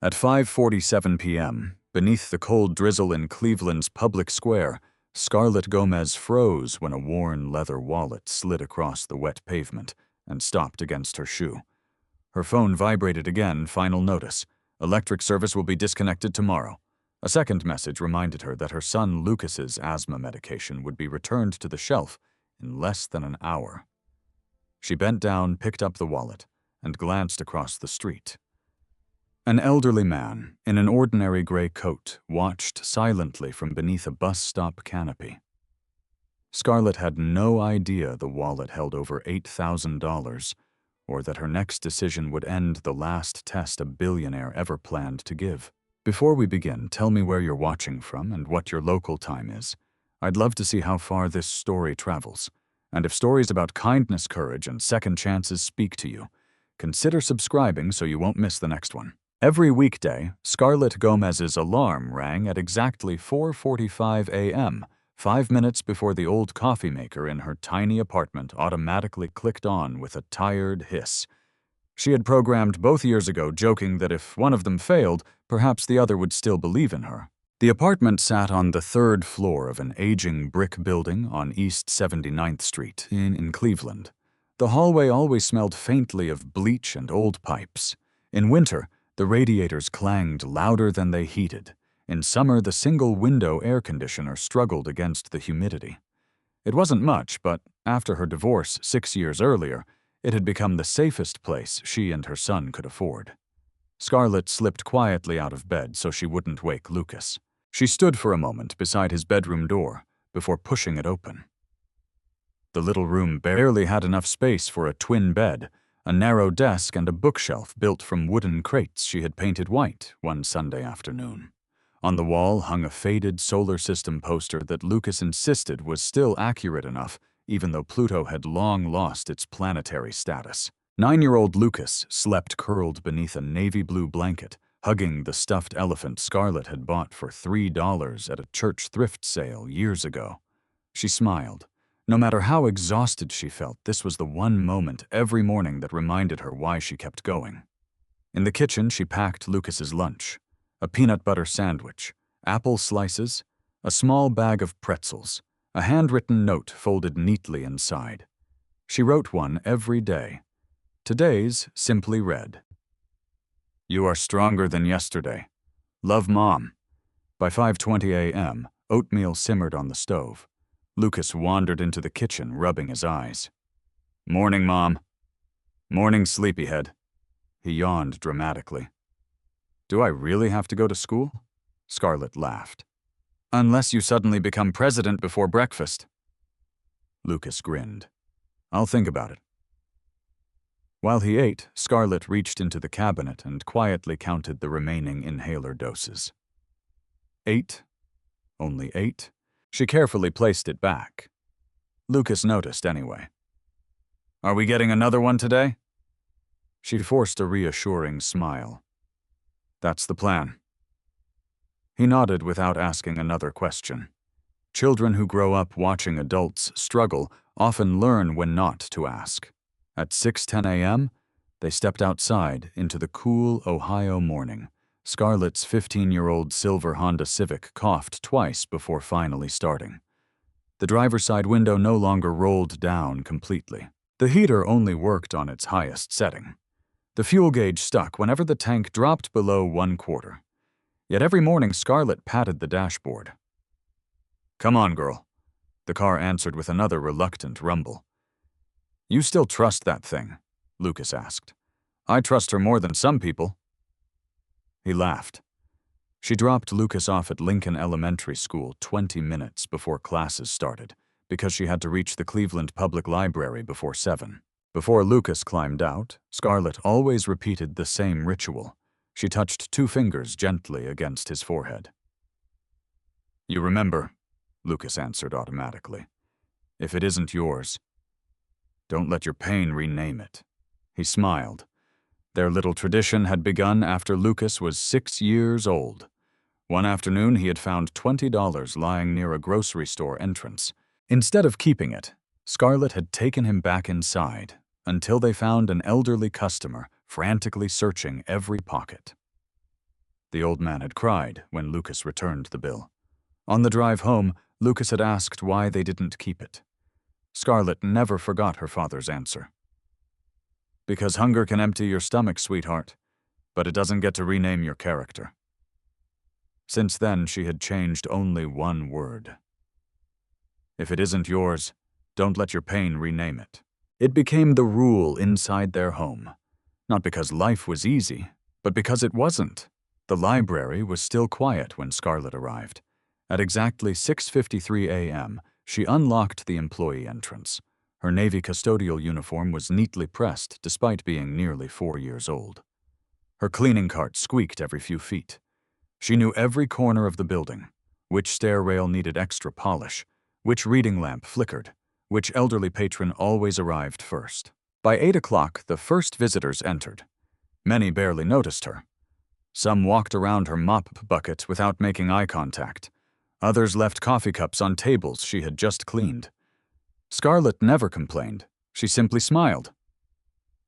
At 5:47 p.m., beneath the cold drizzle in Cleveland's public square, Scarlett Gomez froze when a worn leather wallet slid across the wet pavement and stopped against her shoe. Her phone vibrated again, final notice. Electric service will be disconnected tomorrow. A second message reminded her that her son Lucas's asthma medication would be returned to the shelf in less than an hour. She bent down, picked up the wallet, and glanced across the street. An elderly man, in an ordinary gray coat, watched silently from beneath a bus stop canopy. Scarlett had no idea the wallet held over $8,000, or that her next decision would end the last test a billionaire ever planned to give. Before we begin, tell me where you're watching from and what your local time is. I'd love to see how far this story travels. And if stories about kindness, courage, and second chances speak to you, consider subscribing so you won't miss the next one. Every weekday, Scarlett Gomez's alarm rang at exactly 4:45 a.m., 5 minutes before the old coffee maker in her tiny apartment automatically clicked on with a tired hiss. She had programmed both years ago, joking that if one of them failed, perhaps the other would still believe in her. The apartment sat on the third floor of an aging brick building on East 79th Street in Cleveland. The hallway always smelled faintly of bleach and old pipes. In winter, the radiators clanged louder than they heated. In summer, the single-window air conditioner struggled against the humidity. It wasn't much, but after her divorce 6 years earlier, it had become the safest place she and her son could afford. Scarlett slipped quietly out of bed so she wouldn't wake Lucas. She stood for a moment beside his bedroom door before pushing it open. The little room barely had enough space for a twin bed, a narrow desk, and a bookshelf built from wooden crates she had painted white one Sunday afternoon. On the wall hung a faded solar system poster that Lucas insisted was still accurate enough, even though Pluto had long lost its planetary status. 9-year-old Lucas slept curled beneath a navy blue blanket, hugging the stuffed elephant Scarlett had bought for $3 at a church thrift sale years ago. She smiled. No matter how exhausted she felt, this was the one moment every morning that reminded her why she kept going. In the kitchen, she packed Lucas's lunch: a peanut butter sandwich, apple slices, a small bag of pretzels, a handwritten note folded neatly inside. She wrote one every day. Today's simply read, "You are stronger than yesterday. Love, Mom." By 5:20 a.m., oatmeal simmered on the stove. Lucas wandered into the kitchen, rubbing his eyes. "Morning, Mom." "Morning, sleepyhead." He yawned dramatically. "Do I really have to go to school?" Scarlett laughed. "Unless you suddenly become president before breakfast." Lucas grinned. "I'll think about it." While he ate, Scarlett reached into the cabinet and quietly counted the remaining inhaler doses. 8. Only 8. She carefully placed it back. Lucas noticed anyway. "Are we getting another one today?" She forced a reassuring smile. "That's the plan." He nodded without asking another question. Children who grow up watching adults struggle often learn when not to ask. At 6:10 a.m., they stepped outside into the cool Ohio morning. Scarlett's 15-year-old silver Honda Civic coughed twice before finally starting. The driver's side window no longer rolled down completely. The heater only worked on its highest setting. The fuel gauge stuck whenever the tank dropped below 1/4. Yet every morning Scarlett patted the dashboard. "Come on, girl." The car answered with another reluctant rumble. "You still trust that thing?" Lucas asked. "I trust her more than some people." He laughed. She dropped Lucas off at Lincoln Elementary School 20 minutes before classes started, because she had to reach the Cleveland Public Library before 7. Before Lucas climbed out, Scarlett always repeated the same ritual. She touched 2 fingers gently against his forehead. "You remember," Lucas answered automatically. "If it isn't yours, don't let your pain rename it." He smiled. Their little tradition had begun after Lucas was 6 years old. One afternoon, he had found $20 lying near a grocery store entrance. Instead of keeping it, Scarlett had taken him back inside until they found an elderly customer frantically searching every pocket. the old man had cried when Lucas returned the bill. On the drive home, Lucas had asked why they didn't keep it. Scarlett never forgot her father's answer. Because hunger can empty your stomach, sweetheart, but it doesn't get to rename your character. Since then, she had changed only one word. If it isn't yours, don't let your pain rename it. It became the rule inside their home, not because life was easy, but because it wasn't. The library was still quiet when Scarlett arrived. At exactly 6:53 a.m., she unlocked the employee entrance. Her Navy custodial uniform was neatly pressed despite being nearly 4 years old. Her cleaning cart squeaked every few feet. She knew every corner of the building, which stair rail needed extra polish, which reading lamp flickered, which elderly patron always arrived first. By 8 o'clock, the first visitors entered. Many barely noticed her. Some walked around her mop bucket without making eye contact. Others left coffee cups on tables she had just cleaned. Scarlett never complained. She simply smiled.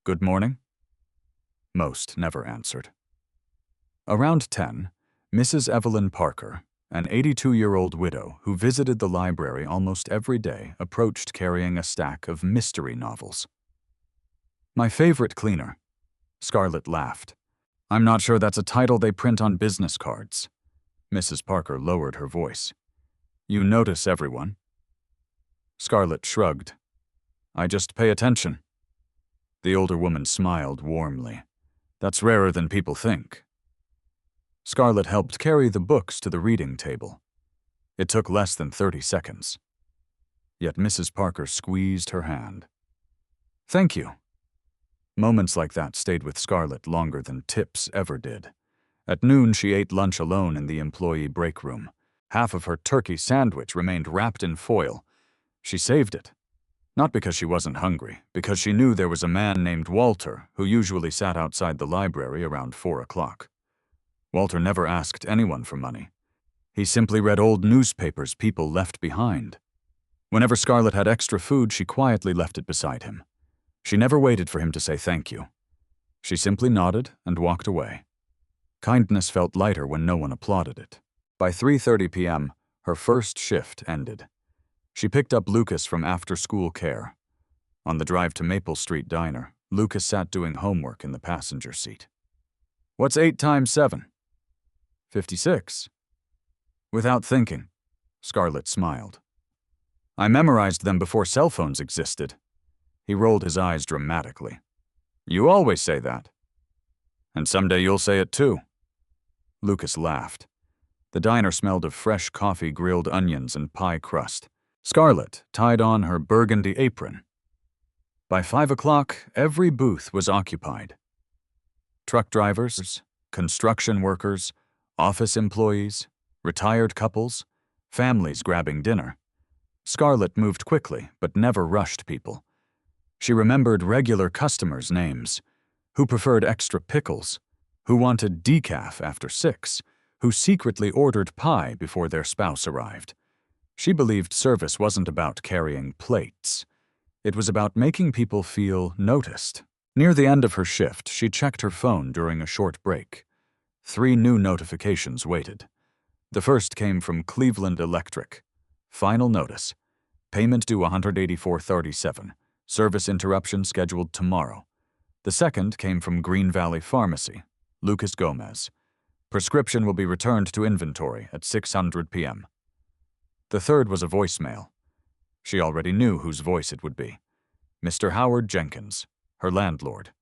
"Good morning?" Most never answered. Around 10, Mrs. Evelyn Parker, an 82-year-old widow who visited the library almost every day, approached carrying a stack of mystery novels. "My favorite cleaner." Scarlett laughed. "I'm not sure that's a title they print on business cards." Mrs. Parker lowered her voice. "You notice everyone?" Scarlett shrugged. "I just pay attention." The older woman smiled warmly. "That's rarer than people think." Scarlett helped carry the books to the reading table. It took less than 30 seconds. Yet Mrs. Parker squeezed her hand. "Thank you." Moments like that stayed with Scarlett longer than tips ever did. At noon, she ate lunch alone in the employee break room. Half of her turkey sandwich remained wrapped in foil. She saved it. Not because she wasn't hungry, because she knew there was a man named Walter who usually sat outside the library around 4 o'clock. Walter never asked anyone for money. He simply read old newspapers people left behind. Whenever Scarlett had extra food, she quietly left it beside him. She never waited for him to say thank you. She simply nodded and walked away. Kindness felt lighter when no one applauded it. By 3:30 p.m., her first shift ended. She picked up Lucas from after-school care. On the drive to Maple Street Diner, Lucas sat doing homework in the passenger seat. "What's 8 times 7? 56. Without thinking, Scarlett smiled. "I memorized them before cell phones existed." He rolled his eyes dramatically. "You always say that. And someday you'll say it too." Lucas laughed. The diner smelled of fresh coffee, grilled onions, and pie crust. Scarlett tied on her burgundy apron. By 5 o'clock, every booth was occupied. Truck drivers, construction workers, office employees, retired couples, families grabbing dinner. Scarlett moved quickly, but never rushed people. She remembered regular customers' names, who preferred extra pickles, who wanted decaf after 6, who secretly ordered pie before their spouse arrived. She believed service wasn't about carrying plates. It was about making people feel noticed. Near the end of her shift, she checked her phone during a short break. 3 new notifications waited. The first came from Cleveland Electric. Final notice. Payment due $184.37. Service interruption scheduled tomorrow. The second came from Green Valley Pharmacy. Lucas Gomez. Prescription will be returned to inventory at 6:00 p.m. The third was a voicemail. She already knew whose voice it would be. Mr. Howard Jenkins, her landlord.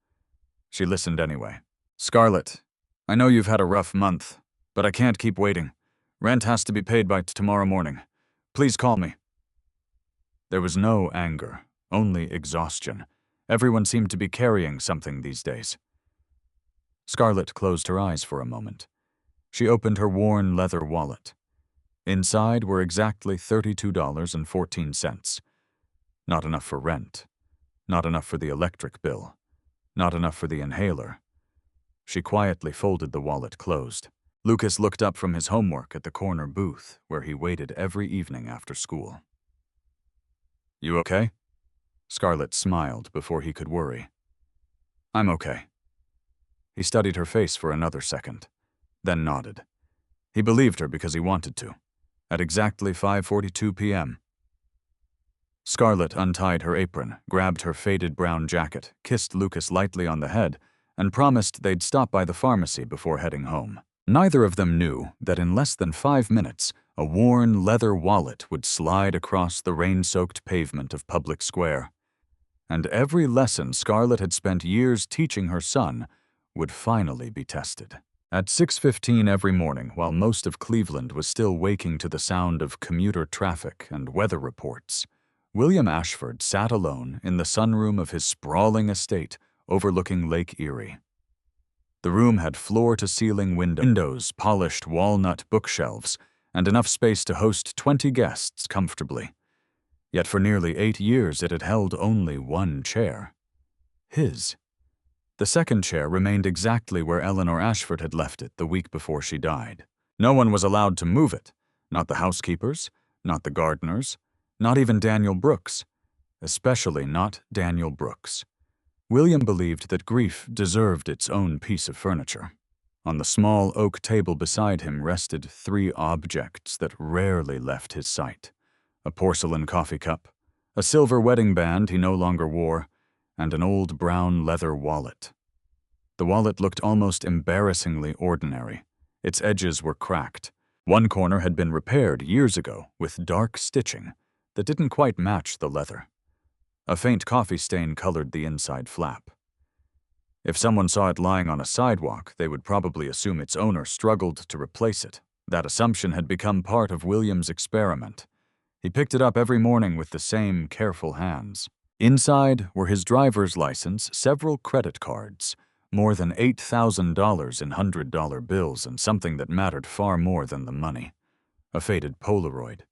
She listened anyway. "Scarlett, I know you've had a rough month, but I can't keep waiting. Rent has to be paid by tomorrow morning. Please call me." There was no anger, only exhaustion. Everyone seemed to be carrying something these days. Scarlett closed her eyes for a moment. She opened her worn leather wallet. Inside were exactly $32.14. Not enough for rent. Not enough for the electric bill. Not enough for the inhaler. She quietly folded the wallet closed. Lucas looked up from his homework at the corner booth where he waited every evening after school. "You okay?" Scarlett smiled before he could worry. "I'm okay." He studied her face for another second. then nodded. He believed her because he wanted to. At exactly 5:42 p.m. Scarlett untied her apron, grabbed her faded brown jacket, kissed Lucas lightly on the head, and promised they'd stop by the pharmacy before heading home. Neither of them knew that in less than 5 minutes, a worn leather wallet would slide across the rain-soaked pavement of Public Square. And every lesson Scarlett had spent years teaching her son would finally be tested. At 6:15 every morning, while most of Cleveland was still waking to the sound of commuter traffic and weather reports, William Ashford sat alone in the sunroom of his sprawling estate overlooking Lake Erie. The room had floor-to-ceiling windows, polished walnut bookshelves, and enough space to host 20 guests comfortably. Yet for nearly 8 years it had held only one chair. His. The second chair remained exactly where Eleanor Ashford had left it the week before she died. No one was allowed to move it, not the housekeepers, not the gardeners, not even Daniel Brooks, especially not Daniel Brooks. William believed that grief deserved its own piece of furniture. On the small oak table beside him rested 3 objects that rarely left his sight: a porcelain coffee cup, a silver wedding band he no longer wore, and an old brown leather wallet. The wallet looked almost embarrassingly ordinary. Its edges were cracked. One corner had been repaired years ago with dark stitching that didn't quite match the leather. A faint coffee stain colored the inside flap. If someone saw it lying on a sidewalk, they would probably assume its owner struggled to replace it. That assumption had become part of William's experiment. He picked it up every morning with the same careful hands. Inside were his driver's license, several credit cards, more than $8,000 in $100 bills, and something that mattered far more than the money: a faded Polaroid.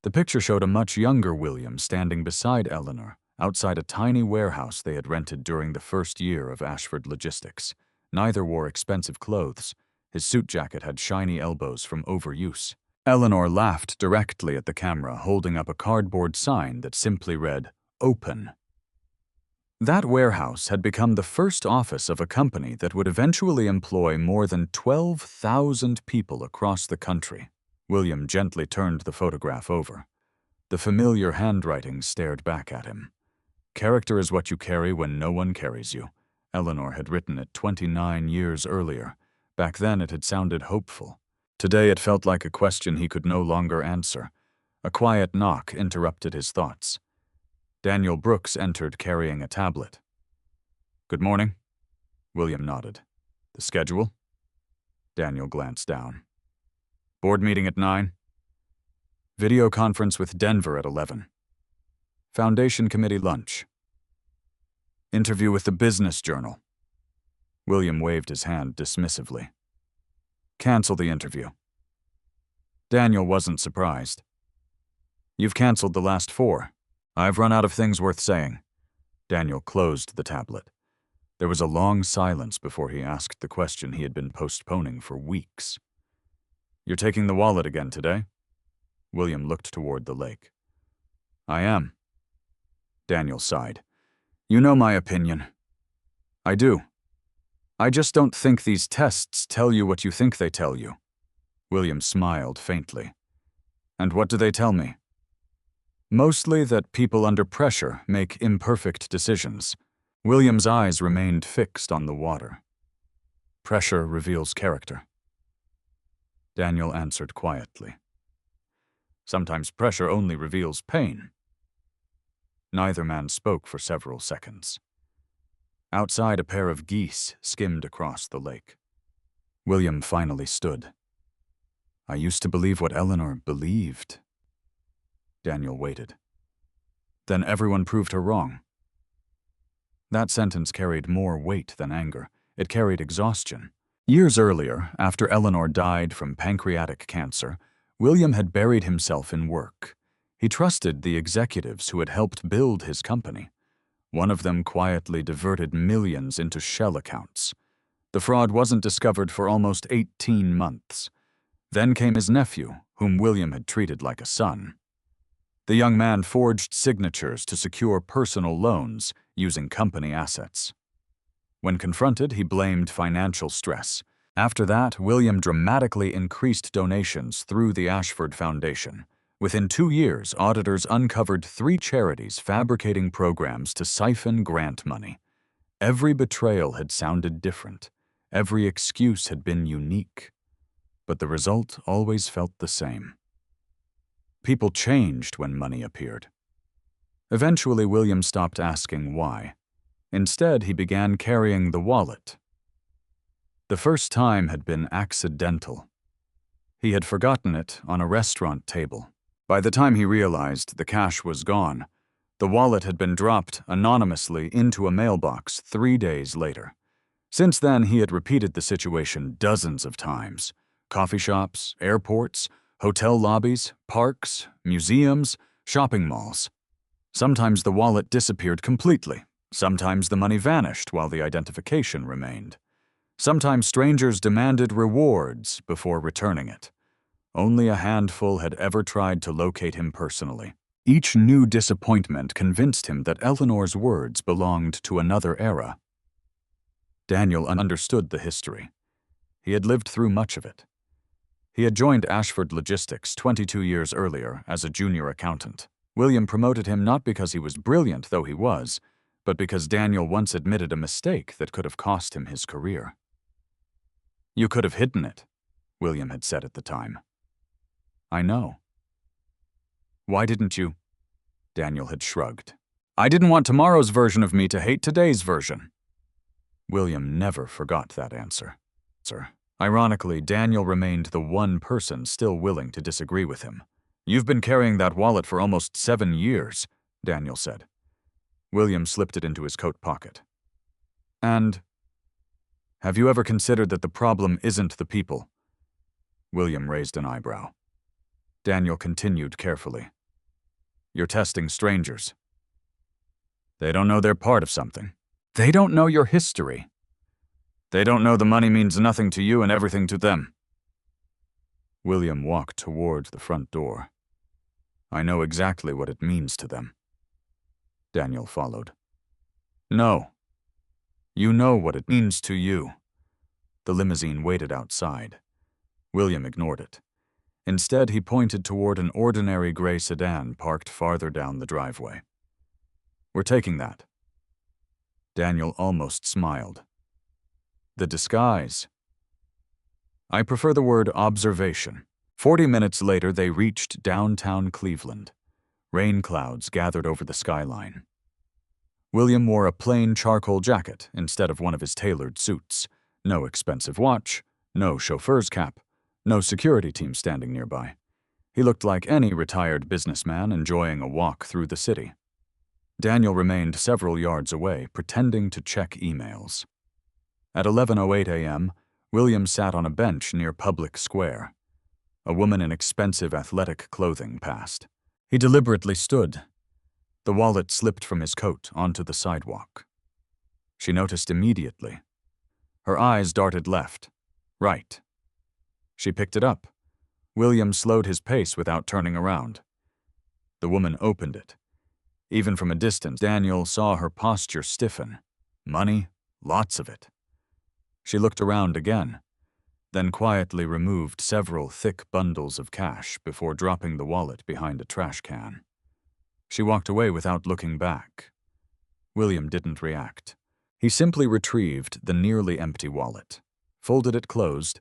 The picture showed a much younger William standing beside Eleanor, outside a tiny warehouse they had rented during the first year of Ashford Logistics. Neither wore expensive clothes. His suit jacket had shiny elbows from overuse. Eleanor laughed directly at the camera, holding up a cardboard sign that simply read, "Open." That warehouse had become the first office of a company that would eventually employ more than 12,000 people across the country. William gently turned the photograph over. The familiar handwriting stared back at him. "Character is what you carry when no one carries you." Eleanor had written it 29 years earlier. Back then it had sounded hopeful. Today it felt like a question he could no longer answer. A quiet knock interrupted his thoughts. Daniel Brooks entered carrying a tablet. "Good morning." William nodded. "The schedule?" Daniel glanced down. "Board meeting at 9. Video conference with Denver at 11. Foundation committee lunch. Interview with the Business Journal." William waved his hand dismissively. "Cancel the interview." Daniel wasn't surprised. "You've canceled the last 4. I've run out of things worth saying." Daniel closed the tablet. There was a long silence before he asked the question he had been postponing for weeks. "You're taking the wallet again today?" William looked toward the lake. "I am." Daniel sighed. "You know my opinion." "I do. I just don't think these tests tell you what you think they tell you." William smiled faintly. "And what do they tell me?" "Mostly that people under pressure make imperfect decisions." William's eyes remained fixed on the water. "Pressure reveals character." Daniel answered quietly. "Sometimes pressure only reveals pain." Neither man spoke for several seconds. Outside, a pair of geese skimmed across the lake. William finally stood. "I used to believe what Eleanor believed." Daniel waited. "Then everyone proved her wrong." That sentence carried more weight than anger. It carried exhaustion. Years earlier, after Eleanor died from pancreatic cancer, William had buried himself in work. He trusted the executives who had helped build his company. One of them quietly diverted millions into shell accounts. The fraud wasn't discovered for almost 18 months. Then came his nephew, whom William had treated like a son. The young man forged signatures to secure personal loans using company assets. When confronted, he blamed financial stress. After that, William dramatically increased donations through the Ashford Foundation. Within 2 years, auditors uncovered 3 charities fabricating programs to siphon grant money. Every betrayal had sounded different. Every excuse had been unique. But the result always felt the same. People changed when money appeared. Eventually, William stopped asking why. Instead, he began carrying the wallet. The first time had been accidental. He had forgotten it on a restaurant table. By the time he realized the cash was gone, the wallet had been dropped anonymously into a mailbox 3 days later. Since then, he had repeated the situation dozens of times. Coffee shops, airports, hotel lobbies, parks, museums, shopping malls. Sometimes the wallet disappeared completely. Sometimes the money vanished while the identification remained. Sometimes strangers demanded rewards before returning it. Only a handful had ever tried to locate him personally. Each new disappointment convinced him that Eleanor's words belonged to another era. Daniel understood the history. He had lived through much of it. He had joined Ashford Logistics 22 years earlier as a junior accountant. William promoted him not because he was brilliant, though he was, but because Daniel once admitted a mistake that could have cost him his career. "You could have hidden it," William had said at the time. "I know." "Why didn't you?" Daniel had shrugged. "I didn't want tomorrow's version of me to hate today's version." William never forgot that answer. Ironically, Daniel remained the one person still willing to disagree with him. "You've been carrying that wallet for almost 7 years, Daniel said. William slipped it into his coat pocket. "And have you ever considered that the problem isn't the people?" William raised an eyebrow. Daniel continued carefully. "You're testing strangers. They don't know they're part of something. They don't know your history. They don't know the money means nothing to you and everything to them." William walked toward the front door. "I know exactly what it means to them." Daniel followed. "No. You know what it means to you." The limousine waited outside. William ignored it. Instead, he pointed toward an ordinary gray sedan parked farther down the driveway. "We're taking that." Daniel almost smiled. "The disguise." "I prefer the word observation." 40 minutes later, they reached downtown Cleveland. Rain clouds gathered over the skyline. William wore a plain charcoal jacket instead of one of his tailored suits. No expensive watch, no chauffeur's cap, no security team standing nearby. He looked like any retired businessman enjoying a walk through the city. Daniel remained several yards away, pretending to check emails. At 11:08 a.m., William sat on a bench near Public Square. A woman in expensive athletic clothing passed. He deliberately stood. The wallet slipped from his coat onto the sidewalk. She noticed immediately. Her eyes darted left, right. She picked it up. William slowed his pace without turning around. The woman opened it. Even from a distance, Daniel saw her posture stiffen. Money, lots of it. She looked around again, then quietly removed several thick bundles of cash before dropping the wallet behind a trash can. She walked away without looking back. William didn't react. He simply retrieved the nearly empty wallet, folded it closed,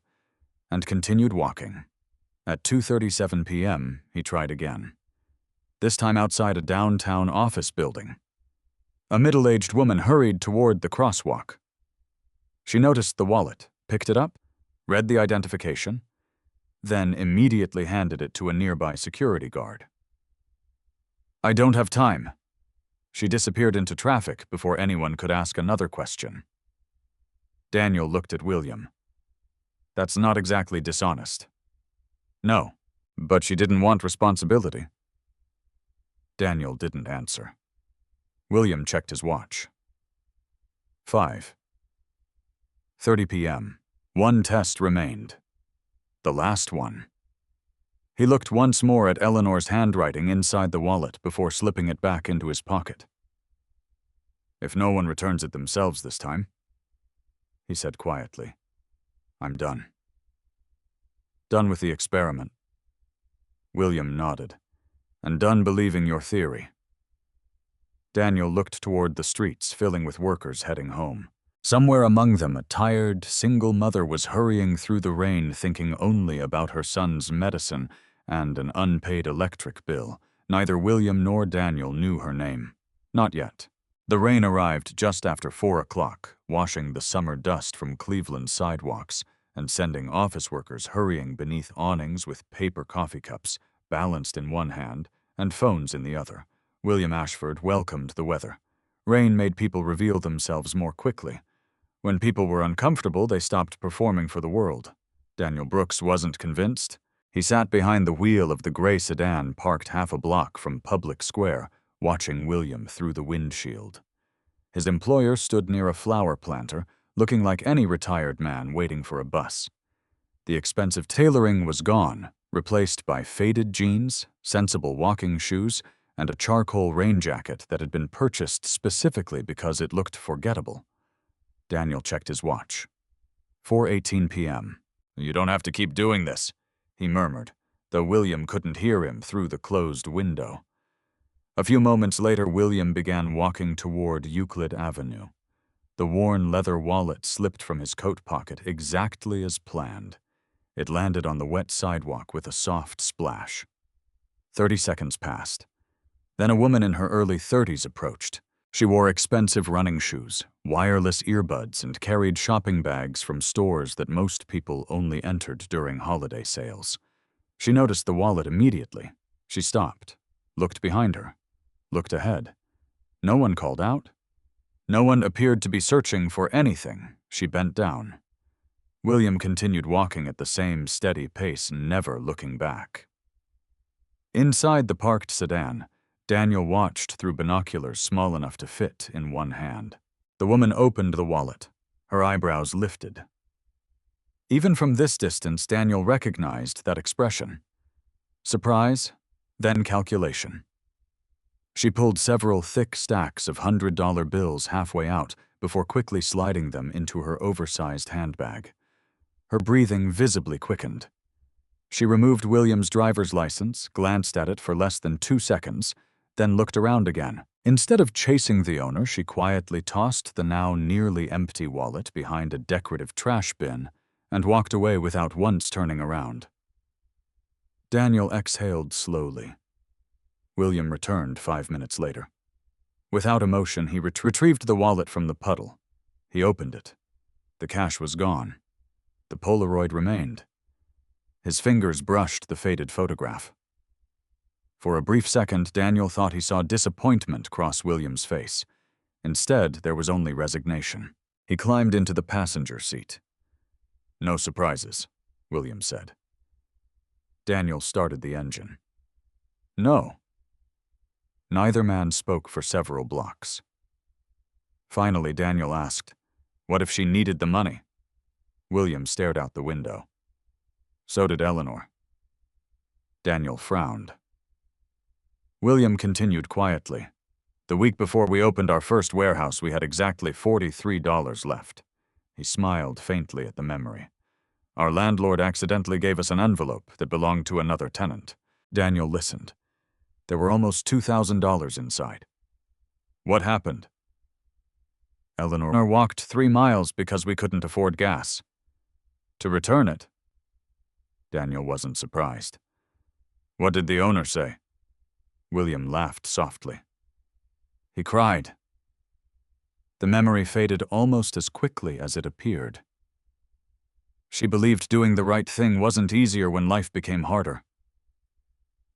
and continued walking. At 2:37 p.m., he tried again. This time outside a downtown office building. A middle-aged woman hurried toward the crosswalk. She noticed the wallet, picked it up, read the identification, then immediately handed it to a nearby security guard. "I don't have time." She disappeared into traffic before anyone could ask another question. Daniel looked at William. "That's not exactly dishonest." "No, but she didn't want responsibility." Daniel didn't answer. William checked his watch. 5:30 p.m. One test remained. The last one. He looked once more at Eleanor's handwriting inside the wallet before slipping it back into his pocket. "If no one returns it themselves this time," he said quietly, I'm done. Done with the experiment. William nodded. And done believing your theory. Daniel looked toward the streets filling with workers heading home. Somewhere among them, a tired, single mother was hurrying through the rain thinking only about her son's medicine and an unpaid electric bill. Neither William nor Daniel knew her name. Not yet. The rain arrived just after 4 o'clock, washing the summer dust from Cleveland's sidewalks and sending office workers hurrying beneath awnings with paper coffee cups, balanced in one hand, and phones in the other. William Ashford welcomed the weather. Rain made people reveal themselves more quickly. When people were uncomfortable, they stopped performing for the world. Daniel Brooks wasn't convinced. He sat behind the wheel of the gray sedan parked half a block from Public Square, watching William through the windshield. His employer stood near a flower planter, looking like any retired man waiting for a bus. The expensive tailoring was gone, replaced by faded jeans, sensible walking shoes, and a charcoal rain jacket that had been purchased specifically because it looked forgettable. Daniel checked his watch. 4:18 p.m. You don't have to keep doing this, he murmured, though William couldn't hear him through the closed window. A few moments later, William began walking toward Euclid Avenue. The worn leather wallet slipped from his coat pocket exactly as planned. It landed on the wet sidewalk with a soft splash. 30 seconds passed. Then a woman in her early 30s approached. She wore expensive running shoes, wireless earbuds, and carried shopping bags from stores that most people only entered during holiday sales. She noticed the wallet immediately. She stopped, looked behind her, looked ahead. No one called out. No one appeared to be searching for anything. She bent down. William continued walking at the same steady pace, never looking back. Inside the parked sedan, Daniel watched through binoculars small enough to fit in one hand. The woman opened the wallet. Her eyebrows lifted. Even from this distance, Daniel recognized that expression. Surprise, then calculation. She pulled several thick stacks of $100 bills halfway out before quickly sliding them into her oversized handbag. Her breathing visibly quickened. She removed William's driver's license, glanced at it for less than 2 seconds, then looked around again. Instead of chasing the owner, she quietly tossed the now nearly empty wallet behind a decorative trash bin and walked away without once turning around. Daniel exhaled slowly. William returned 5 minutes later. Without emotion, he retrieved the wallet from the puddle. He opened it. The cash was gone. The Polaroid remained. His fingers brushed the faded photograph. For a brief second, Daniel thought he saw disappointment cross William's face. Instead, there was only resignation. He climbed into the passenger seat. "No surprises," William said. Daniel started the engine. "No." Neither man spoke for several blocks. Finally, Daniel asked, "What if she needed the money?" William stared out the window. So did Eleanor. Daniel frowned. William continued quietly. "The week before we opened our first warehouse, we had exactly $43 left." He smiled faintly at the memory. "Our landlord accidentally gave us an envelope that belonged to another tenant." Daniel listened. There were almost $2,000 inside. "What happened?" "Eleanor walked 3 miles because we couldn't afford gas." "To return it?" Daniel wasn't surprised. "What did the owner say?" William laughed softly. "He cried." The memory faded almost as quickly as it appeared. "She believed doing the right thing wasn't easier when life became harder."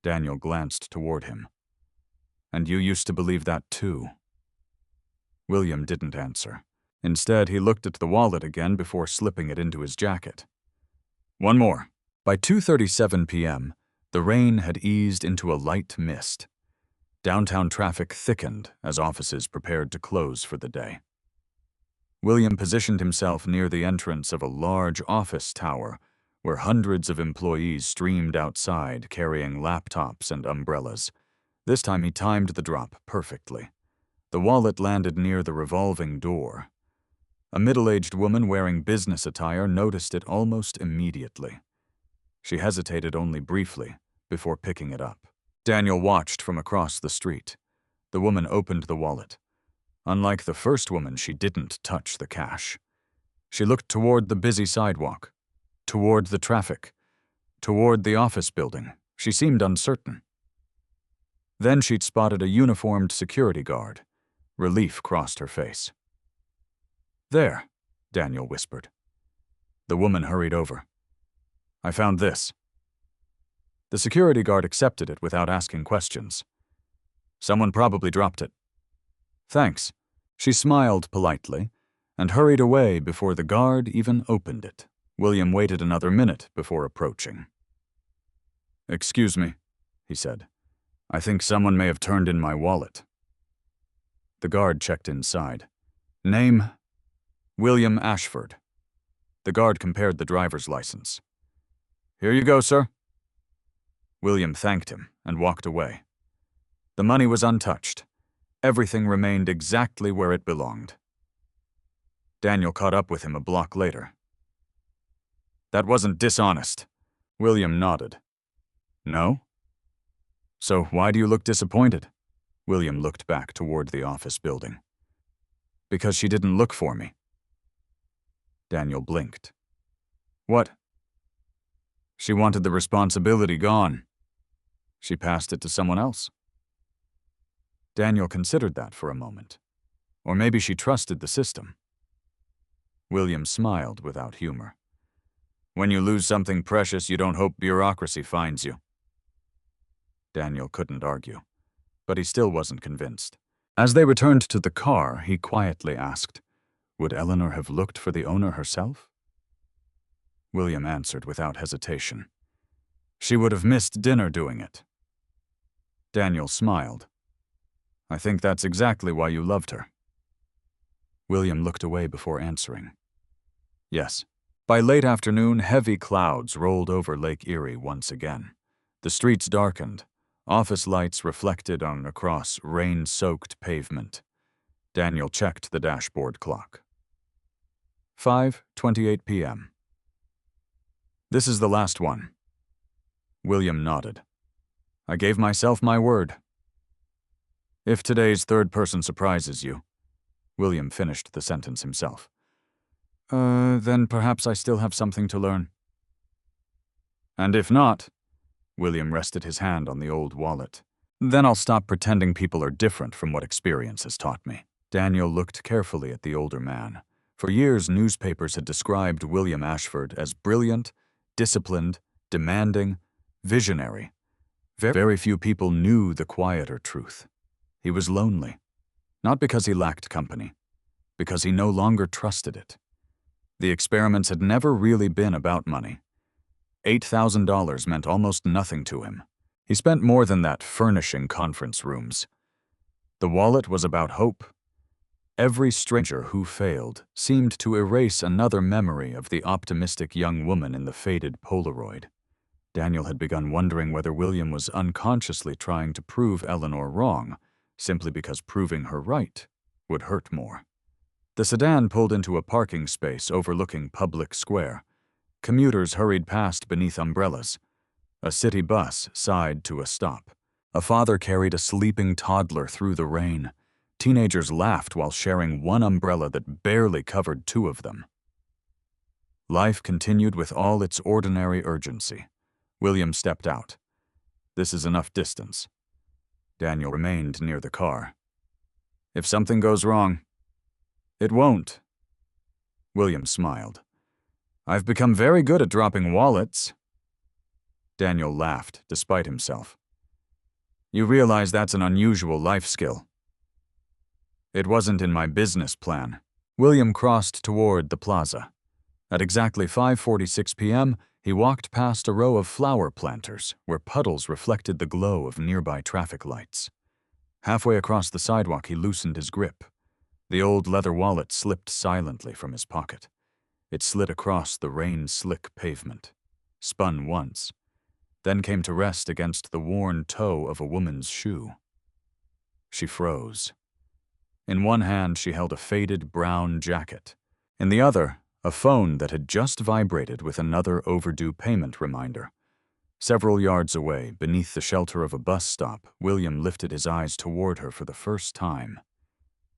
Daniel glanced toward him. "And you used to believe that too." William didn't answer. Instead, he looked at the wallet again before slipping it into his jacket. "One more." By 2:37 p.m., the rain had eased into a light mist. Downtown traffic thickened as offices prepared to close for the day. William positioned himself near the entrance of a large office tower where hundreds of employees streamed outside carrying laptops and umbrellas. This time he timed the drop perfectly. The wallet landed near the revolving door. A middle-aged woman wearing business attire noticed it almost immediately. She hesitated only briefly before picking it up. Daniel watched from across the street. The woman opened the wallet. Unlike the first woman, she didn't touch the cash. She looked toward the busy sidewalk, toward the traffic, toward the office building. She seemed uncertain. Then she'd spotted a uniformed security guard. Relief crossed her face. "There," Daniel whispered. The woman hurried over. "I found this." The security guard accepted it without asking questions. "Someone probably dropped it." "Thanks." She smiled politely and hurried away before the guard even opened it. William waited another minute before approaching. "Excuse me," he said. "I think someone may have turned in my wallet." The guard checked inside. "Name?" "William Ashford." The guard compared the driver's license. "Here you go, sir." William thanked him and walked away. The money was untouched. Everything remained exactly where it belonged. Daniel caught up with him a block later. "That wasn't dishonest." William nodded. "No? So why do you look disappointed?" William looked back toward the office building. "Because she didn't look for me." Daniel blinked. "What?" "She wanted the responsibility gone. She passed it to someone else." Daniel considered that for a moment. Or maybe she trusted the system. William smiled without humor. "When you lose something precious, you don't hope bureaucracy finds you." Daniel couldn't argue, but he still wasn't convinced. As they returned to the car, he quietly asked, would Eleanor have looked for the owner herself? William answered without hesitation. "She would have missed dinner doing it." Daniel smiled. "I think that's exactly why you loved her." William looked away before answering. "Yes." By late afternoon, heavy clouds rolled over Lake Erie once again. The streets darkened, office lights reflected on across rain-soaked pavement. Daniel checked the dashboard clock. 5:28 p.m. "This is the last one." William nodded. "I gave myself my word." "If today's third person surprises you," William finished the sentence himself. Then perhaps I still have something to learn." "And if not," William rested his hand on the old wallet, "then I'll stop pretending people are different from what experience has taught me." Daniel looked carefully at the older man. For years, newspapers had described William Ashford as brilliant, disciplined, demanding, visionary. Very few people knew the quieter truth. He was lonely, not because he lacked company, because he no longer trusted it. The experiments had never really been about money. $8,000 meant almost nothing to him. He spent more than that furnishing conference rooms. The wallet was about hope. Every stranger who failed seemed to erase another memory of the optimistic young woman in the faded Polaroid. Daniel had begun wondering whether William was unconsciously trying to prove Eleanor wrong, simply because proving her right would hurt more. The sedan pulled into a parking space overlooking Public Square. Commuters hurried past beneath umbrellas. A city bus sighed to a stop. A father carried a sleeping toddler through the rain. Teenagers laughed while sharing one umbrella that barely covered two of them. Life continued with all its ordinary urgency. William stepped out. "This is enough distance." Daniel remained near the car. "If something goes wrong..." "It won't." William smiled. "I've become very good at dropping wallets." Daniel laughed, despite himself. "You realize that's an unusual life skill." "It wasn't in my business plan." William crossed toward the plaza. At exactly 5:46 p.m., he walked past a row of flower planters where puddles reflected the glow of nearby traffic lights. Halfway across the sidewalk, he loosened his grip. The old leather wallet slipped silently from his pocket. It slid across the rain-slick pavement, spun once, then came to rest against the worn toe of a woman's shoe. She froze. In one hand, she held a faded brown jacket. In the other, a phone that had just vibrated with another overdue payment reminder. Several yards away, beneath the shelter of a bus stop, William lifted his eyes toward her for the first time.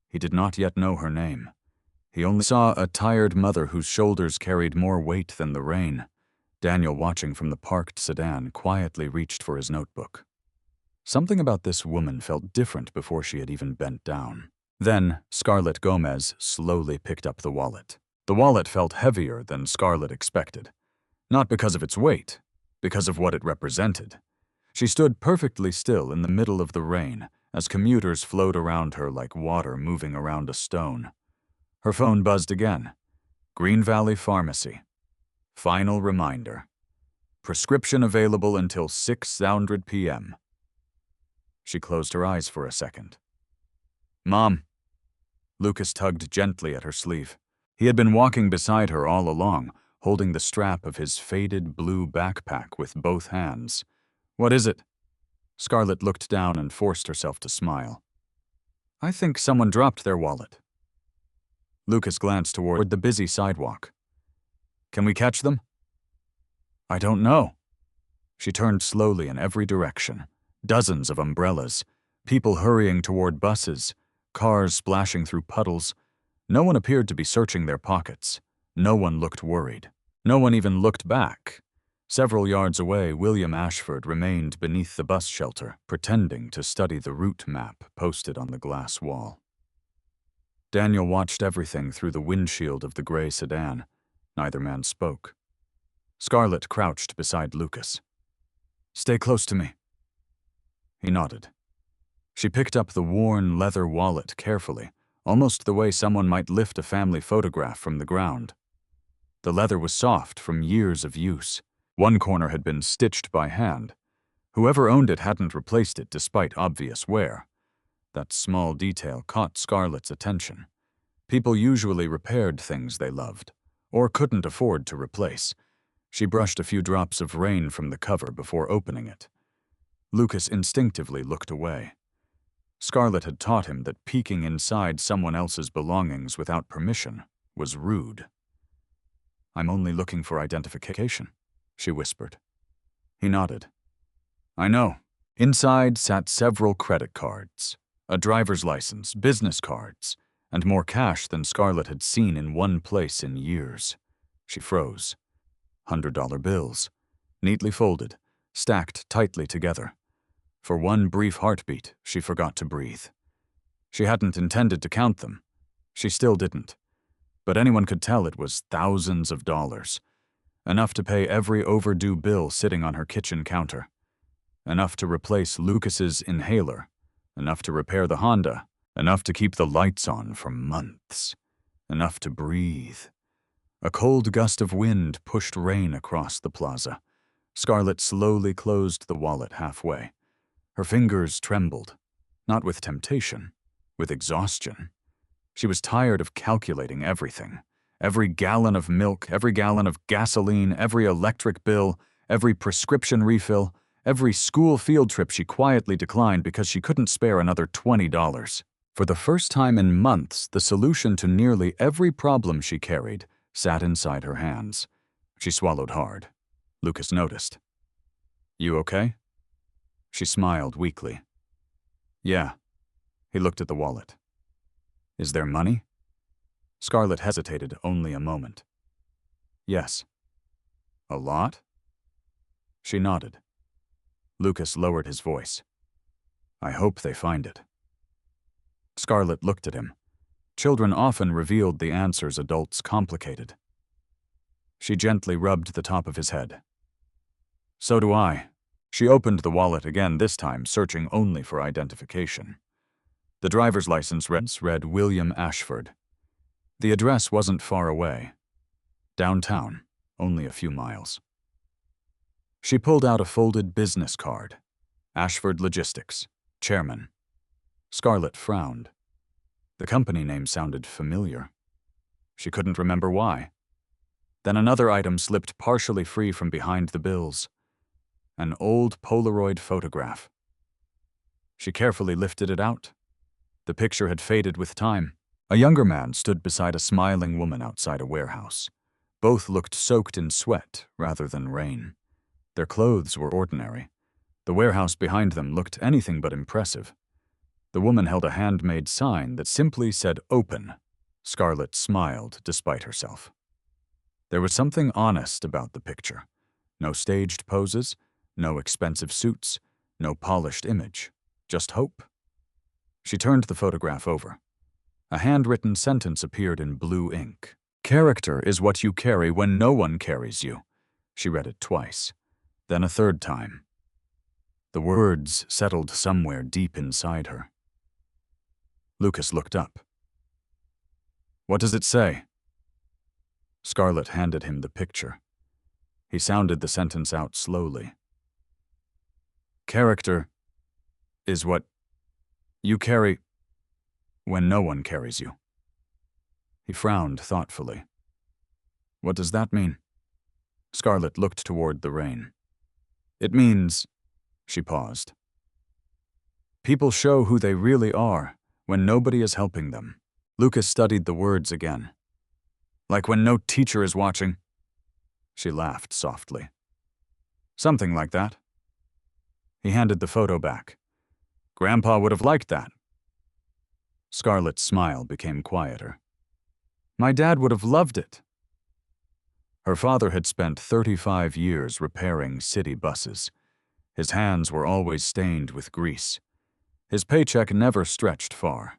He did not yet know her name. He only saw a tired mother whose shoulders carried more weight than the rain. Daniel, watching from the parked sedan, quietly reached for his notebook. Something about this woman felt different before she had even bent down. Then, Scarlett Gomez slowly picked up the wallet. The wallet felt heavier than Scarlett expected. Not because of its weight, because of what it represented. She stood perfectly still in the middle of the rain as commuters flowed around her like water moving around a stone. Her phone buzzed again. Green Valley Pharmacy. Final reminder. Prescription available until 6:00 p.m. She closed her eyes for a second. "Mom." Lucas tugged gently at her sleeve. He had been walking beside her all along, holding the strap of his faded blue backpack with both hands. "What is it?" Scarlett looked down and forced herself to smile. "I think someone dropped their wallet." Lucas glanced toward the busy sidewalk. "Can we catch them?" "I don't know." She turned slowly in every direction. Dozens of umbrellas, people hurrying toward buses, cars splashing through puddles. No one appeared to be searching their pockets. No one looked worried. No one even looked back. Several yards away, William Ashford remained beneath the bus shelter, pretending to study the route map posted on the glass wall. Daniel watched everything through the windshield of the gray sedan. Neither man spoke. Scarlett crouched beside Lucas. "Stay close to me." He nodded. She picked up the worn leather wallet carefully, almost the way someone might lift a family photograph from the ground. The leather was soft from years of use. One corner had been stitched by hand. Whoever owned it hadn't replaced it despite obvious wear. That small detail caught Scarlett's attention. People usually repaired things they loved, or couldn't afford to replace. She brushed a few drops of rain from the cover before opening it. Lucas instinctively looked away. Scarlett had taught him that peeking inside someone else's belongings without permission was rude. "I'm only looking for identification," she whispered. He nodded. "I know." Inside sat several credit cards, a driver's license, business cards, and more cash than Scarlett had seen in one place in years. She froze. $100 bills, neatly folded, stacked tightly together. For one brief heartbeat, she forgot to breathe. She hadn't intended to count them. She still didn't. But anyone could tell it was thousands of dollars. Enough to pay every overdue bill sitting on her kitchen counter. Enough to replace Lucas's inhaler. Enough to repair the Honda. Enough to keep the lights on for months. Enough to breathe. A cold gust of wind pushed rain across the plaza. Scarlett slowly closed the wallet halfway. Her fingers trembled, not with temptation, with exhaustion. She was tired of calculating everything. Every gallon of milk, every gallon of gasoline, every electric bill, every prescription refill, every school field trip she quietly declined because she couldn't spare another $20. For the first time in months, the solution to nearly every problem she carried sat inside her hands. She swallowed hard. Lucas noticed. "You okay?" She smiled weakly. "Yeah." He looked at the wallet. "Is there money?" Scarlett hesitated only a moment. "Yes." "A lot?" She nodded. Lucas lowered his voice. "I hope they find it." Scarlett looked at him. Children often revealed the answers adults complicated. She gently rubbed the top of his head. "So do I." She opened the wallet again, this time searching only for identification. The driver's license read William Ashford. The address wasn't far away. Downtown, only a few miles. She pulled out a folded business card. Ashford Logistics, Chairman. Scarlett frowned. The company name sounded familiar. She couldn't remember why. Then another item slipped partially free from behind the bills. An old Polaroid photograph. She carefully lifted it out. The picture had faded with time. A younger man stood beside a smiling woman outside a warehouse. Both looked soaked in sweat rather than rain. Their clothes were ordinary. The warehouse behind them looked anything but impressive. The woman held a handmade sign that simply said "Open." Scarlett smiled despite herself. There was something honest about the picture. No staged poses, no expensive suits, no polished image, just hope. She turned the photograph over. A handwritten sentence appeared in blue ink. "Character is what you carry when no one carries you." She read it twice, then a third time. The words settled somewhere deep inside her. Lucas looked up. "What does it say?" Scarlett handed him the picture. He sounded the sentence out slowly. "Character is what you carry when no one carries you." He frowned thoughtfully. "What does that mean?" Scarlett looked toward the rain. "It means," she paused, "people show who they really are when nobody is helping them." Lucas studied the words again. "Like when no teacher is watching." She laughed softly. "Something like that." He handed the photo back. "Grandpa would have liked that." Scarlett's smile became quieter. "My dad would have loved it." Her father had spent 35 years repairing city buses. His hands were always stained with grease. His paycheck never stretched far.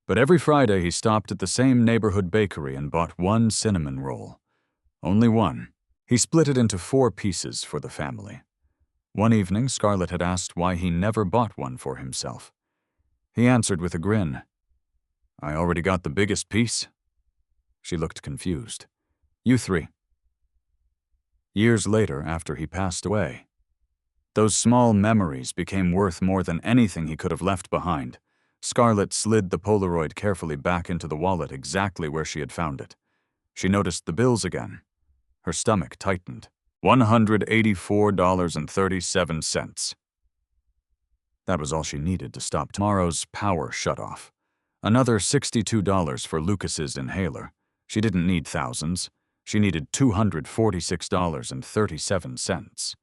But every Friday he stopped at the same neighborhood bakery and bought one cinnamon roll. Only one. He split it into 4 pieces for the family. One evening, Scarlett had asked why he never bought one for himself. He answered with a grin, "I already got the biggest piece." She looked confused. "You 3. Years later, after he passed away, those small memories became worth more than anything he could have left behind. Scarlett slid the Polaroid carefully back into the wallet exactly where she had found it. She noticed the bills again. Her stomach tightened. $184.37. That was all she needed to stop tomorrow's power shutoff. Another $62 for Lucas's inhaler. She didn't need thousands. She needed $246.37.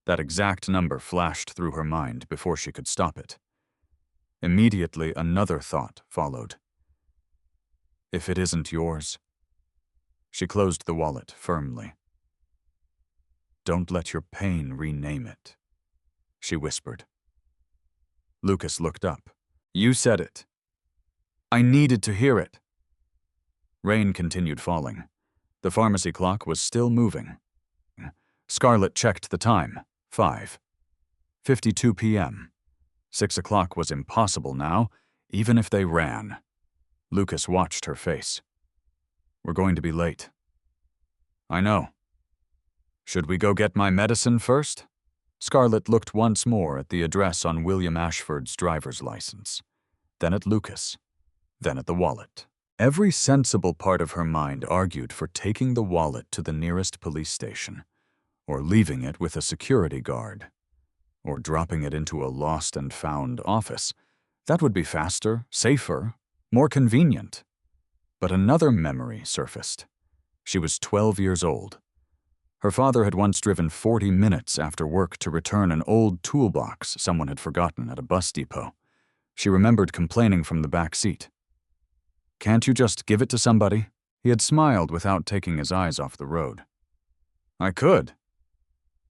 That exact number flashed through her mind before she could stop it. Immediately, another thought followed. If it isn't yours. She closed the wallet firmly. "Don't let your pain rename it," she whispered. Lucas looked up. "You said it. I needed to hear it." Rain continued falling. The pharmacy clock was still moving. Scarlett checked the time. 5:52 p.m. 6 o'clock was impossible now, even if they ran. Lucas watched her face. "We're going to be late." "I know. Should we go get my medicine first?" Scarlett looked once more at the address on William Ashford's driver's license, then at Lucas, then at the wallet. Every sensible part of her mind argued for taking the wallet to the nearest police station, or leaving it with a security guard, or dropping it into a lost and found office. That would be faster, safer, more convenient. But another memory surfaced. She was 12 years old. Her father had once driven 40 minutes after work to return an old toolbox someone had forgotten at a bus depot. She remembered complaining from the back seat. "Can't you just give it to somebody?" He had smiled without taking his eyes off the road. "I could.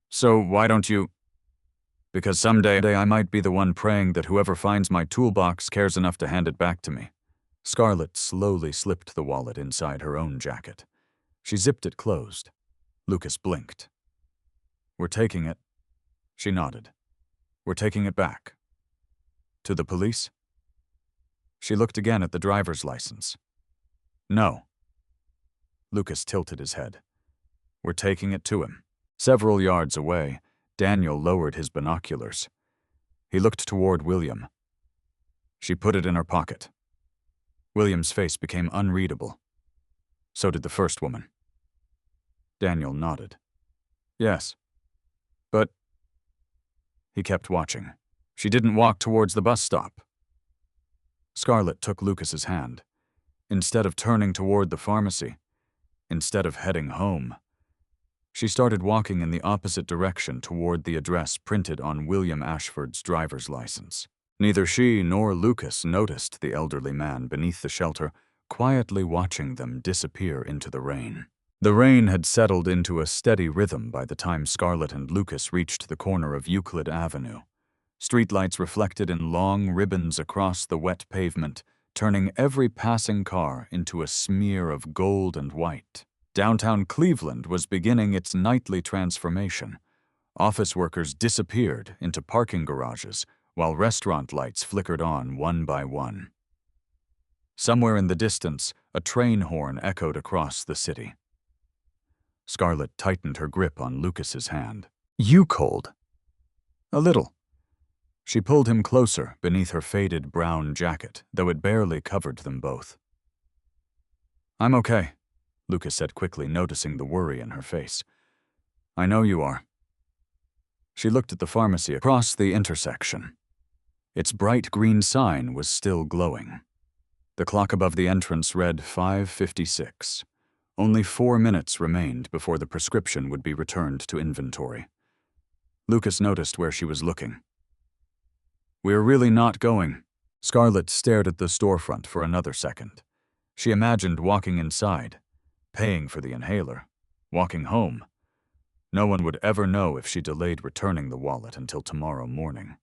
So why don't you?" "Because someday I might be the one praying that whoever finds my toolbox cares enough to hand it back to me." Scarlett slowly slipped the wallet inside her own jacket. She zipped it closed. Lucas blinked. "We're taking it." She nodded. "We're taking it back." "To the police?" She looked again at the driver's license. "No." Lucas tilted his head. "We're taking it to him." Several yards away, Daniel lowered his binoculars. He looked toward William. She put it in her pocket. William's face became unreadable. So did the first woman. Daniel nodded. "Yes. But—" He kept watching. "She didn't walk towards the bus stop." Scarlett took Lucas's hand. Instead of turning toward the pharmacy, instead of heading home, she started walking in the opposite direction toward the address printed on William Ashford's driver's license. Neither she nor Lucas noticed the elderly man beneath the shelter, quietly watching them disappear into the rain. The rain had settled into a steady rhythm by the time Scarlett and Lucas reached the corner of Euclid Avenue. Streetlights reflected in long ribbons across the wet pavement, turning every passing car into a smear of gold and white. Downtown Cleveland was beginning its nightly transformation. Office workers disappeared into parking garages, while restaurant lights flickered on one by one. Somewhere in the distance, a train horn echoed across the city. Scarlett tightened her grip on Lucas's hand. "You cold?" "A little." She pulled him closer beneath her faded brown jacket, though it barely covered them both. "I'm okay," Lucas said quickly, noticing the worry in her face. "I know you are." She looked at the pharmacy across the intersection. Its bright green sign was still glowing. The clock above the entrance read 5:56. Only 4 minutes remained before the prescription would be returned to inventory. Lucas noticed where she was looking. "We're really not going." Scarlett stared at the storefront for another second. She imagined walking inside, paying for the inhaler, walking home. No one would ever know if she delayed returning the wallet until tomorrow morning.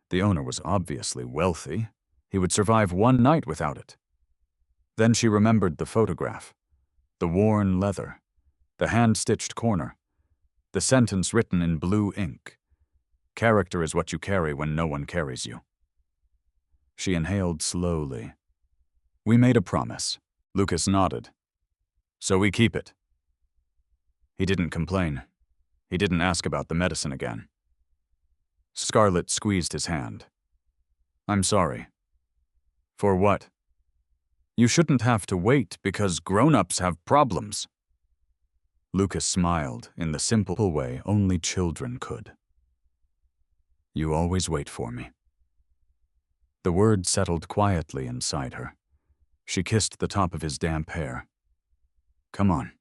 The owner was obviously wealthy. He would survive one night without it. Then she remembered the photograph, the worn leather, the hand-stitched corner, the sentence written in blue ink. "Character is what you carry when no one carries you." She inhaled slowly. "We made a promise." Lucas nodded. "So we keep it." He didn't complain. He didn't ask about the medicine again. Scarlett squeezed his hand. "I'm sorry." "For what?" "You shouldn't have to wait because grown-ups have problems." Lucas smiled in the simple way only children could. "You always wait for me." The word settled quietly inside her. She kissed the top of his damp hair. "Come on."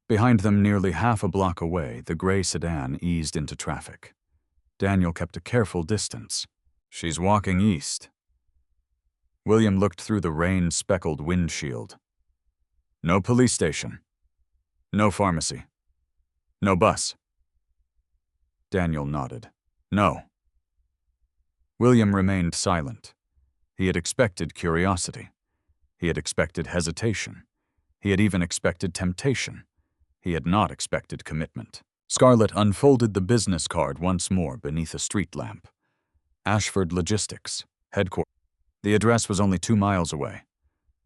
Behind them, nearly half a block away, the gray sedan eased into traffic. Daniel kept a careful distance. "She's walking east." William looked through the rain-speckled windshield. "No police station. No pharmacy. No bus." Daniel nodded. "No." William remained silent. He had expected curiosity. He had expected hesitation. He had even expected temptation. He had not expected commitment. Scarlett unfolded the business card once more beneath a street lamp. Ashford Logistics, headquarters. The address was only 2 miles away.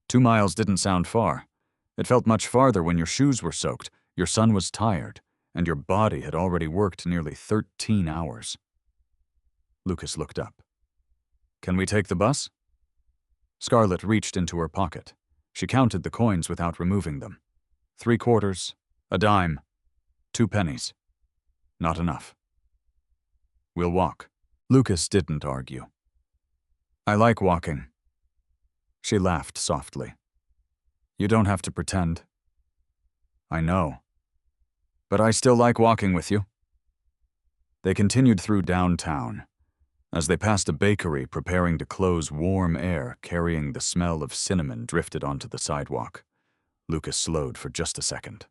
2 miles didn't sound far. It felt much farther when your shoes were soaked, your son was tired, and your body had already worked nearly 13 hours. Lucas looked up. "Can we take the bus?" Scarlett reached into her pocket. She counted the coins without removing them. 3 quarters, a dime, 2 pennies. Not enough. "We'll walk." Lucas didn't argue. "I like walking." She laughed softly. "You don't have to pretend." "I know. But I still like walking with you." They continued through downtown. As they passed a bakery preparing to close, warm air carrying the smell of cinnamon drifted onto the sidewalk. Lucas slowed for just a second.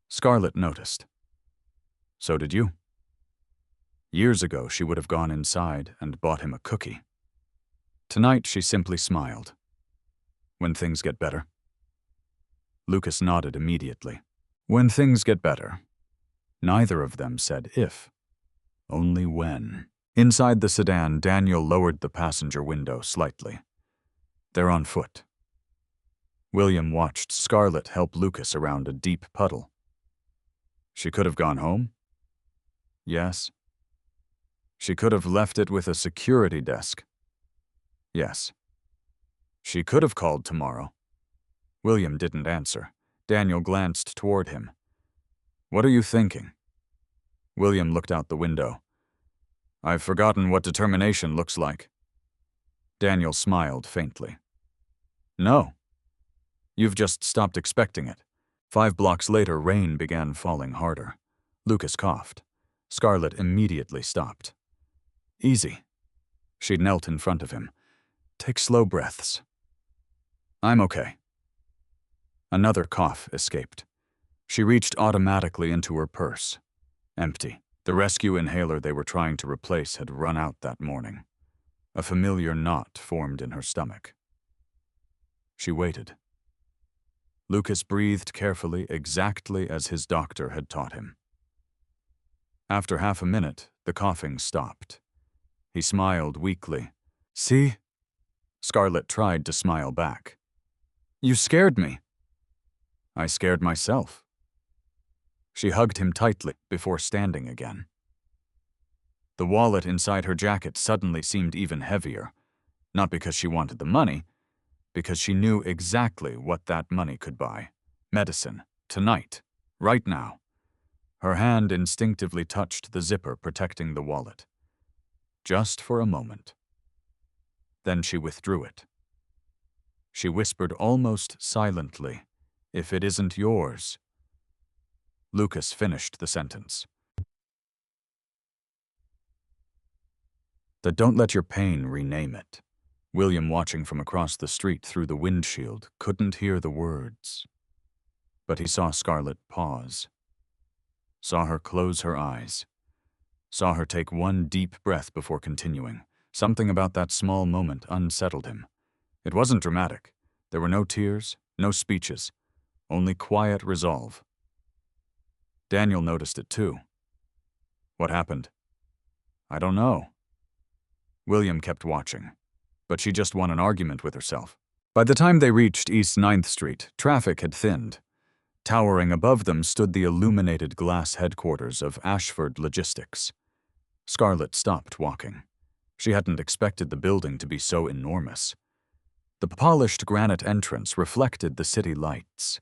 Scarlett noticed. So did you. Years ago, she would have gone inside and bought him a cookie. Tonight, she simply smiled. "When things get better." Lucas nodded immediately. "When things get better." Neither of them said if, only when. Inside the sedan, Daniel lowered the passenger window slightly. "They're on foot." William watched Scarlett help Lucas around a deep puddle. "She could have gone home?" "Yes." "She could have left it with a security desk?" "Yes." "She could have called tomorrow." William didn't answer. Daniel glanced toward him. "What are you thinking?" William looked out the window. "I've forgotten what determination looks like." Daniel smiled faintly. No, you've just stopped expecting it. 5 blocks later, rain began falling harder. Lucas coughed. Scarlett immediately stopped. Easy. She knelt in front of him. Take slow breaths. I'm okay. Another cough escaped. She reached automatically into her purse. Empty. The rescue inhaler they were trying to replace had run out that morning. A familiar knot formed in her stomach. She waited. Lucas breathed carefully, exactly as his doctor had taught him. After half a minute, the coughing stopped. He smiled weakly. See? Scarlett tried to smile back. You scared me. I scared myself. She hugged him tightly before standing again. The wallet inside her jacket suddenly seemed even heavier, not because she wanted the money, because she knew exactly what that money could buy. Medicine. Tonight. Right now. Her hand instinctively touched the zipper protecting the wallet. Just for a moment. Then she withdrew it. She whispered almost silently, "If it isn't yours." Lucas finished the sentence. Don't let your pain rename it. William, watching from across the street through the windshield, couldn't hear the words. But he saw Scarlett pause. Saw her close her eyes. Saw her take one deep breath before continuing. Something about that small moment unsettled him. It wasn't dramatic. There were no tears, no speeches, only quiet resolve. Daniel noticed it too. What happened? I don't know. William kept watching, but she just won an argument with herself. By the time they reached East 9th Street, traffic had thinned. Towering above them stood the illuminated glass headquarters of Ashford Logistics. Scarlett stopped walking. She hadn't expected the building to be so enormous. The polished granite entrance reflected the city lights.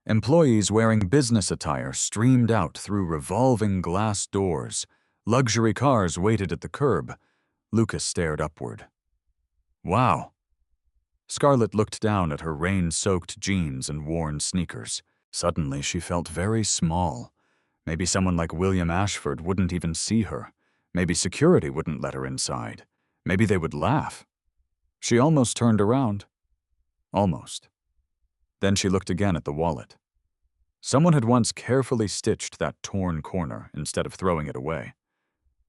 Employees wearing business attire streamed out through revolving glass doors. Luxury cars waited at the curb. Lucas stared upward. Wow. Scarlett looked down at her rain-soaked jeans and worn sneakers. Suddenly, she felt very small. Maybe someone like William Ashford wouldn't even see her. Maybe security wouldn't let her inside. Maybe they would laugh. She almost turned around. Almost. Then she looked again at the wallet. Someone had once carefully stitched that torn corner instead of throwing it away.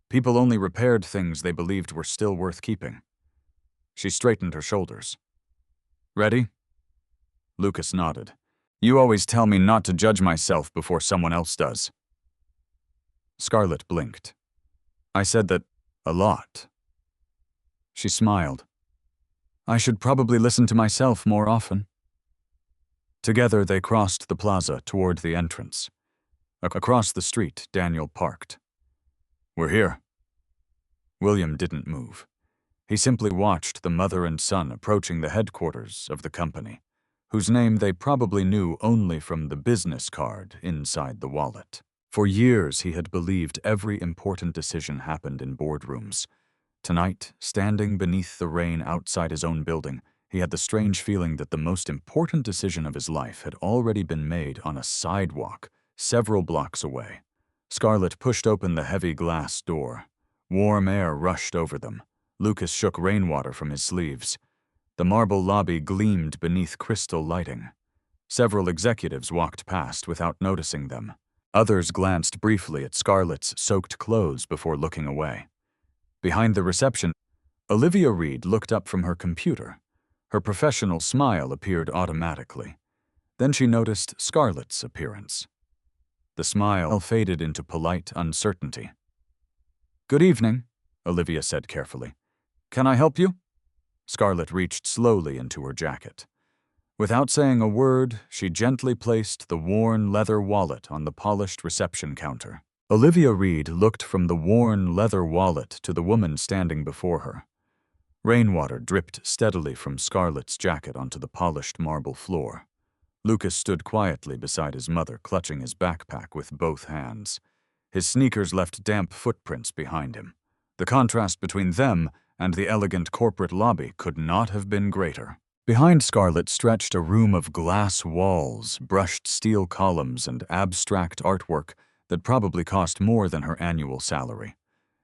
People only repaired things they believed were still worth keeping. She straightened her shoulders. Ready? Lucas nodded. You always tell me not to judge myself before someone else does. Scarlett blinked. I said that a lot. She smiled. I should probably listen to myself more often. Together they crossed the plaza toward the entrance. Across the street, Daniel parked. We're here. William didn't move. He simply watched the mother and son approaching the headquarters of the company, whose name they probably knew only from the business card inside the wallet. For years he had believed every important decision happened in boardrooms. Tonight, standing beneath the rain outside his own building, he had the strange feeling that the most important decision of his life had already been made on a sidewalk several blocks away. Scarlett pushed open the heavy glass door. Warm air rushed over them. Lucas shook rainwater from his sleeves. The marble lobby gleamed beneath crystal lighting. Several executives walked past without noticing them. Others glanced briefly at Scarlett's soaked clothes before looking away. Behind the reception, Olivia Reed looked up from her computer. Her professional smile appeared automatically. Then she noticed Scarlett's appearance. The smile faded into polite uncertainty. Good evening, Olivia said carefully. Can I help you? Scarlett reached slowly into her jacket. Without saying a word, she gently placed the worn leather wallet on the polished reception counter. Olivia Reed looked from the worn leather wallet to the woman standing before her. Rainwater dripped steadily from Scarlett's jacket onto the polished marble floor. Lucas stood quietly beside his mother, clutching his backpack with both hands. His sneakers left damp footprints behind him. The contrast between them and the elegant corporate lobby could not have been greater. Behind Scarlett stretched a room of glass walls, brushed steel columns, and abstract artwork that probably cost more than her annual salary.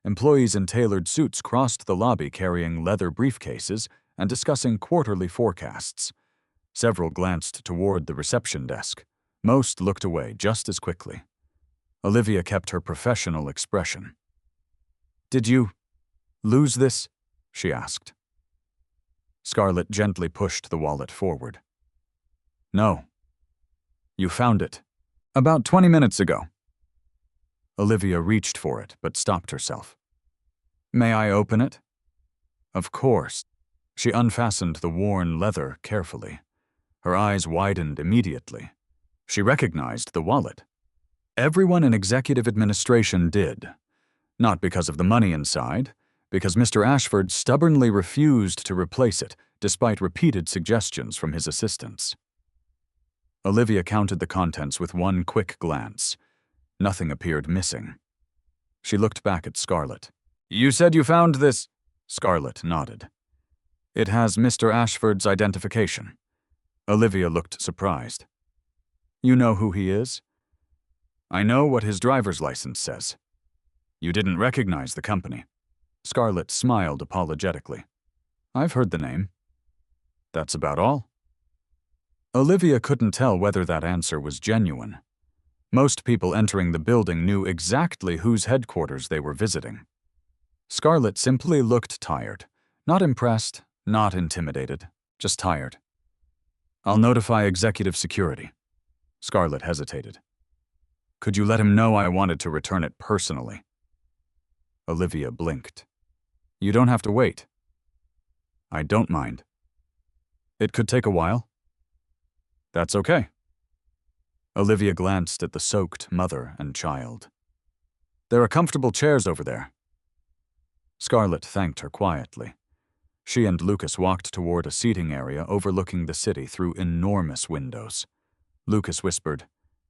Employees in tailored suits crossed the lobby carrying leather briefcases and discussing quarterly forecasts. Several glanced toward the reception desk. Most looked away just as quickly. Olivia kept her professional expression. "Did you lose this?" she asked. Scarlett gently pushed the wallet forward. "No. You found it. About 20 minutes ago." Olivia reached for it, but stopped herself. "May I open it?" "Of course." She unfastened the worn leather carefully. Her eyes widened immediately. She recognized the wallet. Everyone in executive administration did. Not because of the money inside, because Mr. Ashford stubbornly refused to replace it, despite repeated suggestions from his assistants. Olivia counted the contents with one quick glance. Nothing appeared missing. She looked back at Scarlett. "You said you found this?" Scarlett nodded. "It has Mr. Ashford's identification." Olivia looked surprised. "You know who he is?" "I know what his driver's license says." "You didn't recognize the company." Scarlett smiled apologetically. "I've heard the name." "That's about all?" Olivia couldn't tell whether that answer was genuine. Most people entering the building knew exactly whose headquarters they were visiting. Scarlett simply looked tired. Not impressed, not intimidated, just tired. "I'll notify executive security." Scarlett hesitated. "Could you let him know I wanted to return it personally?" Olivia blinked. "You don't have to wait." "I don't mind." "It could take a while." "That's okay." Olivia glanced at the soaked mother and child. "There are comfortable chairs over there." Scarlett thanked her quietly. She and Lucas walked toward a seating area overlooking the city through enormous windows. Lucas whispered,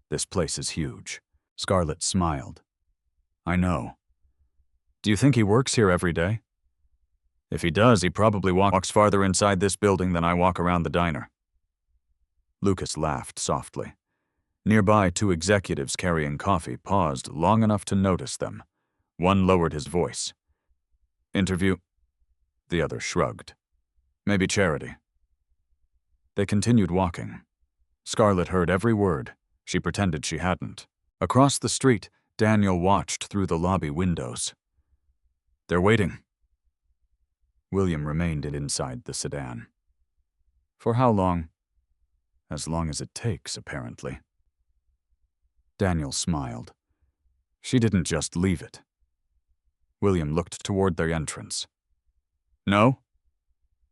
"This place is huge." Scarlett smiled. "I know. Do you think he works here every day?" "If he does, he probably walks farther inside this building than I walk around the diner." Lucas laughed softly. Nearby, two executives carrying coffee paused long enough to notice them. One lowered his voice. "Interview?" The other shrugged. "Maybe charity." They continued walking. Scarlett heard every word. She pretended she hadn't. Across the street, Daniel watched through the lobby windows. "They're waiting." William remained inside the sedan. "For how long?" "As long as it takes, apparently." Daniel smiled. She didn't just leave it. William looked toward their entrance. "No?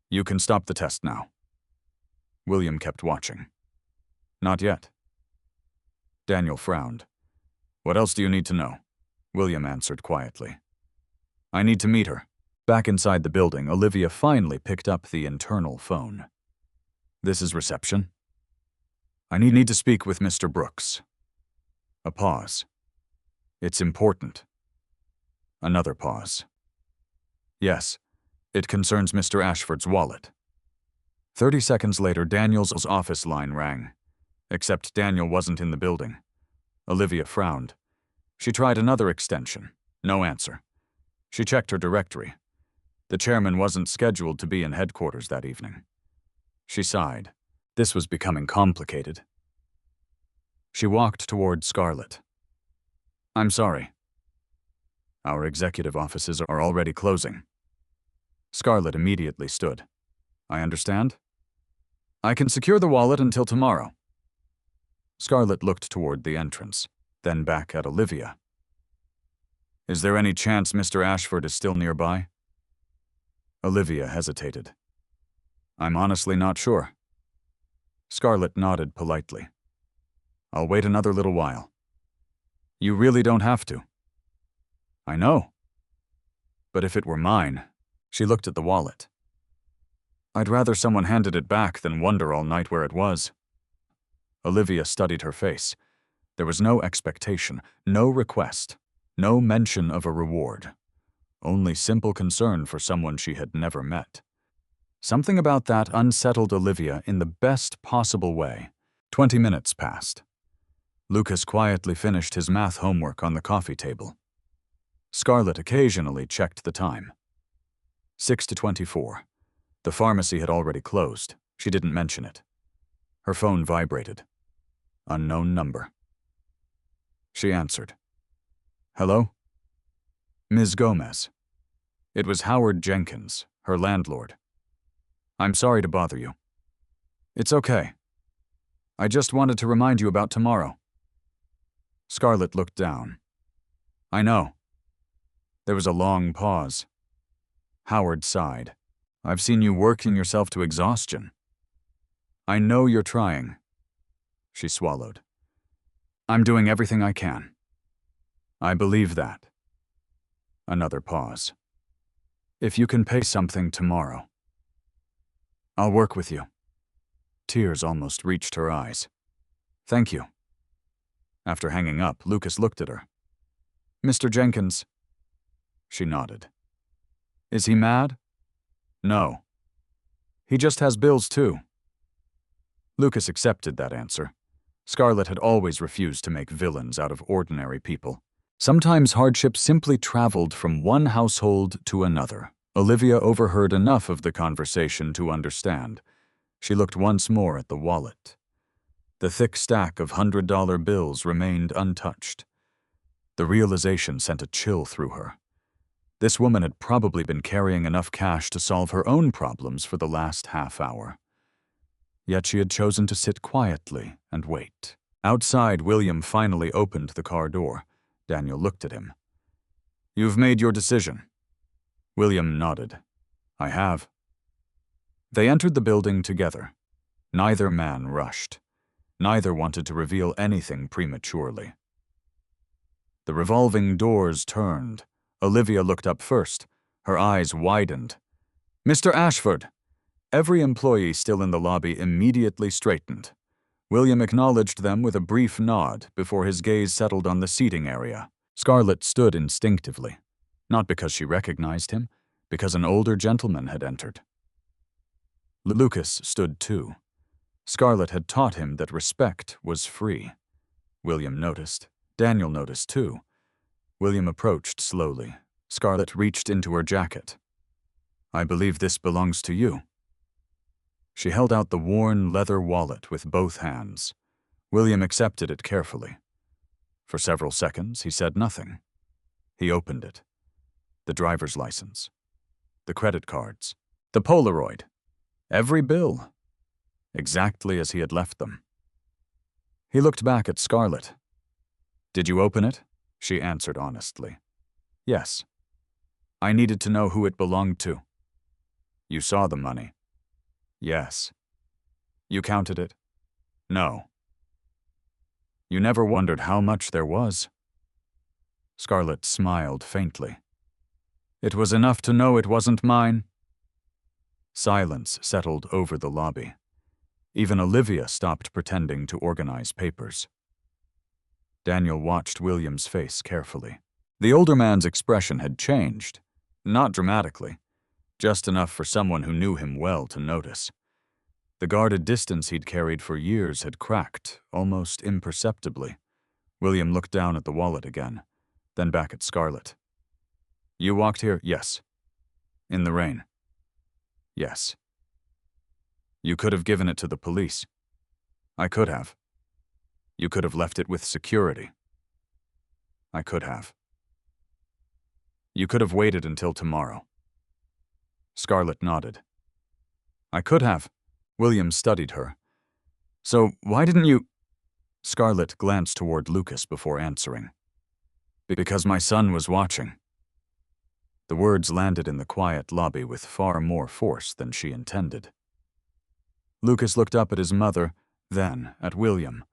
You can stop the test now." William kept watching. "Not yet." Daniel frowned. "What else do you need to know?" William answered quietly. "I need to meet her." Back inside the building, Olivia finally picked up the internal phone. "This is reception." "I need to speak with Mr. Brooks." A pause. "It's important." Another pause. "Yes, it concerns Mr. Ashford's wallet." 30 seconds later, Daniel's office line rang. Except Daniel wasn't in the building. Olivia frowned. She tried another extension. No answer. She checked her directory. The chairman wasn't scheduled to be in headquarters that evening. She sighed. This was becoming complicated. She walked toward Scarlett. "I'm sorry. Our executive offices are already closing." Scarlett immediately stood. "I understand. I can secure the wallet until tomorrow." Scarlett looked toward the entrance, then back at Olivia. "Is there any chance Mr. Ashford is still nearby?" Olivia hesitated. "I'm honestly not sure." Scarlett nodded politely. "I'll wait another little while." "You really don't have to." "I know. But if it were mine," she looked at the wallet. "I'd rather someone handed it back than wonder all night where it was." Olivia studied her face. There was no expectation, no request, no mention of a reward. Only simple concern for someone she had never met. Something about that unsettled Olivia in the best possible way. 20 minutes passed. Lucas quietly finished his math homework on the coffee table. Scarlett occasionally checked the time. 6:24. The pharmacy had already closed. She didn't mention it. Her phone vibrated. Unknown number. She answered. Hello? Ms. Gomez. It was Howard Jenkins, her landlord. I'm sorry to bother you. It's okay. I just wanted to remind you about tomorrow. Scarlett looked down. I know. There was a long pause. Howard sighed. I've seen you working yourself to exhaustion. I know you're trying. She swallowed. I'm doing everything I can. I believe that. Another pause. If you can pay something tomorrow. I'll work with you. Tears almost reached her eyes. Thank you. After hanging up, Lucas looked at her. Mr. Jenkins. She nodded. Is he mad? No. He just has bills too. Lucas accepted that answer. Scarlett had always refused to make villains out of ordinary people. Sometimes hardship simply traveled from one household to another. Olivia overheard enough of the conversation to understand. She looked once more at the wallet. The thick stack of $100 bills remained untouched. The realization sent a chill through her. This woman had probably been carrying enough cash to solve her own problems for the last half hour. Yet she had chosen to sit quietly and wait. Outside, William finally opened the car door. Daniel looked at him. You've made your decision. William nodded. I have. They entered the building together. Neither man rushed. Neither wanted to reveal anything prematurely. The revolving doors turned. Olivia looked up first. Her eyes widened. Mr. Ashford! Every employee still in the lobby immediately straightened. William acknowledged them with a brief nod before his gaze settled on the seating area. Scarlett stood instinctively, not because she recognized him, because an older gentleman had entered. Lucas stood too. Scarlett had taught him that respect was free. William noticed. Daniel noticed too. William approached slowly. Scarlett reached into her jacket. I believe this belongs to you. She held out the worn leather wallet with both hands. William accepted it carefully. For several seconds, he said nothing. He opened it. The driver's license. The credit cards. The Polaroid. Every bill. Exactly as he had left them. He looked back at Scarlett. Did you open it? She answered honestly. Yes. I needed to know who it belonged to. You saw the money. Yes. You counted it? No. You never wondered how much there was? Scarlett smiled faintly. It was enough to know it wasn't mine. Silence settled over the lobby. Even Olivia stopped pretending to organize papers. Daniel watched William's face carefully. The older man's expression had changed. Not dramatically. Just enough for someone who knew him well to notice. The guarded distance he'd carried for years had cracked, almost imperceptibly. William looked down at the wallet again, then back at Scarlett. You walked here? Yes. In the rain? Yes. You could have given it to the police. I could have. You could have left it with security. I could have. You could have waited until tomorrow. Scarlett nodded. I could have. William studied her. So why didn't you? Scarlett glanced toward Lucas before answering. Because my son was watching. The words landed in the quiet lobby with far more force than she intended. Lucas looked up at his mother, then at William.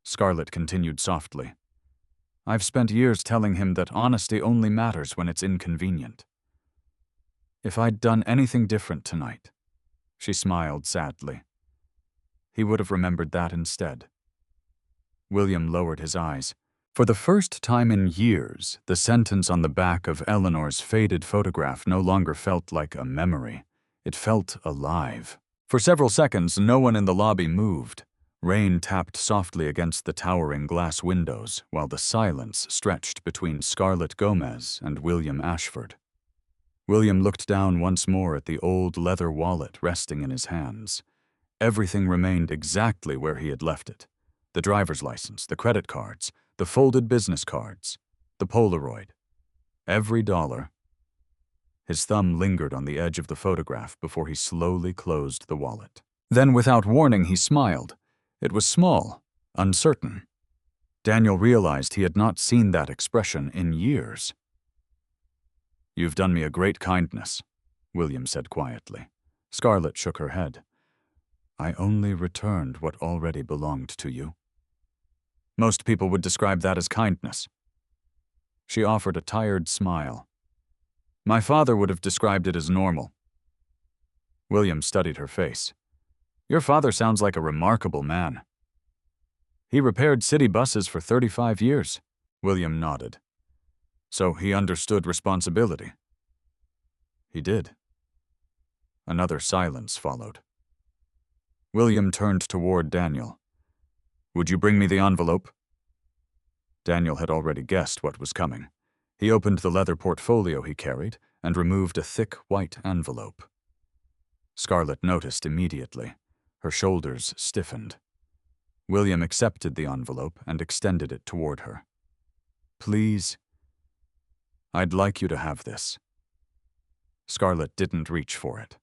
Scarlett continued softly. I've spent years telling him that honesty only matters when it's inconvenient. If I'd done anything different tonight, she smiled sadly, he would have remembered that instead. William lowered his eyes. For the first time in years, the sentence on the back of Eleanor's faded photograph no longer felt like a memory. It felt alive. For several seconds, no one in the lobby moved. Rain tapped softly against the towering glass windows, while the silence stretched between Scarlett Gomez and William Ashford. William looked down once more at the old leather wallet resting in his hands. Everything remained exactly where he had left it. The driver's license, the credit cards, the folded business cards, the Polaroid. Every dollar. His thumb lingered on the edge of the photograph before he slowly closed the wallet. Then, without warning, he smiled. It was small, uncertain. Daniel realized he had not seen that expression in years. "You've done me a great kindness," William said quietly. Scarlett shook her head. "I only returned what already belonged to you." "Most people would describe that as kindness." She offered a tired smile. "My father would have described it as normal." William studied her face. "Your father sounds like a remarkable man." "He repaired city buses for 35 years. William nodded. "So he understood responsibility." "He did." Another silence followed. William turned toward Daniel. "Would you bring me the envelope?" Daniel had already guessed what was coming. He opened the leather portfolio he carried and removed a thick white envelope. Scarlett noticed immediately. Her shoulders stiffened. William accepted the envelope and extended it toward her. "Please, I'd like you to have this." Scarlett didn't reach for it.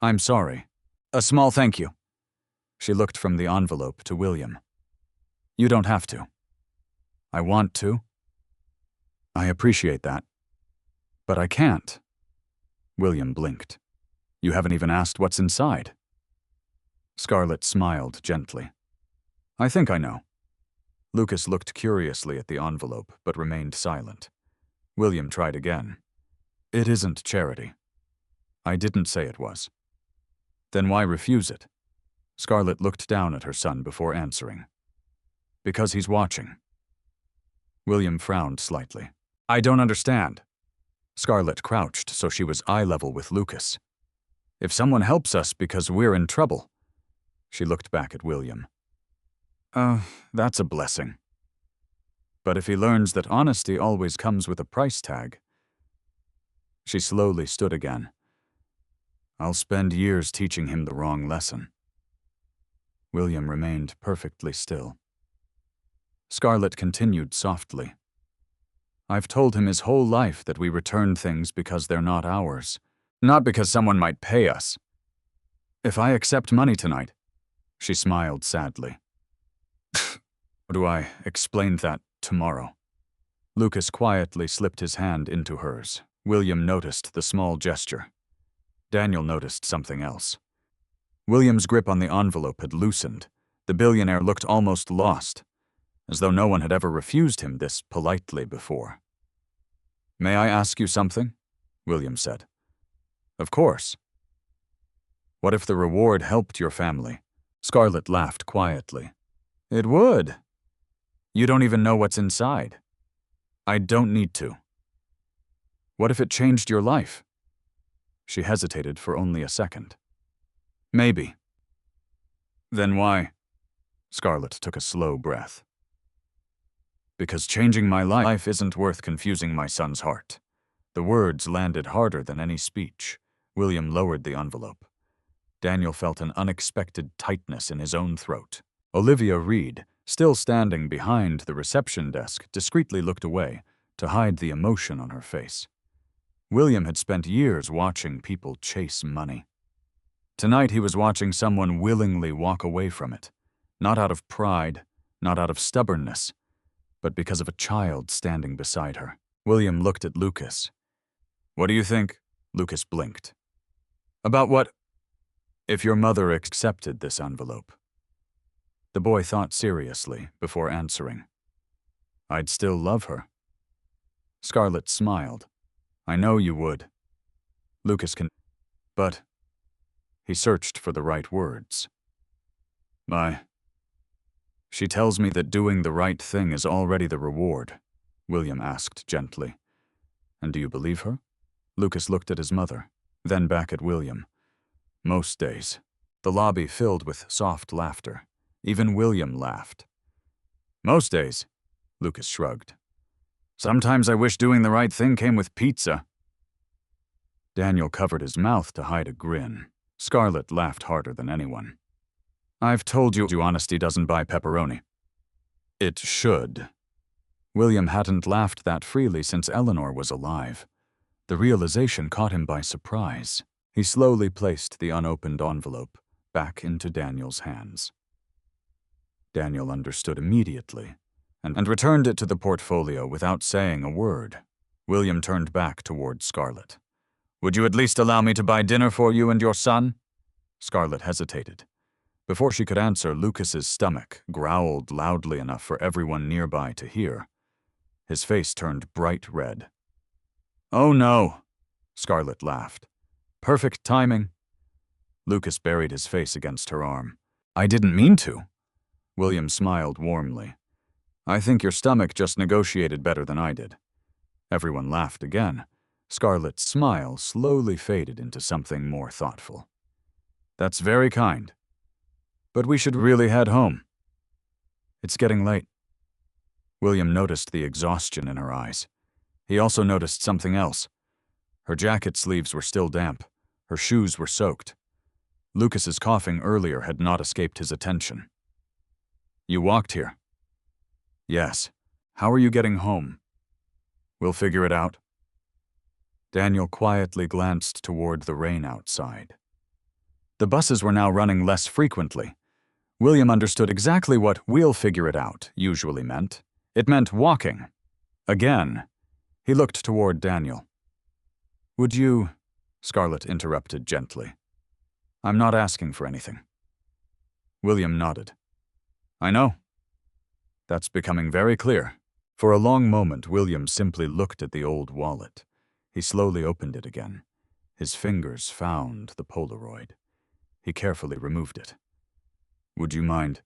"I'm sorry. A small thank you." She looked from the envelope to William. "You don't have to." "I want to." "I appreciate that. But I can't." William blinked. "You haven't even asked what's inside." Scarlett smiled gently. "I think I know." Lucas looked curiously at the envelope, but remained silent. William tried again. "It isn't charity." "I didn't say it was." "Then why refuse it?" Scarlett looked down at her son before answering. "Because he's watching." William frowned slightly. "I don't understand." Scarlett crouched so she was eye level with Lucas. "If someone helps us because we're in trouble." She looked back at William. That's a blessing. But if he learns that honesty always comes with a price tag." She slowly stood again. "I'll spend years teaching him the wrong lesson." William remained perfectly still. Scarlett continued softly. "I've told him his whole life that we return things because they're not ours, not because someone might pay us. If I accept money tonight," she smiled sadly. "How do I explain that tomorrow?" Lucas quietly slipped his hand into hers. William noticed the small gesture. Daniel noticed something else. William's grip on the envelope had loosened. The billionaire looked almost lost, as though no one had ever refused him this politely before. "May I ask you something?" William said. "Of course." "What if the reward helped your family?" Scarlett laughed quietly. "It would. You don't even know what's inside." "I don't need to." "What if it changed your life?" She hesitated for only a second. "Maybe." "Then why?" Scarlett took a slow breath. "Because changing my life isn't worth confusing my son's heart." The words landed harder than any speech. William lowered the envelope. Daniel felt an unexpected tightness in his own throat. Olivia Reed, still standing behind the reception desk, discreetly looked away to hide the emotion on her face. William had spent years watching people chase money. Tonight he was watching someone willingly walk away from it, not out of pride, not out of stubbornness, but because of a child standing beside her. William looked at Lucas. "What do you think?" Lucas blinked. "About what?" "If your mother accepted this envelope." The boy thought seriously before answering. "I'd still love her." Scarlett smiled. "I know you would." Lucas But he searched for the right words. She tells me that doing the right thing is already the reward," William asked gently. "And do you believe her?" Lucas looked at his mother. then back at William. Most days, the lobby filled with soft laughter. Even William laughed. Most days, Lucas shrugged. Sometimes I wish doing the right thing came with pizza. Daniel covered his mouth to hide a grin. Scarlett laughed harder than anyone. I've told you honesty doesn't buy pepperoni. It should. William hadn't laughed that freely since Eleanor was alive. The realization caught him by surprise. He slowly placed the unopened envelope back into Daniel's hands. Daniel understood immediately and returned it to the portfolio without saying a word. William turned back toward Scarlett. Would you at least allow me to buy dinner for you and your son? Scarlett hesitated. Before she could answer, Lucas's stomach growled loudly enough for everyone nearby to hear. His face turned bright red. Oh no, Scarlett laughed. Perfect timing. Lucas buried his face against her arm. I didn't mean to. William smiled warmly. I think your stomach just negotiated better than I did. Everyone laughed again. Scarlett's smile slowly faded into something more thoughtful. That's very kind. But we should really head home. It's getting late. William noticed the exhaustion in her eyes. He also noticed something else. Her jacket sleeves were still damp. Her shoes were soaked. Lucas's coughing earlier had not escaped his attention. You walked here? Yes. How are you getting home? We'll figure it out. Daniel quietly glanced toward the rain outside. The buses were now running less frequently. William understood exactly what "we'll figure it out" usually meant. It meant walking. Again, he looked toward Daniel. Would you... Scarlett interrupted gently. I'm not asking for anything. William nodded. I know. That's becoming very clear. For a long moment, William simply looked at the old wallet. He slowly opened it again. His fingers found the Polaroid. He carefully removed it. Would you mind?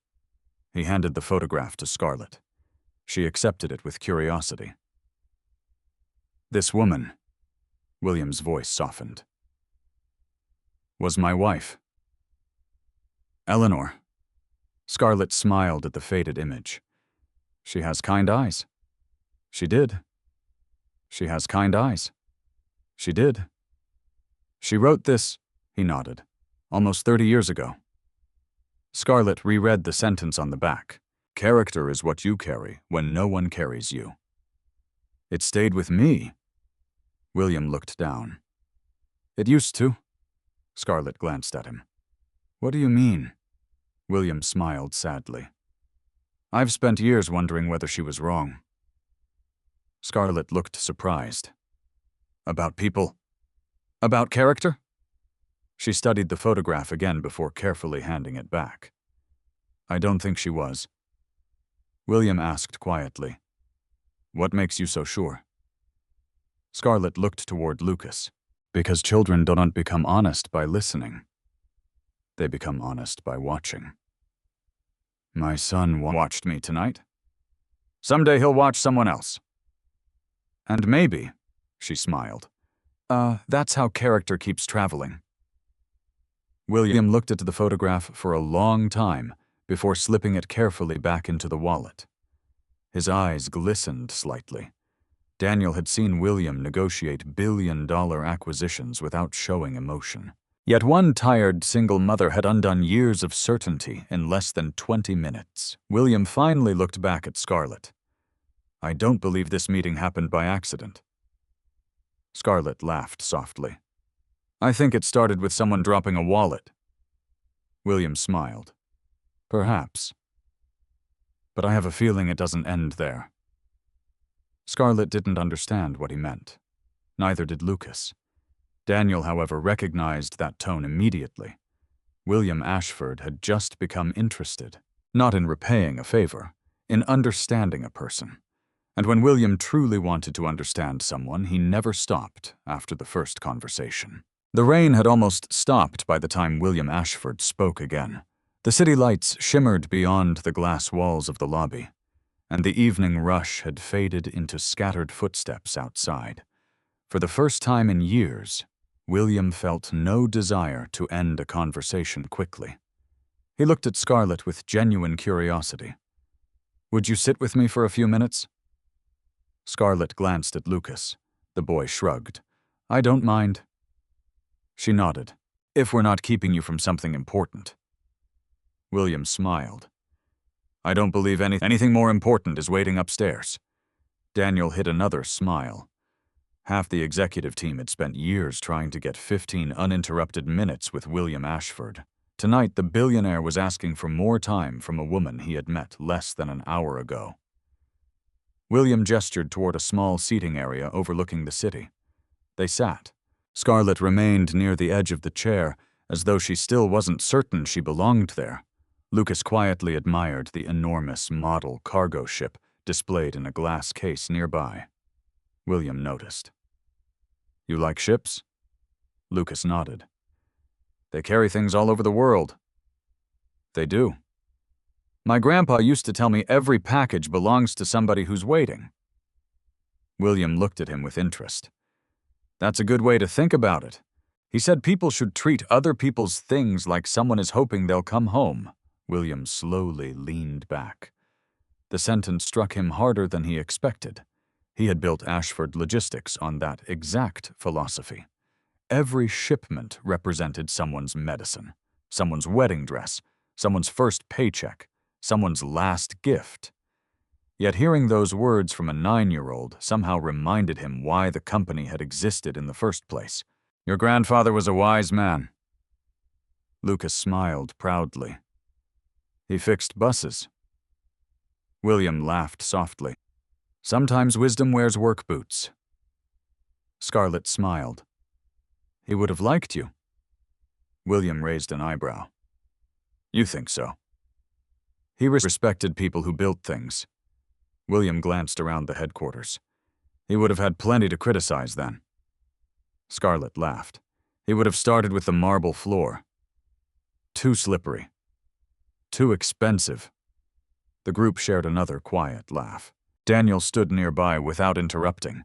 He handed the photograph to Scarlett. She accepted it with curiosity. This woman, William's voice softened, was my wife. Eleanor. Scarlett smiled at the faded image. She has kind eyes. She did. She has kind eyes. She did. She wrote this, he nodded, almost 30 years ago. Scarlett reread the sentence on the back. Character is what you carry when no one carries you. It stayed with me. William looked down. It used to. Scarlett glanced at him. What do you mean? William smiled sadly. I've spent years wondering whether she was wrong. Scarlett looked surprised. About people? About character? She studied the photograph again before carefully handing it back. I don't think she was. William asked quietly. What makes you so sure? Scarlett looked toward Lucas. Because children don't become honest by listening. They become honest by watching. My son watched me tonight. Someday he'll watch someone else. And maybe, she smiled. That's how character keeps traveling. William looked at the photograph for a long time before slipping it carefully back into the wallet. His eyes glistened slightly. Daniel had seen William negotiate billion-dollar acquisitions without showing emotion. Yet one tired single mother had undone years of certainty in less than 20 minutes. William finally looked back at Scarlett. I don't believe this meeting happened by accident. Scarlett laughed softly. I think it started with someone dropping a wallet. William smiled. Perhaps. But I have a feeling it doesn't end there. Scarlett didn't understand what he meant. Neither did Lucas. Daniel, however, recognized that tone immediately. William Ashford had just become interested, not in repaying a favor, in understanding a person. And when William truly wanted to understand someone, he never stopped after the first conversation. The rain had almost stopped by the time William Ashford spoke again. The city lights shimmered beyond the glass walls of the lobby, and the evening rush had faded into scattered footsteps outside. For the first time in years, William felt no desire to end a conversation quickly. He looked at Scarlett with genuine curiosity. "Would you sit with me for a few minutes?" Scarlett glanced at Lucas. The boy shrugged. "I don't mind." She nodded. "If we're not keeping you from something important." William smiled. "I don't believe anything more important is waiting upstairs." Daniel hid another smile. Half the executive team had spent years trying to get 15 uninterrupted minutes with William Ashford. Tonight, the billionaire was asking for more time from a woman he had met less than an hour ago. William gestured toward a small seating area overlooking the city. They sat. Scarlett remained near the edge of the chair, as though she still wasn't certain she belonged there. Lucas quietly admired the enormous model cargo ship displayed in a glass case nearby. William noticed. "You like ships?" Lucas nodded. "They carry things all over the world." "They do. My grandpa used to tell me every package belongs to somebody who's waiting." William looked at him with interest. "That's a good way to think about it. He said people should treat other people's things like someone is hoping they'll come home." William slowly leaned back. The sentence struck him harder than he expected. He had built Ashford Logistics on that exact philosophy. Every shipment represented someone's medicine, someone's wedding dress, someone's first paycheck, someone's last gift. Yet hearing those words from a 9-year-old somehow reminded him why the company had existed in the first place. "Your grandfather was a wise man." Lucas smiled proudly. "He fixed buses." William laughed softly. "Sometimes wisdom wears work boots." Scarlett smiled. "He would have liked you." William raised an eyebrow. "You think so?" "He respected people who built things." William glanced around the headquarters. "He would have had plenty to criticize then." Scarlett laughed. "He would have started with the marble floor. Too slippery. Too expensive." The group shared another quiet laugh. Daniel stood nearby without interrupting.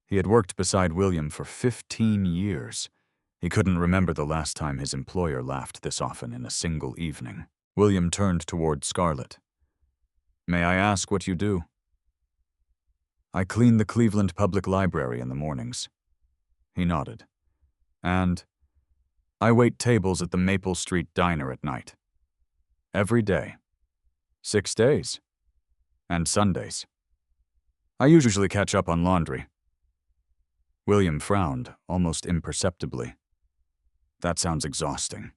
He had worked beside William for 15 years. He couldn't remember the last time his employer laughed this often in a single evening. William turned toward Scarlett. "May I ask what you do?" "I clean the Cleveland Public Library in the mornings." He nodded. "And I wait tables at the Maple Street Diner at night. Every day. 6 days. And Sundays. I usually catch up on laundry." William frowned, almost imperceptibly. "That sounds exhausting."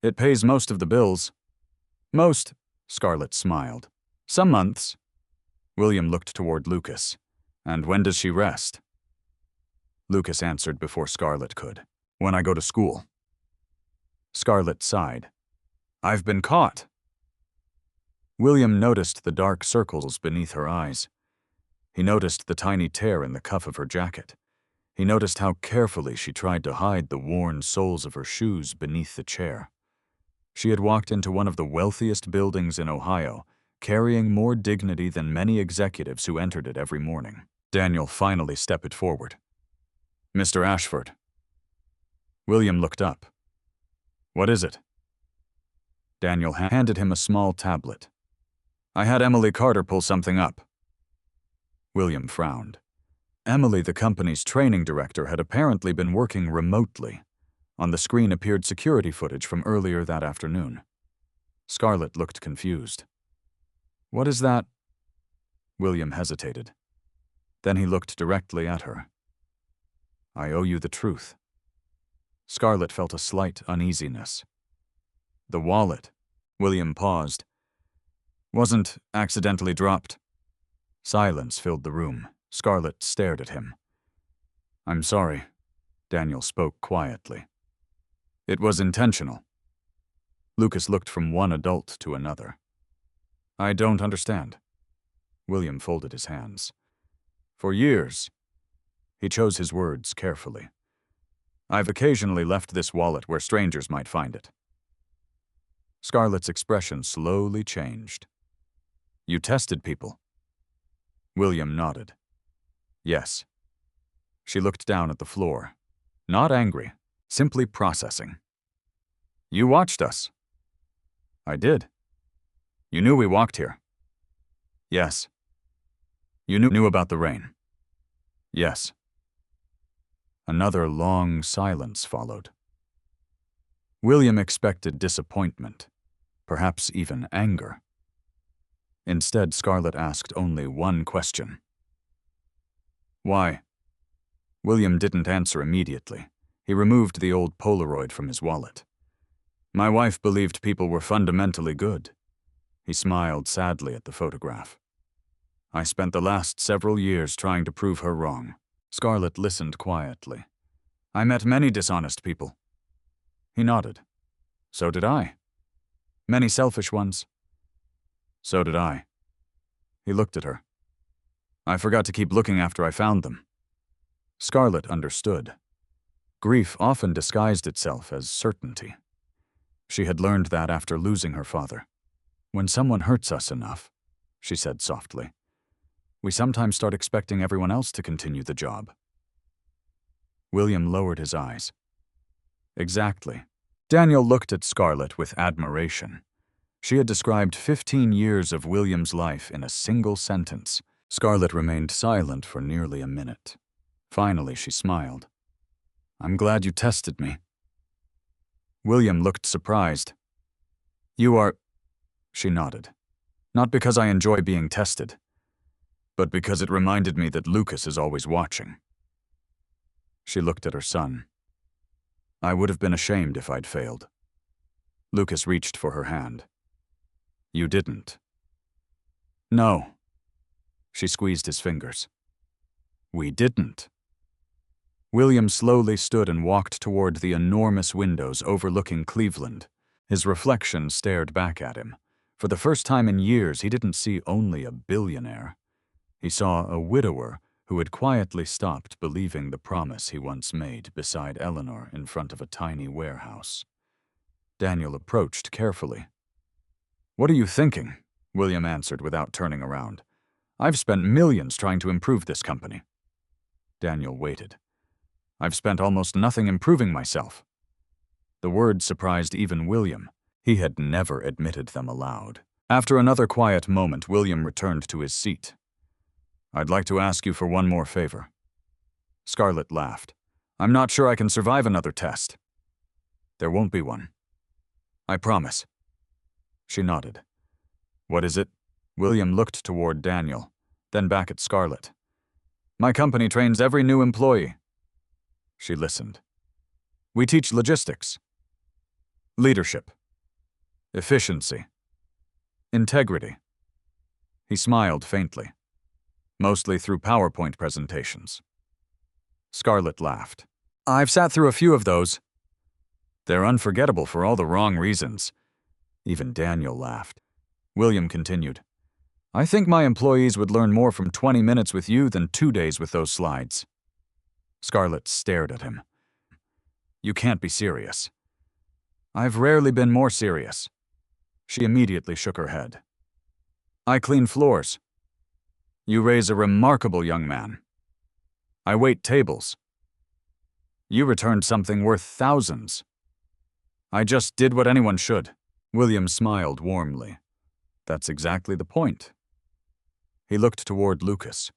"It pays most of the bills." "Most," Scarlett smiled. "Some months." William looked toward Lucas. "And when does she rest?" Lucas answered before Scarlett could. "When I go to school." Scarlett sighed. "I've been caught." William noticed the dark circles beneath her eyes. He noticed the tiny tear in the cuff of her jacket. He noticed how carefully she tried to hide the worn soles of her shoes beneath the chair. She had walked into one of the wealthiest buildings in Ohio, carrying more dignity than many executives who entered it every morning. Daniel finally stepped forward. "Mr. Ashford." William looked up. "What is it?" Daniel handed him a small tablet. "I had Emily Carter pull something up." William frowned. Emily, the company's training director, had apparently been working remotely. On the screen appeared security footage from earlier that afternoon. Scarlett looked confused. "What is that?" William hesitated. Then he looked directly at her. "I owe you the truth." Scarlett felt a slight uneasiness. "The wallet." William paused. "Wasn't accidentally dropped." Silence filled the room. Scarlett stared at him. "I'm sorry," Daniel spoke quietly. "It was intentional." Lucas looked from one adult to another. "I don't understand." William folded his hands. "For years," he chose his words carefully, "I've occasionally left this wallet where strangers might find it." Scarlett's expression slowly changed. "You tested people?" William nodded. "Yes." She looked down at the floor. Not angry, simply processing. You watched us. I did. You knew we walked here. Yes. You knew about the rain. Yes. Another long silence followed. William expected disappointment, perhaps even anger. Instead, Scarlett asked only one question. Why? William didn't answer immediately. He removed the old Polaroid from his wallet. My wife believed people were fundamentally good. He smiled sadly at the photograph. I spent the last several years trying to prove her wrong. Scarlett listened quietly. I met many dishonest people. He nodded. So did I. Many selfish ones. So did I. He looked at her. I forgot to keep looking after I found them. Scarlett understood. Grief often disguised itself as certainty. She had learned that after losing her father. When someone hurts us enough, she said softly, we sometimes start expecting everyone else to continue the job. William lowered his eyes. Exactly. Daniel looked at Scarlett with admiration. She had described 15 years of William's life in a single sentence. Scarlett remained silent for nearly a minute. Finally, she smiled. I'm glad you tested me. William looked surprised. You are... She nodded. Not because I enjoy being tested, but because it reminded me that Lucas is always watching. She looked at her son. I would have been ashamed if I'd failed. Lucas reached for her hand. You didn't. No. She squeezed his fingers. We didn't. William slowly stood and walked toward the enormous windows overlooking Cleveland. His reflection stared back at him. For the first time in years, he didn't see only a billionaire. He saw a widower who had quietly stopped believing the promise he once made beside Eleanor in front of a tiny warehouse. Daniel approached carefully. What are you thinking? William answered without turning around. I've spent millions trying to improve this company. Daniel waited. I've spent almost nothing improving myself. The words surprised even William. He had never admitted them aloud. After another quiet moment, William returned to his seat. I'd like to ask you for one more favor. Scarlett laughed. I'm not sure I can survive another test. There won't be one. I promise. She nodded. What is it? William looked toward Daniel, then back at Scarlett. My company trains every new employee. She listened. We teach logistics, leadership, efficiency, integrity. He smiled faintly, mostly through PowerPoint presentations. Scarlett laughed. I've sat through a few of those. They're unforgettable for all the wrong reasons. Even Daniel laughed. William continued. I think my employees would learn more from 20 minutes with you than 2 days with those slides. Scarlett stared at him. You can't be serious. I've rarely been more serious. She immediately shook her head. I clean floors. You raise a remarkable young man. I wait tables. You returned something worth thousands. I just did what anyone should. William smiled warmly. That's exactly the point. He looked toward Lucas.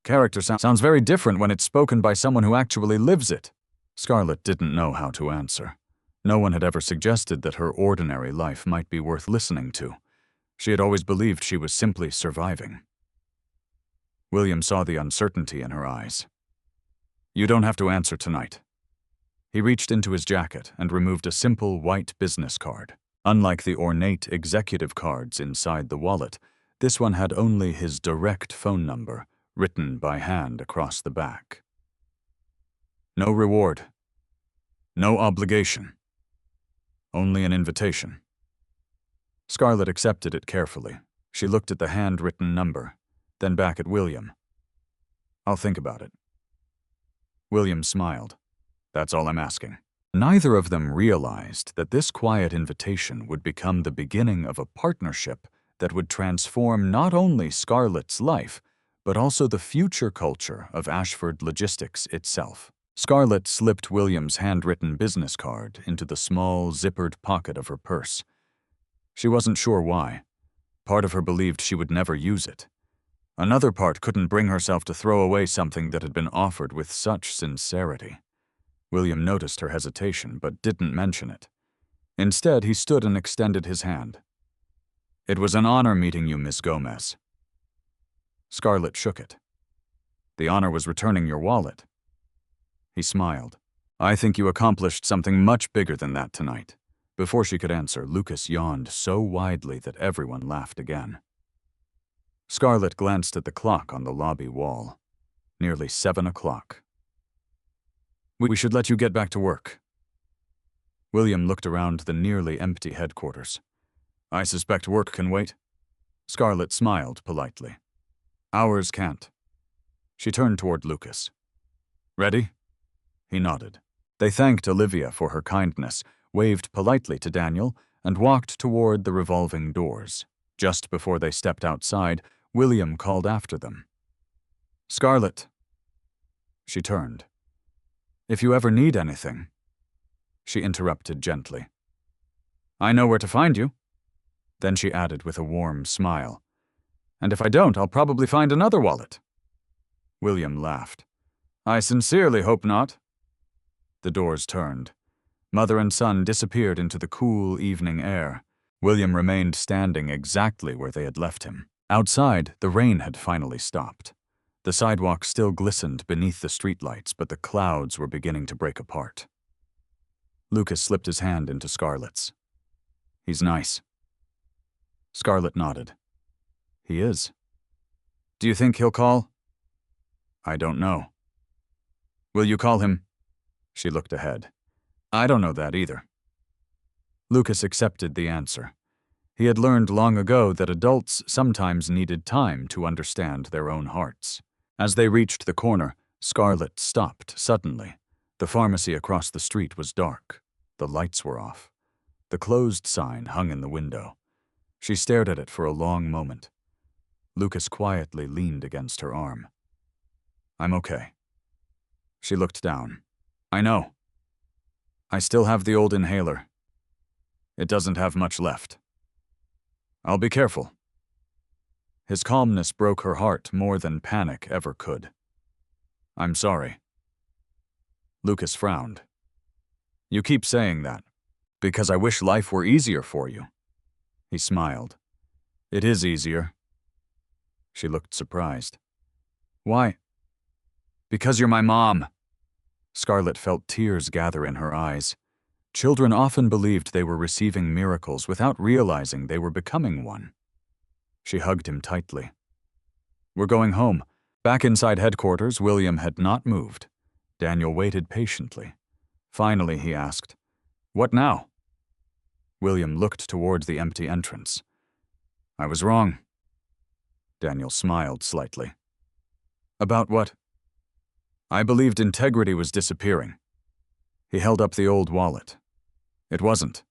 Character sounds very different when it's spoken by someone who actually lives it. Scarlett didn't know how to answer. No one had ever suggested that her ordinary life might be worth listening to. She had always believed she was simply surviving. William saw the uncertainty in her eyes. You don't have to answer tonight. He reached into his jacket and removed a simple white business card. Unlike the ornate executive cards inside the wallet, this one had only his direct phone number, written by hand across the back. No reward. No obligation. Only an invitation. Scarlett accepted it carefully. She looked at the handwritten number, then back at William. I'll think about it. William smiled. That's all I'm asking. Neither of them realized that this quiet invitation would become the beginning of a partnership that would transform not only Scarlett's life, but also the future culture of Ashford Logistics itself. Scarlett slipped William's handwritten business card into the small, zippered pocket of her purse. She wasn't sure why. Part of her believed she would never use it. Another part couldn't bring herself to throw away something that had been offered with such sincerity. William noticed her hesitation, but didn't mention it. Instead, he stood and extended his hand. "It was an honor meeting you, Miss Gomez." Scarlett shook it. "The honor was returning your wallet." He smiled. "I think you accomplished something much bigger than that tonight." Before she could answer, Lucas yawned so widely that everyone laughed again. Scarlett glanced at the clock on the lobby wall. Nearly 7 o'clock. We should let you get back to work." William looked around the nearly empty headquarters. "I suspect work can wait." Scarlett smiled politely. "Ours can't." She turned toward Lucas. "Ready?" He nodded. They thanked Olivia for her kindness, waved politely to Daniel, and walked toward the revolving doors. Just before they stepped outside, William called after them. "Scarlett." She turned. "If you ever need anything—" She interrupted gently. "I know where to find you." Then she added with a warm smile, "And if I don't, I'll probably find another wallet." William laughed. "I sincerely hope not." The doors turned. Mother and son disappeared into the cool evening air. William remained standing exactly where they had left him. Outside, the rain had finally stopped. The sidewalk still glistened beneath the streetlights, but the clouds were beginning to break apart. Lucas slipped his hand into Scarlett's. "He's nice." Scarlett nodded. "He is." "Do you think he'll call?" "I don't know." "Will you call him?" She looked ahead. "I don't know that either." Lucas accepted the answer. He had learned long ago that adults sometimes needed time to understand their own hearts. As they reached the corner, Scarlett stopped suddenly. The pharmacy across the street was dark. The lights were off. The closed sign hung in the window. She stared at it for a long moment. Lucas quietly leaned against her arm. "I'm okay." She looked down. "I know. I still have the old inhaler. It doesn't have much left. I'll be careful." His calmness broke her heart more than panic ever could. "I'm sorry." Lucas frowned. "You keep saying that, because I wish life were easier for you." He smiled. "It is easier." She looked surprised. "Why?" "Because you're my mom." Scarlett felt tears gather in her eyes. Children often believed they were receiving miracles without realizing they were becoming one. She hugged him tightly. "We're going home." Back inside headquarters, William had not moved. Daniel waited patiently. Finally, he asked, "What now?" William looked toward the empty entrance. "I was wrong." Daniel smiled slightly. "About what?" "I believed integrity was disappearing." He held up the old wallet. "It wasn't.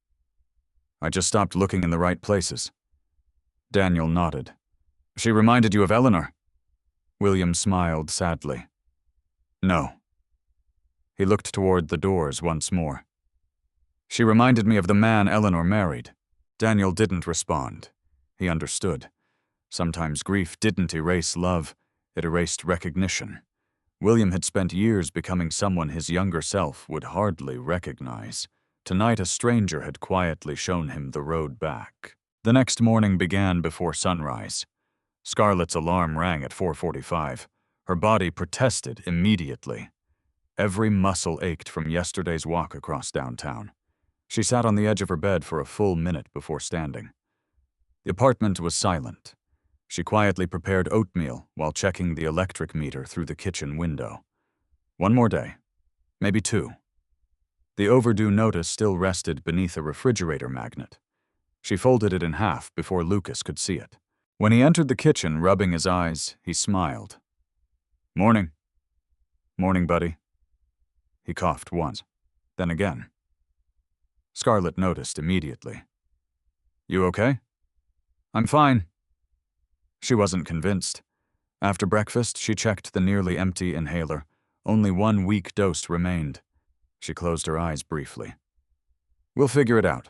I just stopped looking in the right places." Daniel nodded. "She reminded you of Eleanor?" William smiled sadly. "No." He looked toward the doors once more. "She reminded me of the man Eleanor married." Daniel didn't respond. He understood. Sometimes grief didn't erase love, it erased recognition. William had spent years becoming someone his younger self would hardly recognize. Tonight a stranger had quietly shown him the road back. The next morning began before sunrise. Scarlett's alarm rang at 4:45. Her body protested immediately. Every muscle ached from yesterday's walk across downtown. She sat on the edge of her bed for a full minute before standing. The apartment was silent. She quietly prepared oatmeal while checking the electric meter through the kitchen window. One more day. Maybe 2. The overdue notice still rested beneath a refrigerator magnet. She folded it in half before Lucas could see it. When he entered the kitchen, rubbing his eyes, he smiled. "Morning." "Morning, buddy." He coughed once, then again. Scarlett noticed immediately. "You okay?" "I'm fine." She wasn't convinced. After breakfast, she checked the nearly empty inhaler, Only one weak dose remained. She closed her eyes briefly. "We'll figure it out."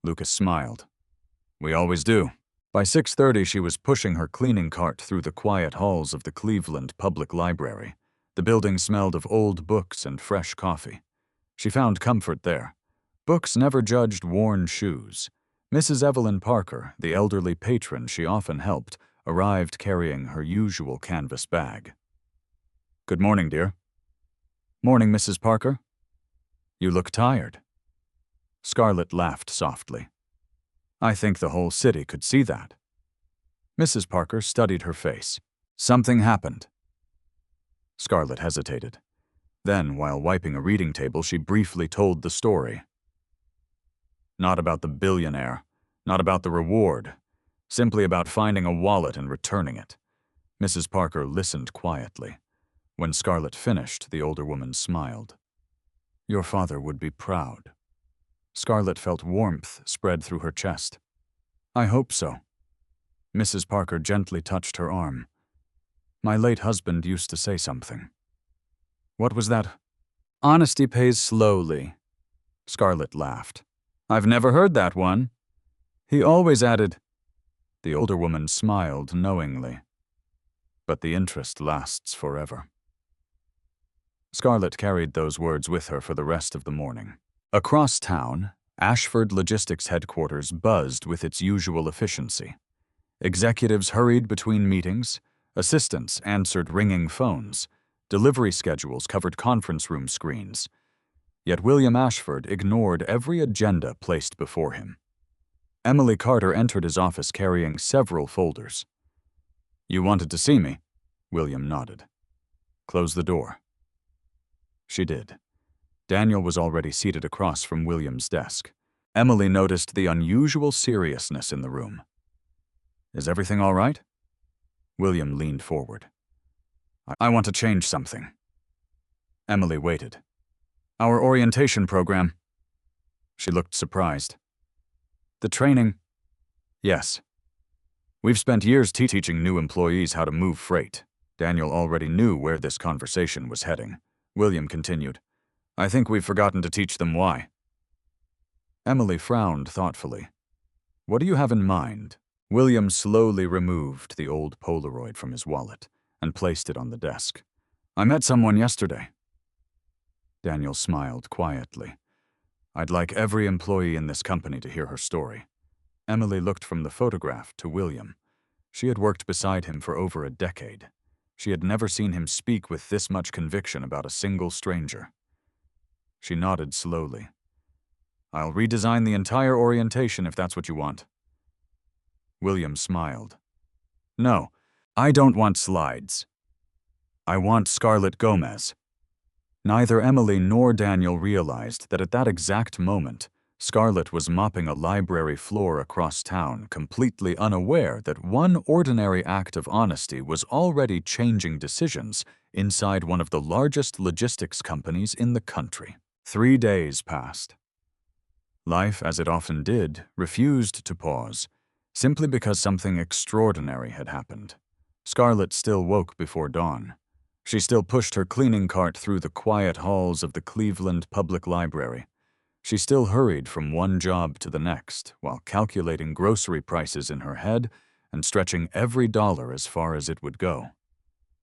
Lucas smiled. "We always do." By 6:30, she was pushing her cleaning cart through the quiet halls of the Cleveland Public Library. The building smelled of old books and fresh coffee. She found comfort there. Books never judged worn shoes. Mrs. Evelyn Parker, the elderly patron she often helped, arrived carrying her usual canvas bag. "Good morning, dear." "Morning, Mrs. Parker." "You look tired." Scarlett laughed softly. "I think the whole city could see that." Mrs. Parker studied her face. "Something happened." Scarlett hesitated. Then, while wiping a reading table, she briefly told the story. Not about the billionaire, not about the reward, simply about finding a wallet and returning it. Mrs. Parker listened quietly. When Scarlett finished, the older woman smiled. "Your father would be proud." Scarlett felt warmth spread through her chest. "I hope so." Mrs. Parker gently touched her arm. "My late husband used to say something." "What was that?" "Honesty pays slowly." Scarlett laughed. "I've never heard that one." "He always added." The older woman smiled knowingly. "But the interest lasts forever." Scarlett carried those words with her for the rest of the morning. Across town, Ashford Logistics headquarters buzzed with its usual efficiency. Executives hurried between meetings, assistants answered ringing phones, delivery schedules covered conference room screens. Yet William Ashford ignored every agenda placed before him. Emily Carter entered his office carrying several folders. "You wanted to see me?" William nodded. "Close the door." She did. Daniel was already seated across from William's desk. Emily noticed the unusual seriousness in the room. "Is everything all right?" William leaned forward. I want to change something." Emily waited. "Our orientation program." She looked surprised. "The training?" "Yes. We've spent years teaching new employees how to move freight." Daniel already knew where this conversation was heading. William continued. "I think we've forgotten to teach them why." Emily frowned thoughtfully. "What do you have in mind?" William slowly removed the old Polaroid from his wallet and placed it on the desk. "I met someone yesterday." Daniel smiled quietly. "I'd like every employee in this company to hear her story." Emily looked from the photograph to William. She had worked beside him for over a decade. She had never seen him speak with this much conviction about a single stranger. She nodded slowly. "I'll redesign the entire orientation if that's what you want." William smiled. "No, I don't want slides. I want Scarlett Gomez." Neither Emily nor Daniel realized that at that exact moment, Scarlett was mopping a library floor across town, completely unaware that one ordinary act of honesty was already changing decisions inside one of the largest logistics companies in the country. 3 days passed. Life, as it often did, refused to pause, simply because something extraordinary had happened. Scarlett still woke before dawn. She still pushed her cleaning cart through the quiet halls of the Cleveland Public Library. She still hurried from one job to the next, while calculating grocery prices in her head and stretching every dollar as far as it would go.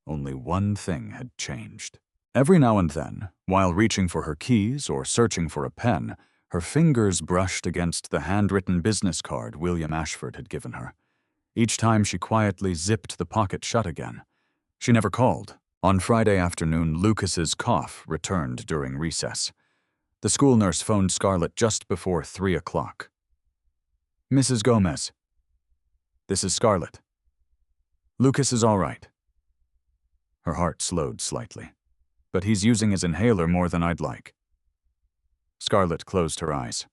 Only one thing had changed. Every now and then, while reaching for her keys or searching for a pen, her fingers brushed against the handwritten business card William Ashford had given her. Each time she quietly zipped the pocket shut again. She never called. On Friday afternoon, Lucas's cough returned during recess. The school nurse phoned Scarlett just before 3 o'clock. "Mrs. Gomez." "This is Scarlett." "Lucas is all right." Her heart slowed slightly. "But he's using his inhaler more than I'd like." Scarlett closed her eyes.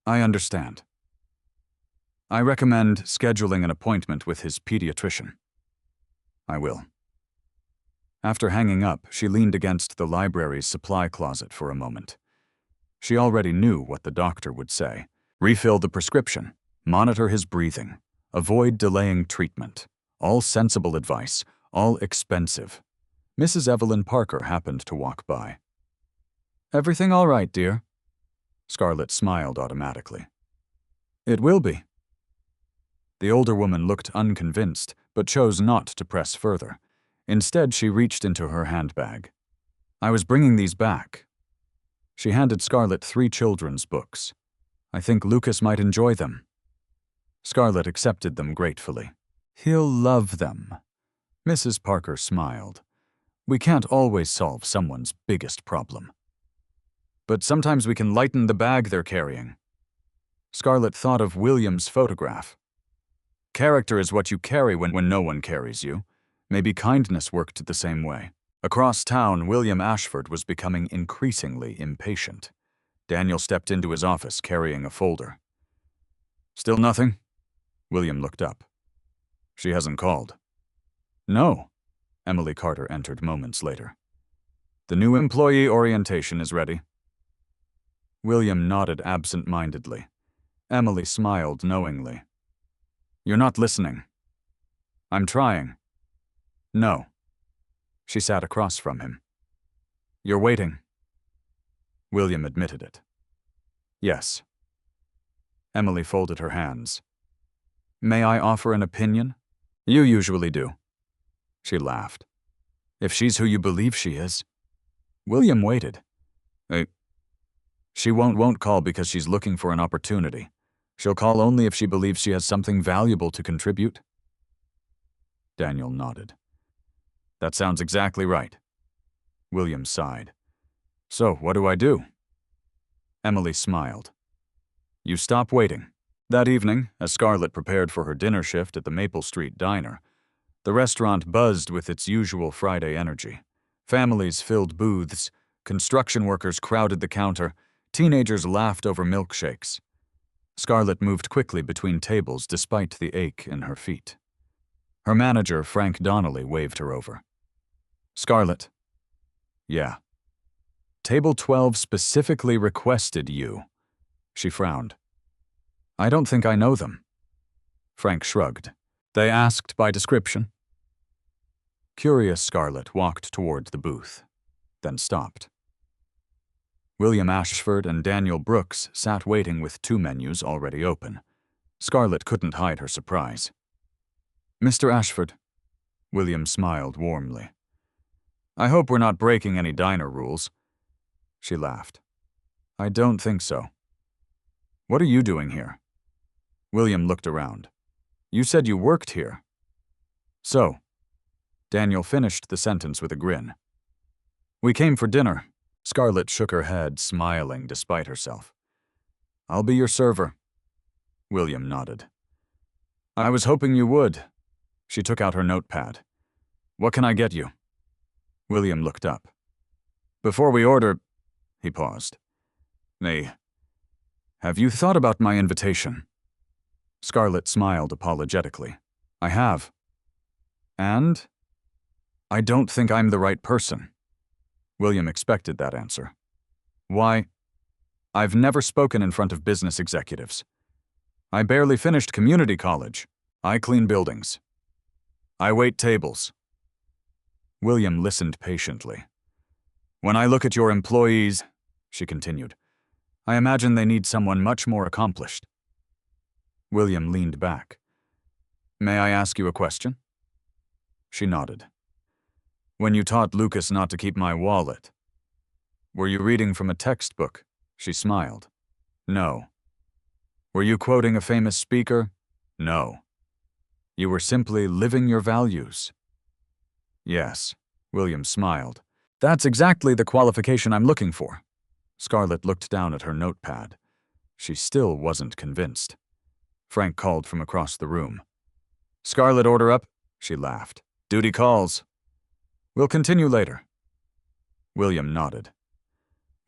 "I understand. I recommend scheduling an appointment with his pediatrician." "I will." After hanging up, she leaned against the library's supply closet for a moment. She already knew what the doctor would say. Refill the prescription, monitor his breathing, avoid delaying treatment. All sensible advice, all expensive. Mrs. Evelyn Parker happened to walk by. "Everything all right, dear?" Scarlett smiled automatically. "It will be." The older woman looked unconvinced, but chose not to press further. Instead, she reached into her handbag. "I was bringing these back." She handed Scarlett 3 children's books. "I think Lucas might enjoy them." Scarlett accepted them gratefully. "He'll love them." Mrs. Parker smiled. "We can't always solve someone's biggest problem. But sometimes we can lighten the bag they're carrying." Scarlett thought of William's photograph. Character is what you carry when no one carries you. Maybe kindness worked the same way. Across town, William Ashford was becoming increasingly impatient. Daniel stepped into his office carrying a folder. "Still nothing?" William looked up. "She hasn't called." "No." Emily Carter entered moments later. "The new employee orientation is ready." William nodded absent-mindedly. Emily smiled knowingly. "You're not listening." "I'm trying." "No." She sat across from him. "You're waiting." William admitted it. "Yes." Emily folded her hands. "May I offer an opinion?" "You usually do." She laughed. "If she's who you believe she is." William waited. She won't call because she's looking for an opportunity. She'll call only if she believes she has something valuable to contribute." Daniel nodded. "That sounds exactly right." William sighed. "So, what do I do?" Emily smiled. "You stop waiting." That evening, as Scarlett prepared for her dinner shift at the Maple Street Diner, the restaurant buzzed with its usual Friday energy. Families filled booths, construction workers crowded the counter, teenagers laughed over milkshakes. Scarlett moved quickly between tables despite the ache in her feet. Her manager, Frank Donnelly, waved her over. "Scarlett." "Yeah." "Table 12 specifically requested you." She frowned. "I don't think I know them." Frank shrugged. "They asked by description." Curious Scarlett walked toward the booth, then stopped. William Ashford and Daniel Brooks sat waiting with 2 menus already open. Scarlett couldn't hide her surprise. "Mr. Ashford." William smiled warmly. "I hope we're not breaking any diner rules." She laughed. "I don't think so." "What are you doing here?" William looked around. "You said you worked here." "So." Daniel finished the sentence with a grin. "We came for dinner." Scarlett shook her head, smiling despite herself. "I'll be your server." William nodded. "I was hoping you would." She took out her notepad. "What can I get you?" William looked up. "Before we order—" He paused. "Have you thought about my invitation?" Scarlett smiled apologetically. "I have." "And?" "I don't think I'm the right person." William expected that answer. "Why?" "I've never spoken in front of business executives. I barely finished community college. I clean buildings. I wait tables." William listened patiently. "When I look at your employees," she continued, "I imagine they need someone much more accomplished." William leaned back. "May I ask you a question?" She nodded. "When you taught Lucas not to keep my wallet, were you reading from a textbook?" She smiled. "No." "Were you quoting a famous speaker?" "No." "You were simply living your values." "Yes." William smiled. "That's exactly the qualification I'm looking for." Scarlett looked down at her notepad. She still wasn't convinced. Frank called from across the room. "Scarlett, order up." She laughed. "Duty calls." "We'll continue later." William nodded.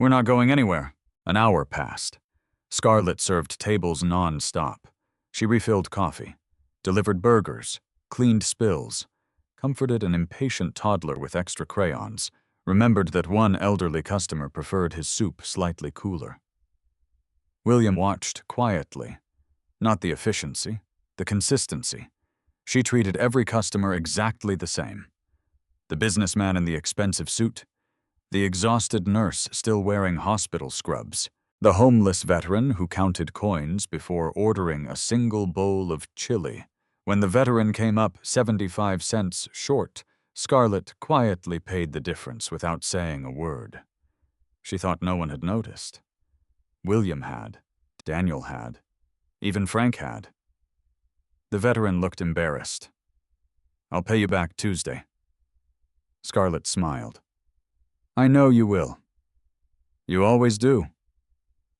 "We're not going anywhere." An hour passed. Scarlett served tables non-stop. She refilled coffee, delivered burgers, cleaned spills, comforted an impatient toddler with extra crayons, remembered that one elderly customer preferred his soup slightly cooler. William watched quietly. Not the efficiency, the consistency. She treated every customer exactly the same. The businessman in the expensive suit, the exhausted nurse still wearing hospital scrubs, the homeless veteran who counted coins before ordering a single bowl of chili. When the veteran came up 75 cents short, Scarlett quietly paid the difference without saying a word. She thought no one had noticed. William had. Daniel had. Even Frank had. The veteran looked embarrassed. "I'll pay you back Tuesday." Scarlett smiled. "I know you will." "You always do."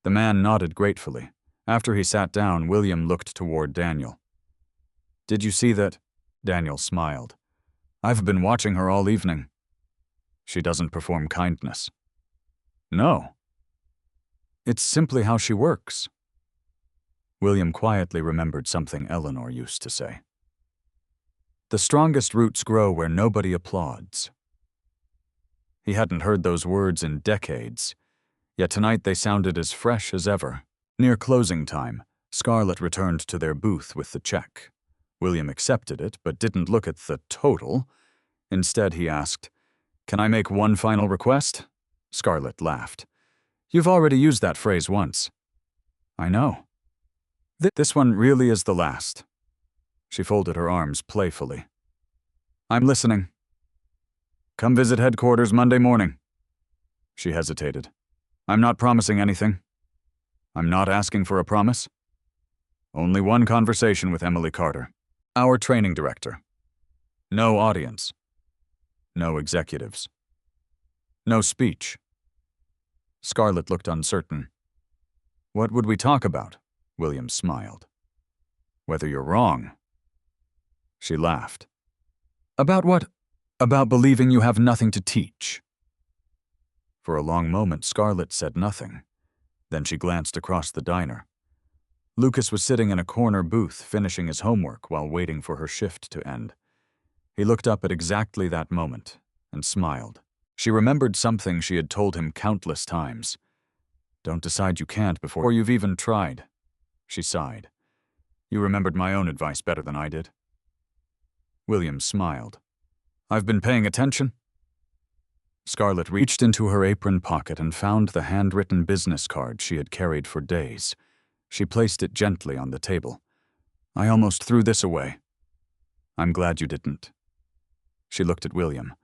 The man nodded gratefully. After he sat down, William looked toward Daniel. "Did you see that?" Daniel smiled. "I've been watching her all evening." "She doesn't perform kindness." "No. It's simply how she works." William quietly remembered something Eleanor used to say. "The strongest roots grow where nobody applauds." He hadn't heard those words in decades, yet tonight they sounded as fresh as ever. Near closing time, Scarlett returned to their booth with the check. William accepted it, but didn't look at the total. Instead, he asked, "Can I make one final request?" Scarlett laughed. "You've already used that phrase once." "I know. This one really is the last." She folded her arms playfully. "I'm listening." "Come visit headquarters Monday morning." She hesitated. "I'm not promising anything." "I'm not asking for a promise." "Only one conversation with Emily Carter, our training director. No audience. No executives. No speech." Scarlett looked uncertain. "What would we talk about?" William smiled. "Whether you're wrong." She laughed. "About what? About believing you have nothing to teach." For a long moment, Scarlett said nothing. Then she glanced across the diner. Lucas was sitting in a corner booth finishing his homework while waiting for her shift to end. He looked up at exactly that moment and smiled. She remembered something she had told him countless times. "Don't decide you can't before you've even tried." She sighed. "You remembered my own advice better than I did." William smiled. "I've been paying attention." Scarlett reached into her apron pocket and found the handwritten business card she had carried for days. She placed it gently on the table. "I almost threw this away." "I'm glad you didn't." She looked at William.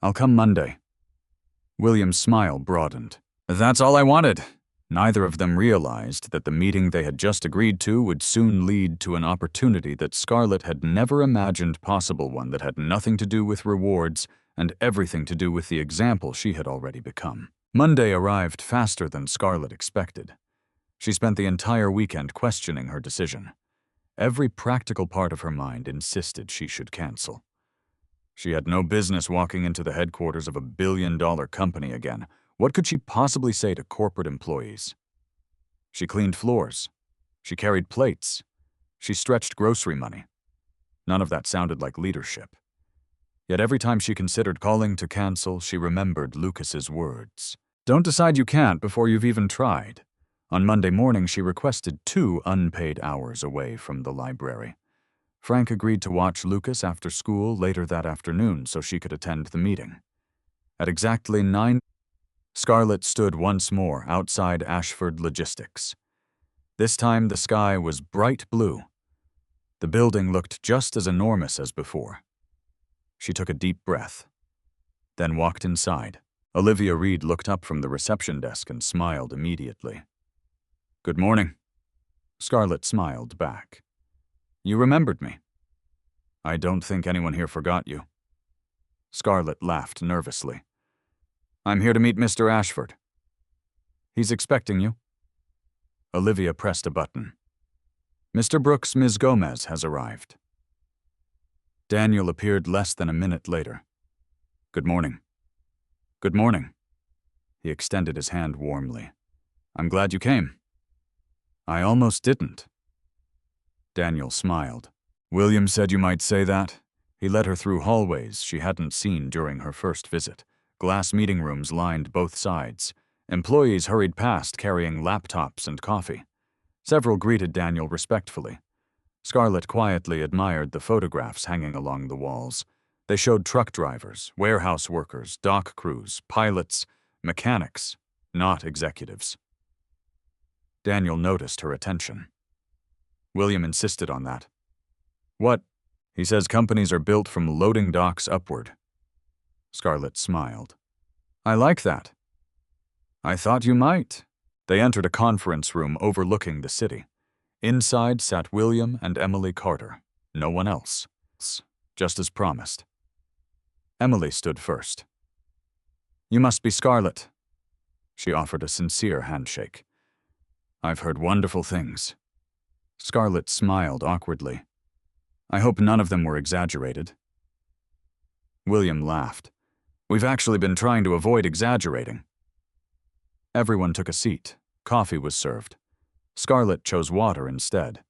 "I'll come Monday." William's smile broadened. "That's all I wanted." Neither of them realized that the meeting they had just agreed to would soon lead to an opportunity that Scarlett had never imagined possible, one that had nothing to do with rewards and everything to do with the example she had already become. Monday arrived faster than Scarlett expected. She spent the entire weekend questioning her decision. Every practical part of her mind insisted she should cancel. She had no business walking into the headquarters of a billion-dollar company again. What could she possibly say to corporate employees? She cleaned floors. She carried plates. She stretched grocery money. None of that sounded like leadership. Yet every time she considered calling to cancel, she remembered Lucas's words. "Don't decide you can't before you've even tried." On Monday morning, she requested 2 unpaid hours away from the library. Frank agreed to watch Lucas after school later that afternoon so she could attend the meeting. At exactly 9, Scarlett stood once more outside Ashford Logistics. This time the sky was bright blue. The building looked just as enormous as before. She took a deep breath, then walked inside. Olivia Reed looked up from the reception desk and smiled immediately. "Good morning." Scarlett smiled back. "You remembered me." "I don't think anyone here forgot you." Scarlett laughed nervously. "I'm here to meet Mr. Ashford." "He's expecting you." Olivia pressed a button. "Mr. Brooks, Ms. Gomez has arrived." Daniel appeared less than a minute later. "Good morning." "Good morning." He extended his hand warmly. "I'm glad you came." "I almost didn't." Daniel smiled. "William said you might say that." He led her through hallways she hadn't seen during her first visit. Glass meeting rooms lined both sides. Employees hurried past carrying laptops and coffee. Several greeted Daniel respectfully. Scarlett quietly admired the photographs hanging along the walls. They showed truck drivers, warehouse workers, dock crews, pilots, mechanics, not executives. Daniel noticed her attention. William insisted on that. What? He says companies are built from loading docks upward. Scarlett smiled. I like that. I thought you might. They entered a conference room overlooking the city. Inside sat William and Emily Carter. No one else. Just as promised. Emily stood first. You must be Scarlett. She offered a sincere handshake. I've heard wonderful things. Scarlett smiled awkwardly. I hope none of them were exaggerated. William laughed. We've actually been trying to avoid exaggerating. Everyone took a seat. Coffee was served. Scarlett chose water instead.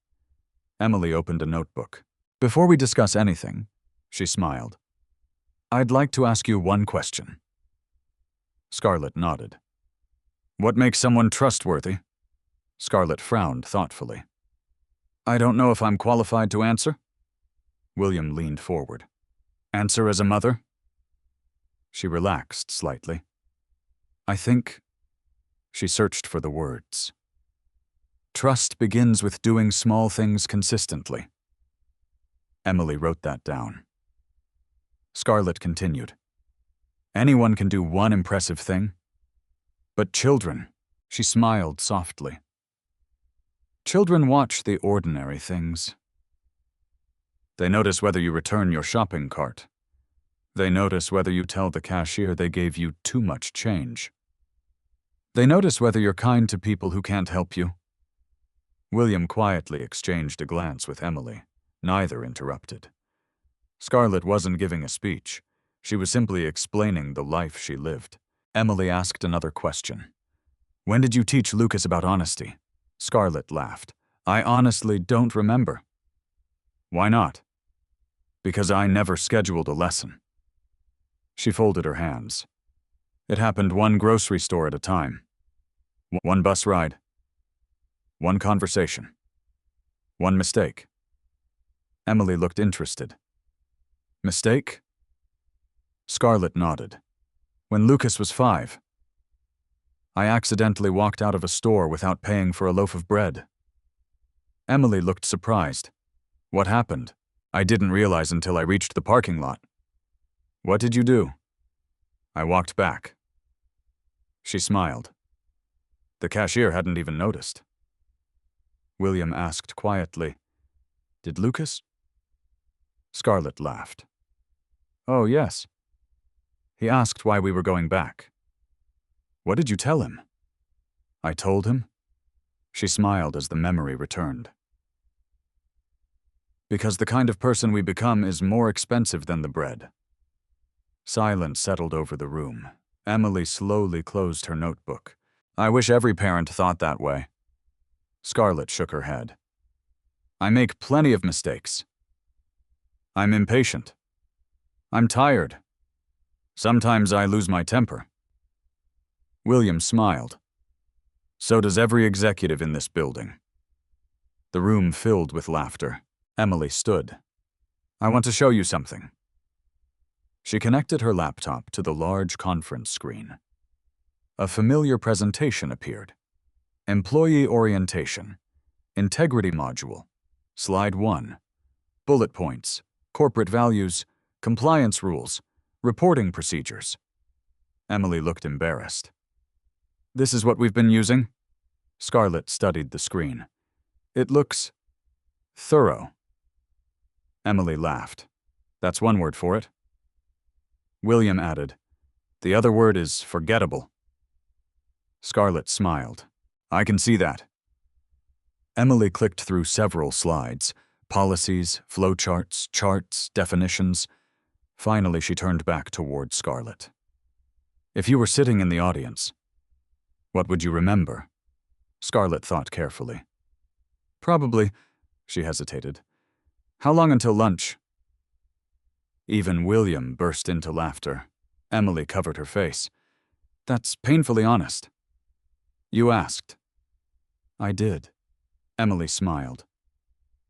Emily opened a notebook. Before we discuss anything, she smiled, I'd like to ask you one question. Scarlett nodded. What makes someone trustworthy? Scarlett frowned thoughtfully. I don't know if I'm qualified to answer. William leaned forward. Answer as a mother? She relaxed slightly. I think... She searched for the words. Trust begins with doing small things consistently. Emily wrote that down. Scarlett continued. Anyone can do one impressive thing. But children, she smiled softly. Children watch the ordinary things. They notice whether you return your shopping cart. They notice whether you tell the cashier they gave you too much change. They notice whether you're kind to people who can't help you. William quietly exchanged a glance with Emily. Neither interrupted. Scarlett wasn't giving a speech. She was simply explaining the life she lived. Emily asked another question. When did you teach Lucas about honesty? Scarlett laughed. I honestly don't remember. Why not? Because I never scheduled a lesson. She folded her hands. It happened one grocery store at a time. One bus ride. One conversation. One mistake. Emily looked interested. Mistake? Scarlett nodded. When Lucas was 5, I accidentally walked out of a store without paying for a loaf of bread. Emily looked surprised. What happened? I didn't realize until I reached the parking lot. What did you do? I walked back. She smiled. The cashier hadn't even noticed. William asked quietly, Did Lucas? Scarlett laughed. Oh, yes. He asked why we were going back. What did you tell him? I told him. She smiled as the memory returned. Because the kind of person we become is more expensive than the bread. Silence settled over the room. Emily slowly closed her notebook. I wish every parent thought that way. Scarlett shook her head. I make plenty of mistakes. I'm impatient. I'm tired. Sometimes I lose my temper. William smiled. So does every executive in this building. The room filled with laughter. Emily stood. I want to show you something. She connected her laptop to the large conference screen. A familiar presentation appeared. Employee orientation. Integrity module. Slide 1. Bullet points. Corporate values. Compliance rules. Reporting procedures. Emily looked embarrassed. This is what we've been using? Scarlett studied the screen. It looks thorough. Emily laughed. That's one word for it. William added, the other word is forgettable. Scarlett smiled. I can see that. Emily clicked through several slides, policies, flowcharts, charts, definitions. Finally, she turned back toward Scarlett. If you were sitting in the audience, what would you remember? Scarlett thought carefully. Probably, she hesitated. How long until lunch? Even William burst into laughter. Emily covered her face. That's painfully honest. You asked. I did. Emily smiled.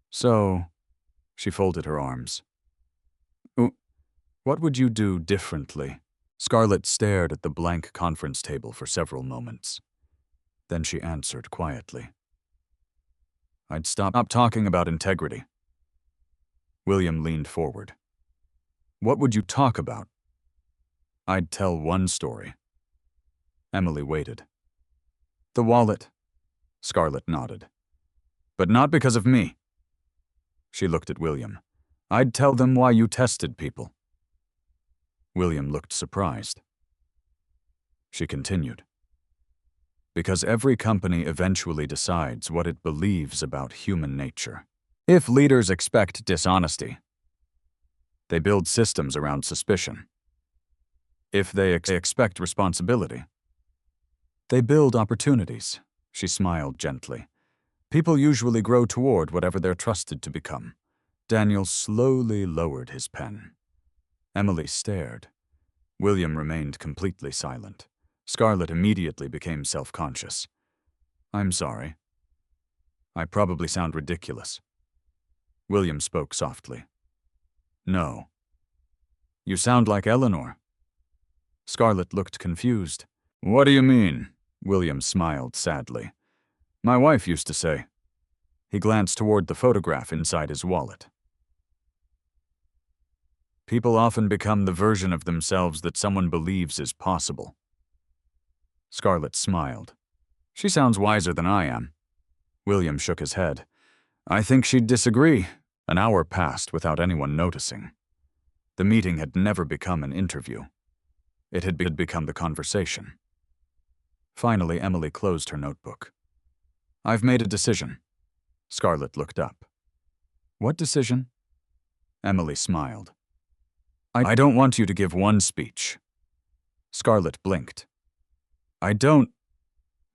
So, she folded her arms. What would you do differently? Scarlett stared at the blank conference table for several moments. Then she answered quietly. I'd stop talking about integrity. William leaned forward. What would you talk about? I'd tell one story. Emily waited. The wallet. Scarlett nodded. But not because of me. She looked at William. I'd tell them why you tested people. William looked surprised. She continued. Because every company eventually decides what it believes about human nature. If leaders expect dishonesty, they build systems around suspicion. If they expect responsibility, they build opportunities. She smiled gently. People usually grow toward whatever they're trusted to become. Daniel slowly lowered his pen. Emily stared. William remained completely silent. Scarlett immediately became self-conscious. I'm sorry. I probably sound ridiculous. William spoke softly. No. You sound like Eleanor. Scarlett looked confused. What do you mean? William smiled sadly. My wife used to say. He glanced toward the photograph inside his wallet. People often become the version of themselves that someone believes is possible. Scarlett smiled. She sounds wiser than I am. William shook his head. I think she'd disagree. An hour passed without anyone noticing. The meeting had never become an interview. It had become the conversation. Finally, Emily closed her notebook. I've made a decision. Scarlett looked up. What decision? Emily smiled. I don't want you to give one speech. Scarlett blinked. I don't.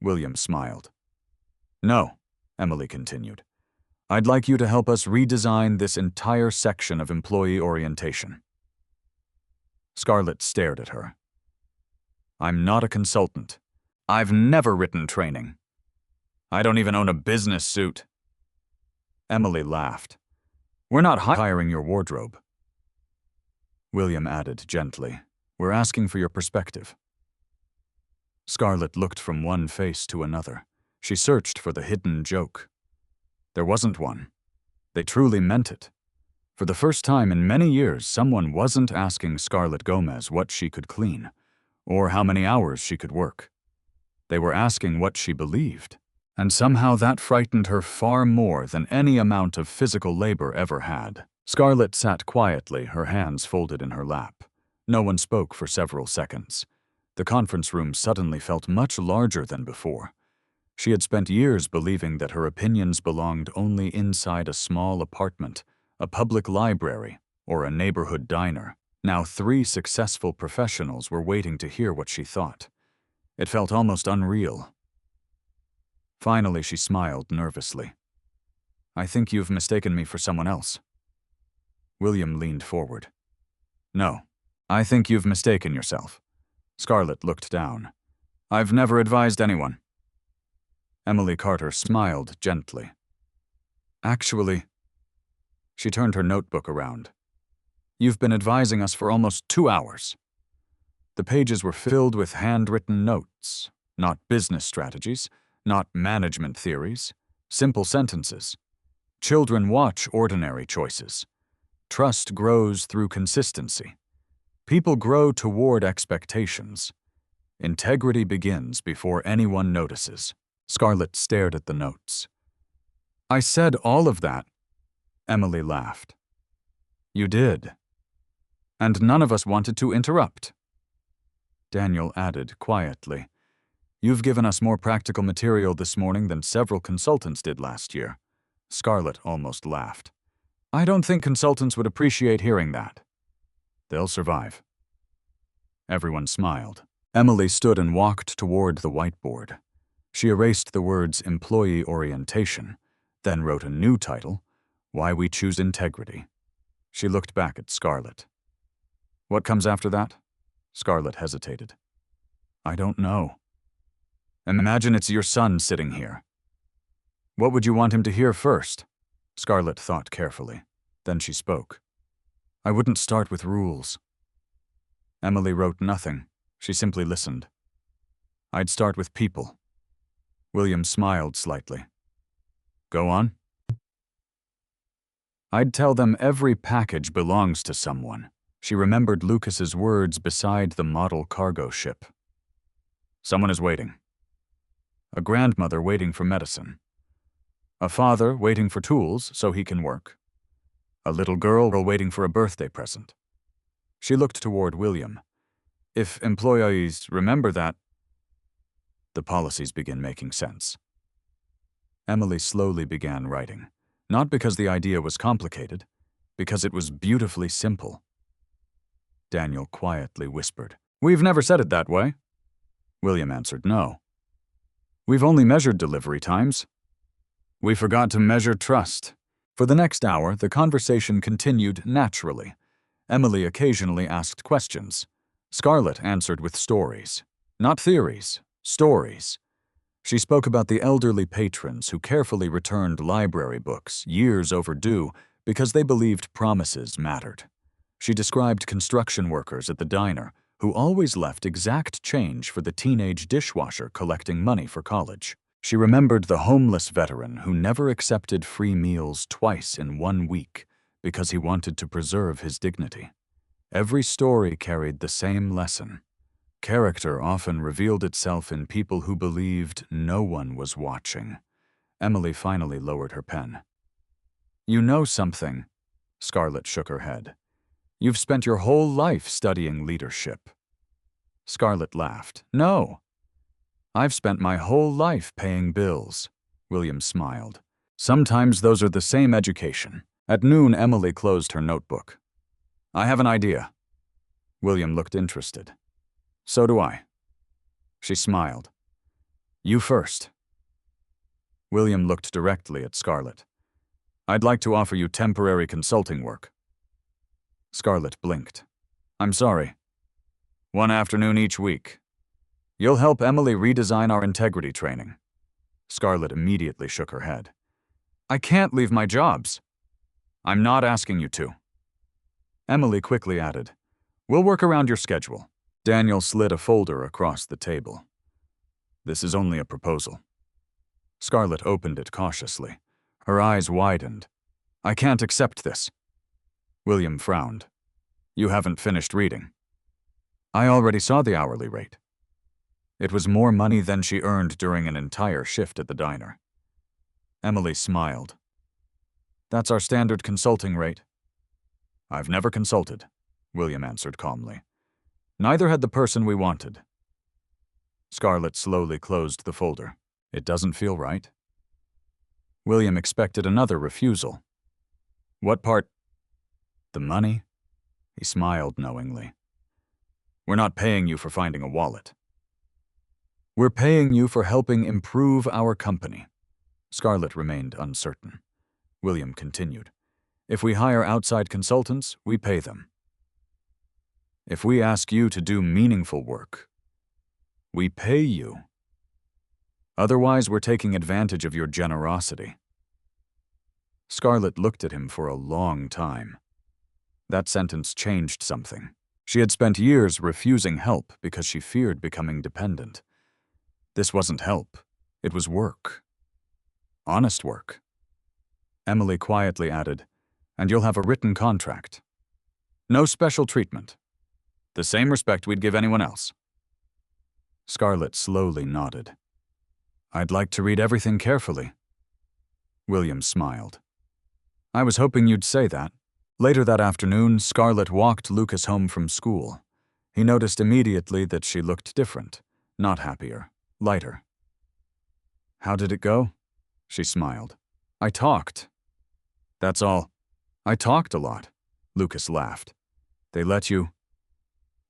William smiled. No, Emily continued. I'd like you to help us redesign this entire section of employee orientation. Scarlett stared at her. I'm not a consultant. I've never written training. I don't even own a business suit. Emily laughed. We're not hiring your wardrobe. William added gently, we're asking for your perspective. Scarlett looked from one face to another. She searched for the hidden joke. There wasn't one. They truly meant it. For the first time in many years, someone wasn't asking Scarlett Gomez what she could clean, or how many hours she could work. They were asking what she believed, and somehow that frightened her far more than any amount of physical labor ever had. Scarlett sat quietly, her hands folded in her lap. No one spoke for several seconds. The conference room suddenly felt much larger than before. She had spent years believing that her opinions belonged only inside a small apartment, a public library, or a neighborhood diner. Now 3 successful professionals were waiting to hear what she thought. It felt almost unreal. Finally, she smiled nervously. I think you've mistaken me for someone else. William leaned forward. No, I think you've mistaken yourself. Scarlett looked down. I've never advised anyone. Emily Carter smiled gently. Actually, she turned her notebook around. You've been advising us for almost 2 hours. The pages were filled with handwritten notes, not business strategies, not management theories, simple sentences. Children watch ordinary choices. Trust grows through consistency. People grow toward expectations. Integrity begins before anyone notices. Scarlett stared at the notes. I said all of that. Emily laughed. You did. And none of us wanted to interrupt. Daniel added quietly, You've given us more practical material this morning than several consultants did last year. Scarlett almost laughed. I don't think consultants would appreciate hearing that. They'll survive. Everyone smiled. Emily stood and walked toward the whiteboard. She erased the words employee orientation, then wrote a new title, Why We Choose Integrity. She looked back at Scarlett. What comes after that? Scarlett hesitated. I don't know. Imagine it's your son sitting here. What would you want him to hear first? Scarlett thought carefully. Then she spoke. I wouldn't start with rules. Emily wrote nothing. She simply listened. I'd start with people. William smiled slightly. Go on. I'd tell them every package belongs to someone. She remembered Lucas's words beside the model cargo ship. Someone is waiting. A grandmother waiting for medicine. A father waiting for tools so he can work. A little girl waiting for a birthday present. She looked toward William. If employees remember that, the policies begin making sense. Emily slowly began writing, not because the idea was complicated, because it was beautifully simple. Daniel quietly whispered, "We've never said it that way." William answered, "No. We've only measured delivery times. We forgot to measure trust." For the next hour, the conversation continued naturally. Emily occasionally asked questions. Scarlett answered with stories. Not theories, stories. She spoke about the elderly patrons who carefully returned library books, years overdue, because they believed promises mattered. She described construction workers at the diner who always left exact change for the teenage dishwasher collecting money for college. She remembered the homeless veteran who never accepted free meals twice in 1 week because he wanted to preserve his dignity. Every story carried the same lesson. Character often revealed itself in people who believed no one was watching. Emily finally lowered her pen. "You know something." Scarlett shook her head. "You've spent your whole life studying leadership." Scarlett laughed. "No. I've spent my whole life paying bills." William smiled. "Sometimes those are the same education." At noon, Emily closed her notebook. "I have an idea." William looked interested. "So do I." She smiled. "You first." William looked directly at Scarlett. "I'd like to offer you temporary consulting work." Scarlett blinked. "I'm sorry. 1 afternoon each week. You'll help Emily redesign our integrity training." Scarlett immediately shook her head. "I can't leave my jobs." "I'm not asking you to." Emily quickly added, "We'll work around your schedule." Daniel slid a folder across the table. "This is only a proposal." Scarlett opened it cautiously. Her eyes widened. "I can't accept this." William frowned. "You haven't finished reading." "I already saw the hourly rate." It was more money than she earned during an entire shift at the diner. Emily smiled. "That's our standard consulting rate." "I've never consulted," William answered calmly. "Neither had the person we wanted." Scarlett slowly closed the folder. "It doesn't feel right." William expected another refusal. "What part?" "The money?" He smiled knowingly. "We're not paying you for finding a wallet. We're paying you for helping improve our company." Scarlett remained uncertain. William continued. "If we hire outside consultants, we pay them. If we ask you to do meaningful work, we pay you. Otherwise, we're taking advantage of your generosity." Scarlett looked at him for a long time. That sentence changed something. She had spent years refusing help because she feared becoming dependent. This wasn't help. It was work. Honest work. Emily quietly added, "And you'll have a written contract. No special treatment. The same respect we'd give anyone else." Scarlett slowly nodded. "I'd like to read everything carefully." William smiled. "I was hoping you'd say that." Later that afternoon, Scarlett walked Lucas home from school. He noticed immediately that she looked different, not happier, lighter. "How did it go?" She smiled. "I talked." "That's all." "I talked a lot." Lucas laughed. "They let you?"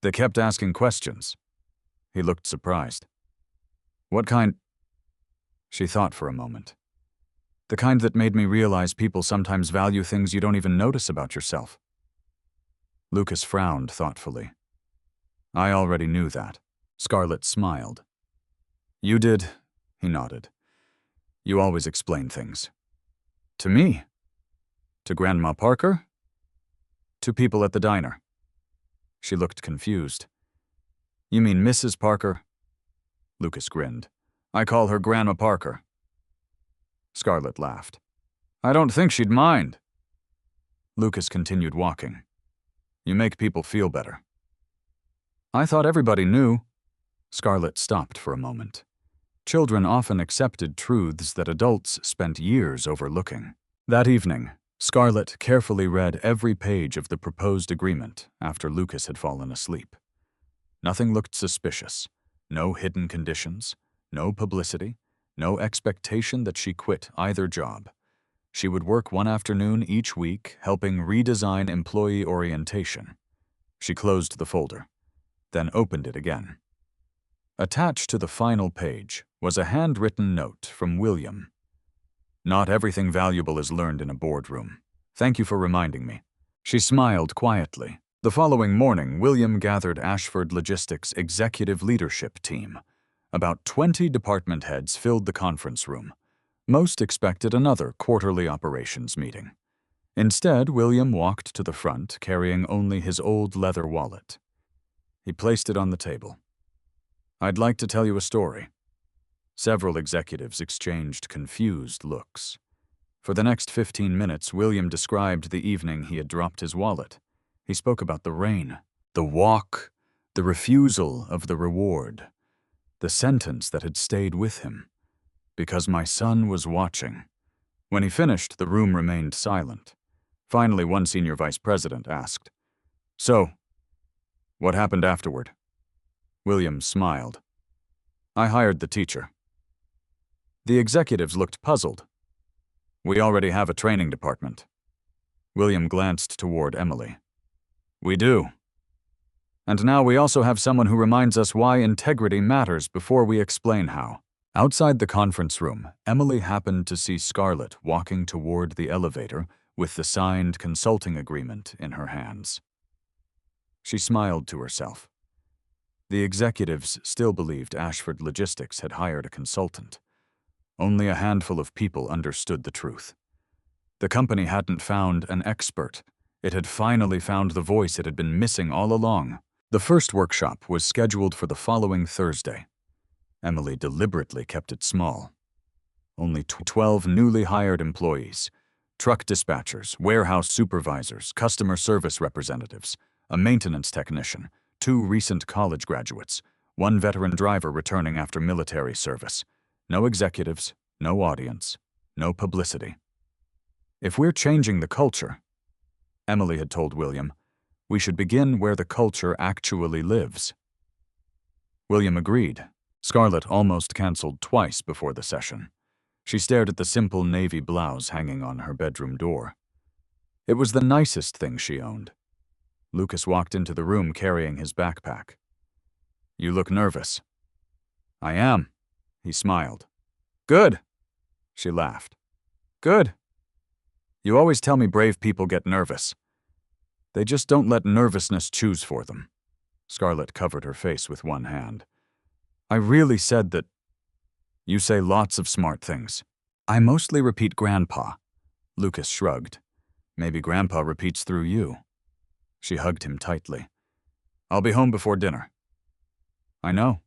"They kept asking questions." He looked surprised. "What kind?" She thought for a moment. "The kind that made me realize people sometimes value things you don't even notice about yourself." Lucas frowned thoughtfully. "I already knew that." Scarlett smiled. "You did," he nodded. "You always explain things." "To me?" "To Grandma Parker?" "To people at the diner." She looked confused. You mean Mrs. Parker? Lucas grinned. I call her Grandma Parker. Scarlett laughed. I don't think she'd mind. Lucas continued walking. You make people feel better. I thought everybody knew. Scarlett stopped for a moment. Children often accepted truths that adults spent years overlooking. That evening, Scarlett carefully read every page of the proposed agreement after Lucas had fallen asleep. Nothing looked suspicious. No hidden conditions, no publicity, no expectation that she quit either job. She would work one afternoon each week, helping redesign employee orientation. She closed the folder, then opened it again. Attached to the final page was a handwritten note from William. Not everything valuable is learned in a boardroom. Thank you for reminding me. She smiled quietly. The following morning, William gathered Ashford Logistics' executive leadership team. About 20 department heads filled the conference room. Most expected another quarterly operations meeting. Instead, William walked to the front carrying only his old leather wallet. He placed it on the table. I'd like to tell you a story. Several executives exchanged confused looks. For the next 15 minutes, William described the evening he had dropped his wallet. He spoke about the rain, the walk, the refusal of the reward, the sentence that had stayed with him. Because my son was watching. When he finished, the room remained silent. Finally, one senior vice president asked, So, what happened afterward? William smiled. I hired the teacher. The executives looked puzzled. We already have a training department. William glanced toward Emily. We do. And now we also have someone who reminds us why integrity matters before we explain how. Outside the conference room, Emily happened to see Scarlett walking toward the elevator with the signed consulting agreement in her hands. She smiled to herself. The executives still believed Ashford Logistics had hired a consultant. Only a handful of people understood the truth. The company hadn't found an expert. It had finally found the voice it had been missing all along. The first workshop was scheduled for the following Thursday. Emily deliberately kept it small. Only 12 newly hired employees, truck dispatchers, warehouse supervisors, customer service representatives, a maintenance technician, 2 recent college graduates, 1 veteran driver returning after military service. No executives, no audience, no publicity. If we're changing the culture, Emily had told William, we should begin where the culture actually lives. William agreed. Scarlett almost canceled twice before the session. She stared at the simple navy blouse hanging on her bedroom door. It was the nicest thing she owned. Lucas walked into the room carrying his backpack. You look nervous. I am, he smiled. Good, she laughed. Good. You always tell me brave people get nervous. They just don't let nervousness choose for them. Scarlett covered her face with one hand. I really said that. You say lots of smart things. I mostly repeat Grandpa. Lucas shrugged. Maybe Grandpa repeats through you. She hugged him tightly. I'll be home before dinner. I know.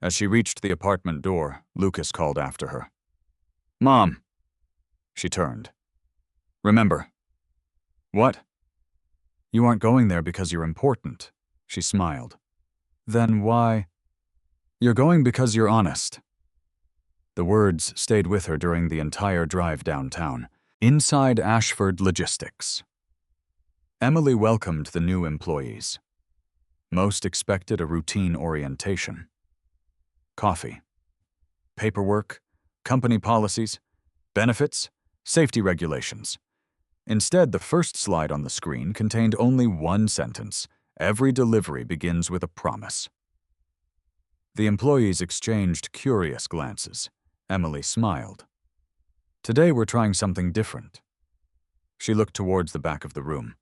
As she reached the apartment door, Lucas called after her. Mom. She turned. Remember. What? You aren't going there because you're important. She smiled. Then why? You're going because you're honest. The words stayed with her during the entire drive downtown, inside Ashford Logistics. Emily welcomed the new employees. Most expected a routine orientation. Coffee. Paperwork, company policies, benefits, safety regulations. Instead, the first slide on the screen contained only one sentence. Every delivery begins with a promise. The employees exchanged curious glances. Emily smiled. Today we're trying something different. She looked towards the back of the room.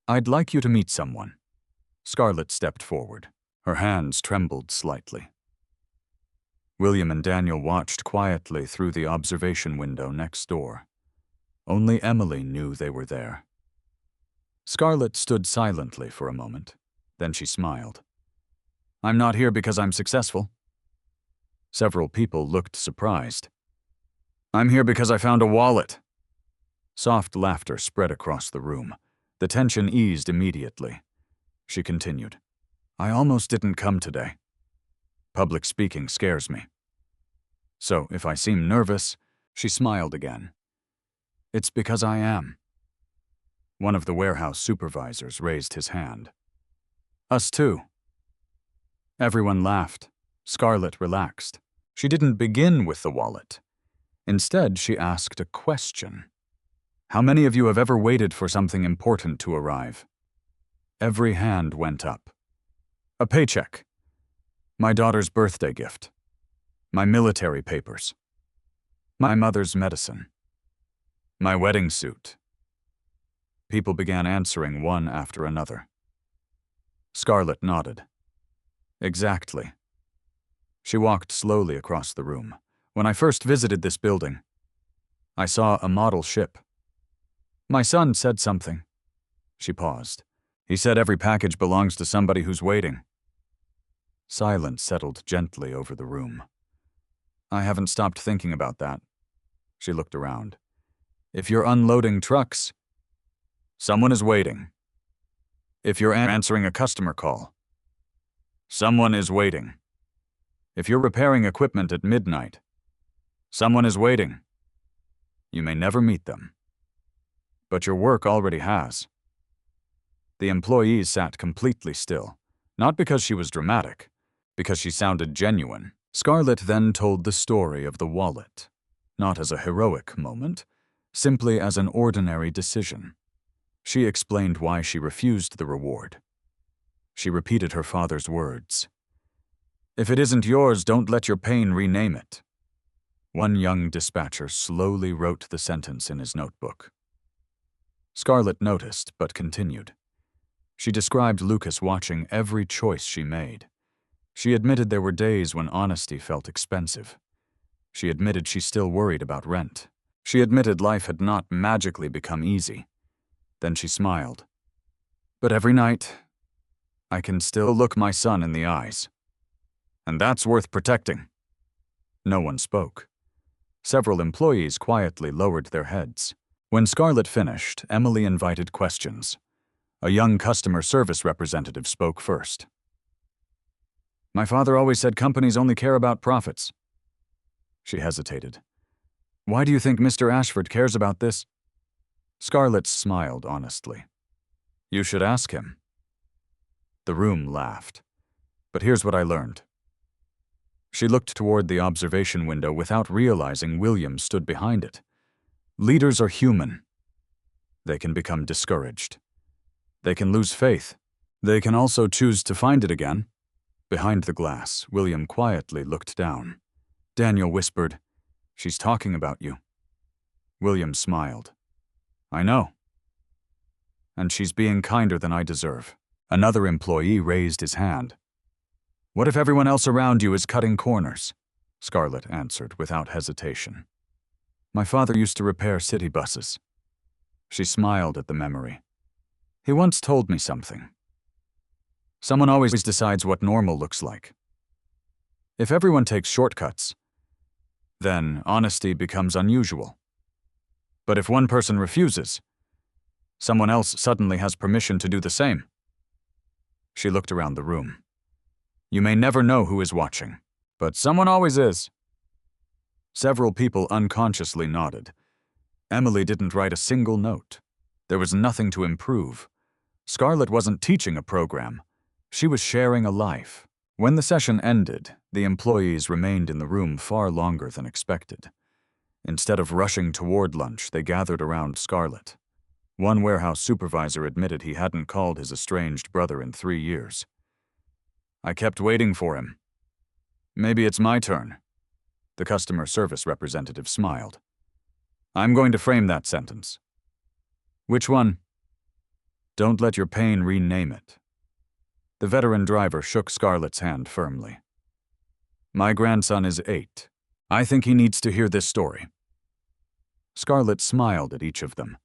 I'd like you to meet someone. Scarlett stepped forward. Her hands trembled slightly. William and Daniel watched quietly through the observation window next door. Only Emily knew they were there. Scarlett stood silently for a moment. Then she smiled. I'm not here because I'm successful. Several people looked surprised. I'm here because I found a wallet. Soft laughter spread across the room. The tension eased immediately. She continued. I almost didn't come today. Public speaking scares me. So if I seem nervous, she smiled again. It's because I am. One of the warehouse supervisors raised his hand. Us too. Everyone laughed. Scarlett relaxed. She didn't begin with the wallet. Instead, she asked a question. How many of you have ever waited for something important to arrive? Every hand went up. A paycheck. My daughter's birthday gift. My military papers. My mother's medicine. My wedding suit. People began answering one after another. Scarlett nodded. Exactly. She walked slowly across the room. When I first visited this building, I saw a model ship. My son said something. She paused. He said every package belongs to somebody who's waiting. Silence settled gently over the room. I haven't stopped thinking about that. She looked around. If you're unloading trucks, someone is waiting. If you're answering a customer call, someone is waiting. If you're repairing equipment at midnight, someone is waiting. You may never meet them, but your work already has. The employees sat completely still, not because she was dramatic, because she sounded genuine. Scarlett then told the story of the wallet, not as a heroic moment, simply as an ordinary decision. She explained why she refused the reward. She repeated her father's words. If it isn't yours, don't let your pain rename it. One young dispatcher slowly wrote the sentence in his notebook. Scarlett noticed, but continued. She described Lucas watching every choice she made. She admitted there were days when honesty felt expensive. She admitted she still worried about rent. She admitted life had not magically become easy. Then she smiled. But every night, I can still look my son in the eyes. And that's worth protecting. No one spoke. Several employees quietly lowered their heads. When Scarlett finished, Emily invited questions. A young customer service representative spoke first. My father always said companies only care about profits. She hesitated. Why do you think Mr. Ashford cares about this? Scarlett smiled honestly. You should ask him. The room laughed. But here's what I learned. She looked toward the observation window without realizing William stood behind it. Leaders are human. They can become discouraged. They can lose faith. They can also choose to find it again. Behind the glass, William quietly looked down. Daniel whispered, She's talking about you. William smiled. I know. And she's being kinder than I deserve. Another employee raised his hand. What if everyone else around you is cutting corners? Scarlett answered without hesitation. My father used to repair city buses. She smiled at the memory. He once told me something. Someone always decides what normal looks like. If everyone takes shortcuts, then honesty becomes unusual. But if one person refuses, someone else suddenly has permission to do the same. She looked around the room. You may never know who is watching, but someone always is. Several people unconsciously nodded. Emily didn't write a single note. There was nothing to improve. Scarlett wasn't teaching a program. She was sharing a life. When the session ended, the employees remained in the room far longer than expected. Instead of rushing toward lunch, they gathered around Scarlett. One warehouse supervisor admitted he hadn't called his estranged brother in 3 years. I kept waiting for him. Maybe it's my turn. The customer service representative smiled. I'm going to frame that sentence. Which one? Don't let your pain rename it. The veteran driver shook Scarlett's hand firmly. My grandson is 8. I think he needs to hear this story. Scarlett smiled at each of them.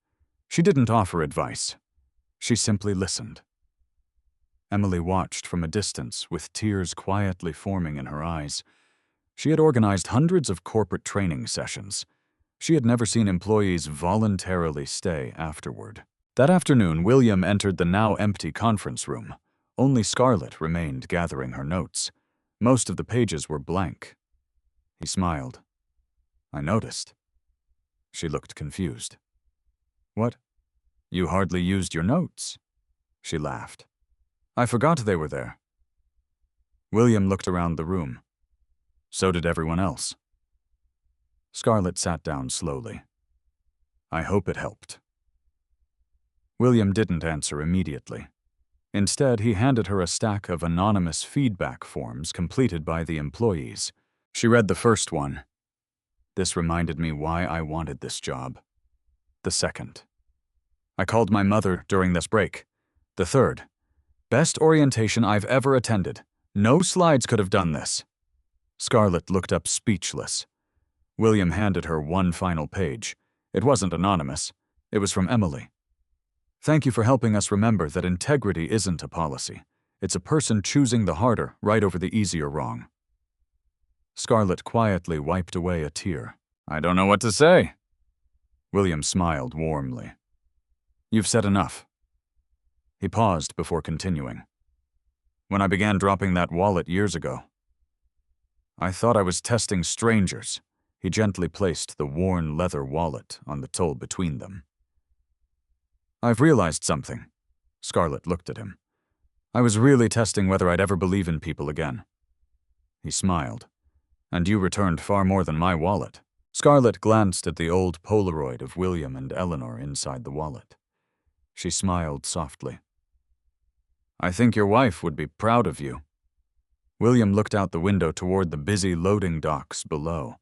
She didn't offer advice. She simply listened. Emily watched from a distance, with tears quietly forming in her eyes. She had organized hundreds of corporate training sessions. She had never seen employees voluntarily stay afterward. That afternoon, William entered the now empty conference room. Only Scarlett remained gathering her notes. Most of the pages were blank. He smiled. "I noticed." She looked confused. "What? You hardly used your notes." She laughed. "I forgot they were there." William looked around the room. So did everyone else. Scarlett sat down slowly. "I hope it helped." William didn't answer immediately. Instead, he handed her a stack of anonymous feedback forms completed by the employees. She read the first one. "This reminded me why I wanted this job." The second. "I called my mother during this break." The third. "Best orientation I've ever attended. No slides could have done this." Scarlett looked up speechless. William handed her one final page. It wasn't anonymous. It was from Emily. "Thank you for helping us remember that integrity isn't a policy. It's a person choosing the harder right over the easier wrong." Scarlett quietly wiped away a tear. "I don't know what to say." William smiled warmly. "You've said enough." He paused before continuing. "When I began dropping that wallet years ago, I thought I was testing strangers." He gently placed the worn leather wallet on the toe between them. "I've realized something." Scarlett looked at him. "I was really testing whether I'd ever believe in people again." He smiled. "And you returned far more than my wallet." Scarlett glanced at the old Polaroid of William and Eleanor inside the wallet. She smiled softly. "I think your wife would be proud of you." William looked out the window toward the busy loading docks below.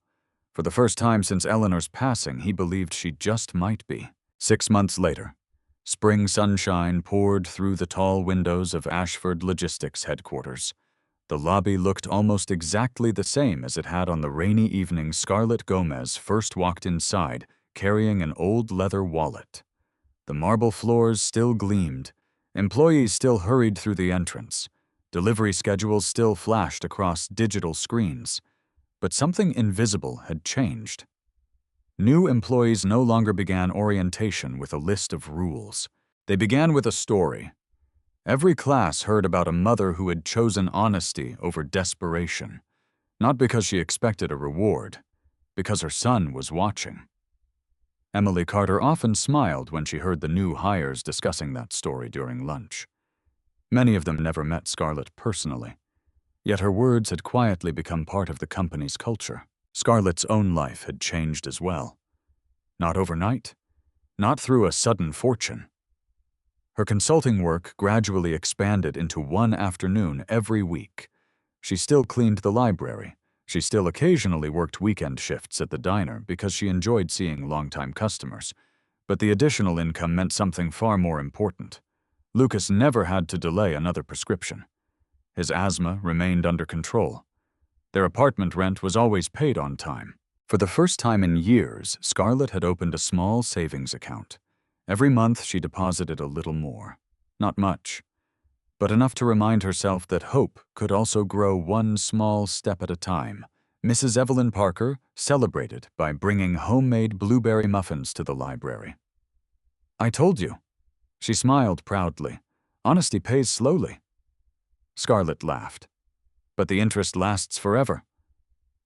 For the first time since Eleanor's passing, he believed she just might be. 6 months later, spring sunshine poured through the tall windows of Ashford Logistics headquarters. The lobby looked almost exactly the same as it had on the rainy evening Scarlett Gomez first walked inside, carrying an old leather wallet. The marble floors still gleamed. Employees still hurried through the entrance. Delivery schedules still flashed across digital screens. But something invisible had changed. New employees no longer began orientation with a list of rules. They began with a story. Every class heard about a mother who had chosen honesty over desperation, not because she expected a reward, because her son was watching. Emily Carter often smiled when she heard the new hires discussing that story during lunch. Many of them never met Scarlett personally, yet her words had quietly become part of the company's culture. Scarlett's own life had changed as well. Not overnight, not through a sudden fortune. Her consulting work gradually expanded into one afternoon every week. She still cleaned the library. She still occasionally worked weekend shifts at the diner because she enjoyed seeing longtime customers. But the additional income meant something far more important. Lucas never had to delay another prescription. His asthma remained under control. Their apartment rent was always paid on time. For the first time in years, Scarlett had opened a small savings account. Every month she deposited a little more. Not much, but enough to remind herself that hope could also grow one small step at a time. Mrs. Evelyn Parker celebrated by bringing homemade blueberry muffins to the library. "I told you." She smiled proudly. "Honesty pays slowly." Scarlett laughed. "But the interest lasts forever."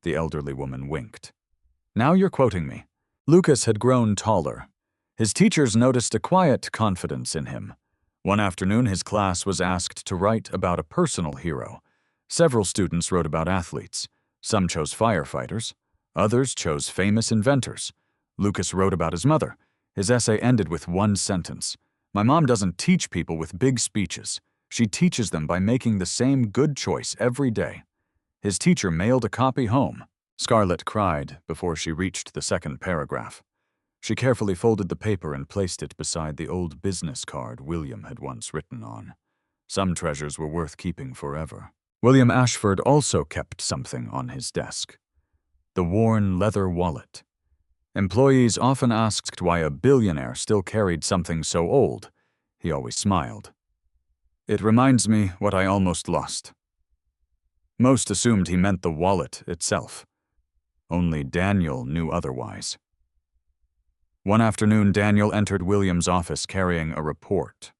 The elderly woman winked. "Now you're quoting me." Lucas had grown taller. His teachers noticed a quiet confidence in him. One afternoon, his class was asked to write about a personal hero. Several students wrote about athletes. Some chose firefighters. Others chose famous inventors. Lucas wrote about his mother. His essay ended with one sentence. "My mom doesn't teach people with big speeches. She teaches them by making the same good choice every day." His teacher mailed a copy home. Scarlett cried before she reached the second paragraph. She carefully folded the paper and placed it beside the old business card William had once written on. Some treasures were worth keeping forever. William Ashford also kept something on his desk. The worn leather wallet. Employees often asked why a billionaire still carried something so old. He always smiled. It reminds me what I almost lost. Most assumed he meant the wallet itself. Only Daniel knew otherwise. One afternoon, Daniel entered William's office carrying a report.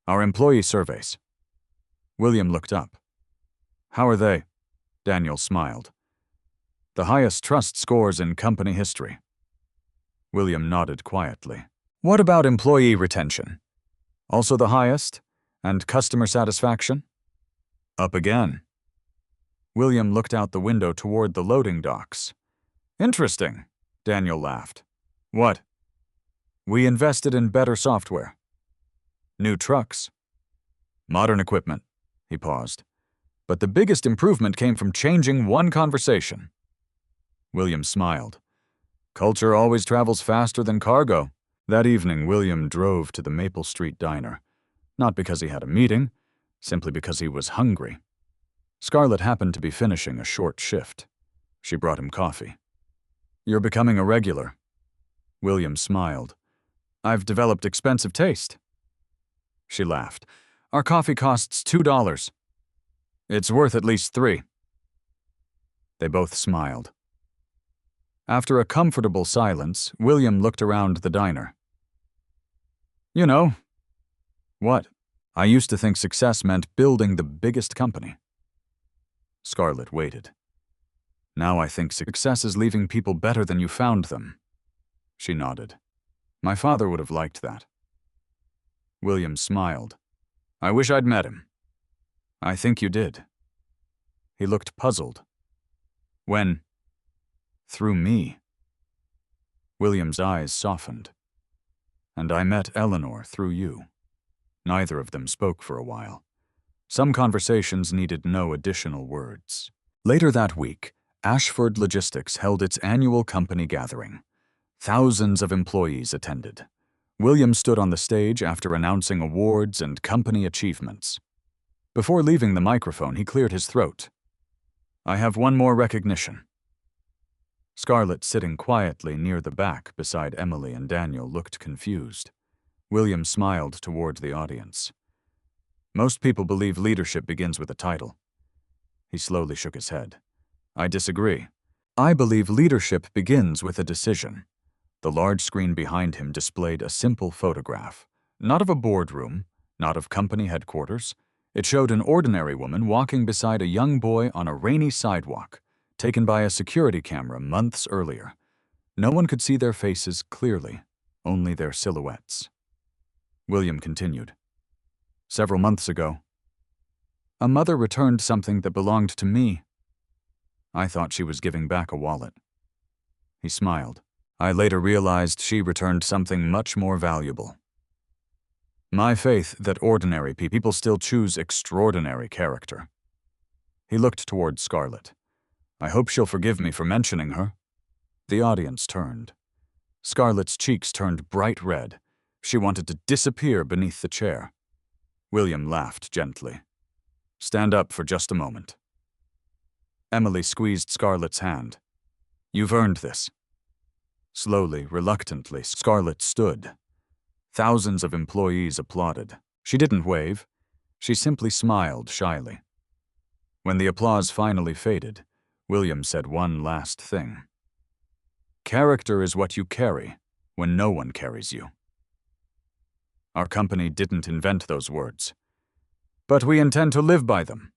Our employee surveys. William looked up. How are they? Daniel smiled. The highest trust scores in company history. William nodded quietly. What about employee retention? Also the highest? And customer satisfaction? Up again. William looked out the window toward the loading docks. Interesting, Daniel laughed. What? We invested in better software. New trucks. Modern equipment. He paused. But the biggest improvement came from changing one conversation. William smiled. Culture always travels faster than cargo. That evening, William drove to the Maple Street diner. Not because he had a meeting, simply because he was hungry. Scarlett happened to be finishing a short shift. She brought him coffee. You're becoming a regular. William smiled. I've developed expensive taste. She laughed. Our coffee costs $2. It's worth at least $3. They both smiled. After a comfortable silence, William looked around the diner. You know. What? I used to think success meant building the biggest company. Scarlett waited. Now I think success is leaving people better than you found them. She nodded. My father would have liked that. William smiled. I wish I'd met him. I think you did. He looked puzzled. When? Through me. William's eyes softened. And I met Eleanor through you. Neither of them spoke for a while. Some conversations needed no additional words. Later that week, Ashford Logistics held its annual company gathering. Thousands of employees attended. William stood on the stage after announcing awards and company achievements. Before leaving the microphone, he cleared his throat. I have one more recognition. Scarlett, sitting quietly near the back beside Emily and Daniel, looked confused. William smiled toward the audience. Most people believe leadership begins with a title. He slowly shook his head. I disagree. I believe leadership begins with a decision. The large screen behind him displayed a simple photograph. Not of a boardroom, not of company headquarters. It showed an ordinary woman walking beside a young boy on a rainy sidewalk, taken by a security camera months earlier. No one could see their faces clearly, only their silhouettes. William continued. Several months ago, a mother returned something that belonged to me. I thought she was giving back a wallet. He smiled. I later realized she returned something much more valuable. My faith that ordinary people still choose extraordinary character. He looked toward Scarlett. I hope she'll forgive me for mentioning her. The audience turned. Scarlett's cheeks turned bright red. She wanted to disappear beneath the chair. William laughed gently. Stand up for just a moment. Emily squeezed Scarlett's hand. You've earned this. Slowly, reluctantly, Scarlett stood. Thousands of employees applauded. She didn't wave. She simply smiled shyly. When the applause finally faded, William said one last thing. Character is what you carry when no one carries you. Our company didn't invent those words, but we intend to live by them.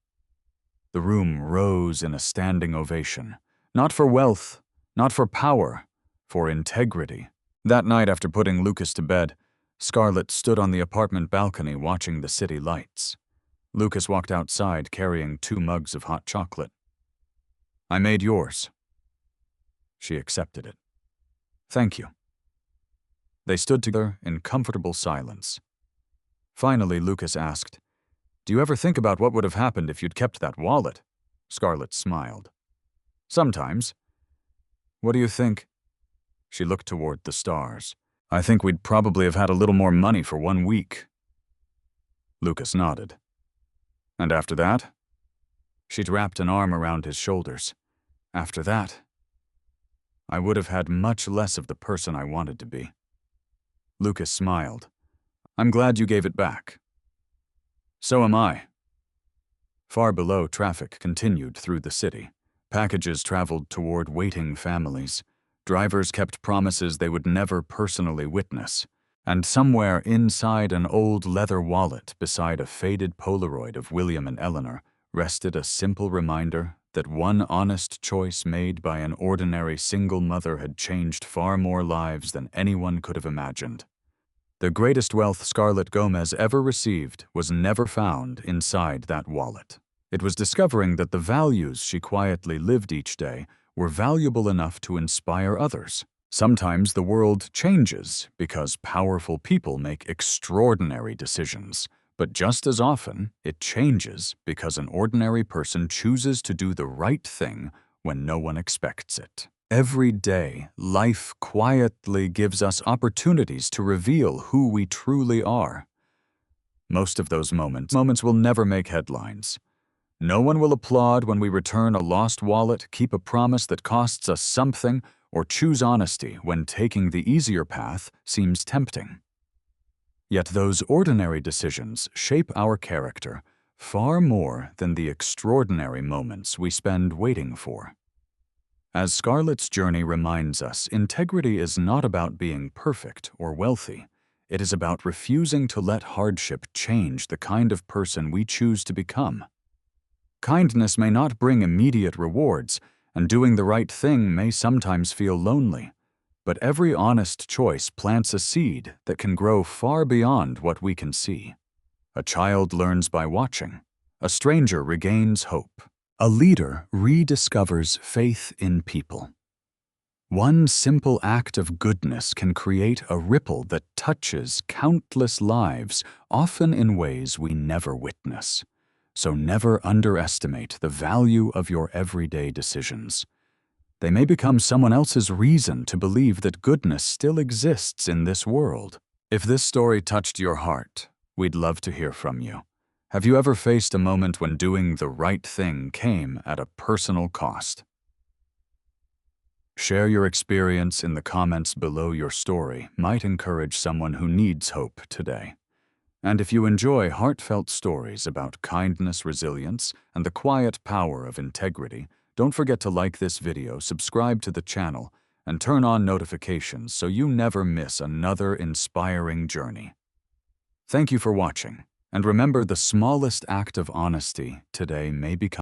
The room rose in a standing ovation, not for wealth, not for power, for integrity. That night, after putting Lucas to bed, Scarlett stood on the apartment balcony watching the city lights. Lucas walked outside carrying 2 mugs of hot chocolate. I made yours. She accepted it. Thank you. They stood together in comfortable silence. Finally, Lucas asked, Do you ever think about what would have happened if you'd kept that wallet? Scarlett smiled. Sometimes. What do you think? She looked toward the stars. I think we'd probably have had a little more money for 1 week. Lucas nodded. And after that? She'd wrapped an arm around his shoulders. After that, I would have had much less of the person I wanted to be. Lucas smiled. I'm glad you gave it back. So am I. Far below, traffic continued through the city. Packages traveled toward waiting families. Drivers kept promises they would never personally witness. And somewhere inside an old leather wallet beside a faded Polaroid of William and Eleanor rested a simple reminder that one honest choice made by an ordinary single mother had changed far more lives than anyone could have imagined. The greatest wealth Scarlett Gomez ever received was never found inside that wallet. It was discovering that the values she quietly lived each day were valuable enough to inspire others. Sometimes the world changes because powerful people make extraordinary decisions, but just as often it changes because an ordinary person chooses to do the right thing when no one expects it. Every day, life quietly gives us opportunities to reveal who we truly are. Most of those moments will never make headlines. No one will applaud when we return a lost wallet, keep a promise that costs us something, or choose honesty when taking the easier path seems tempting. Yet those ordinary decisions shape our character far more than the extraordinary moments we spend waiting for. As Scarlett's journey reminds us, integrity is not about being perfect or wealthy. It is about refusing to let hardship change the kind of person we choose to become. Kindness may not bring immediate rewards, and doing the right thing may sometimes feel lonely. But every honest choice plants a seed that can grow far beyond what we can see. A child learns by watching. A stranger regains hope. A leader rediscovers faith in people. One simple act of goodness can create a ripple that touches countless lives, often in ways we never witness. So never underestimate the value of your everyday decisions. They may become someone else's reason to believe that goodness still exists in this world. If this story touched your heart, we'd love to hear from you. Have you ever faced a moment when doing the right thing came at a personal cost? Share your experience in the comments below. Your story might encourage someone who needs hope today. And if you enjoy heartfelt stories about kindness, resilience, and the quiet power of integrity, don't forget to like this video, subscribe to the channel, and turn on notifications so you never miss another inspiring journey. Thank you for watching. And remember, the smallest act of honesty today may become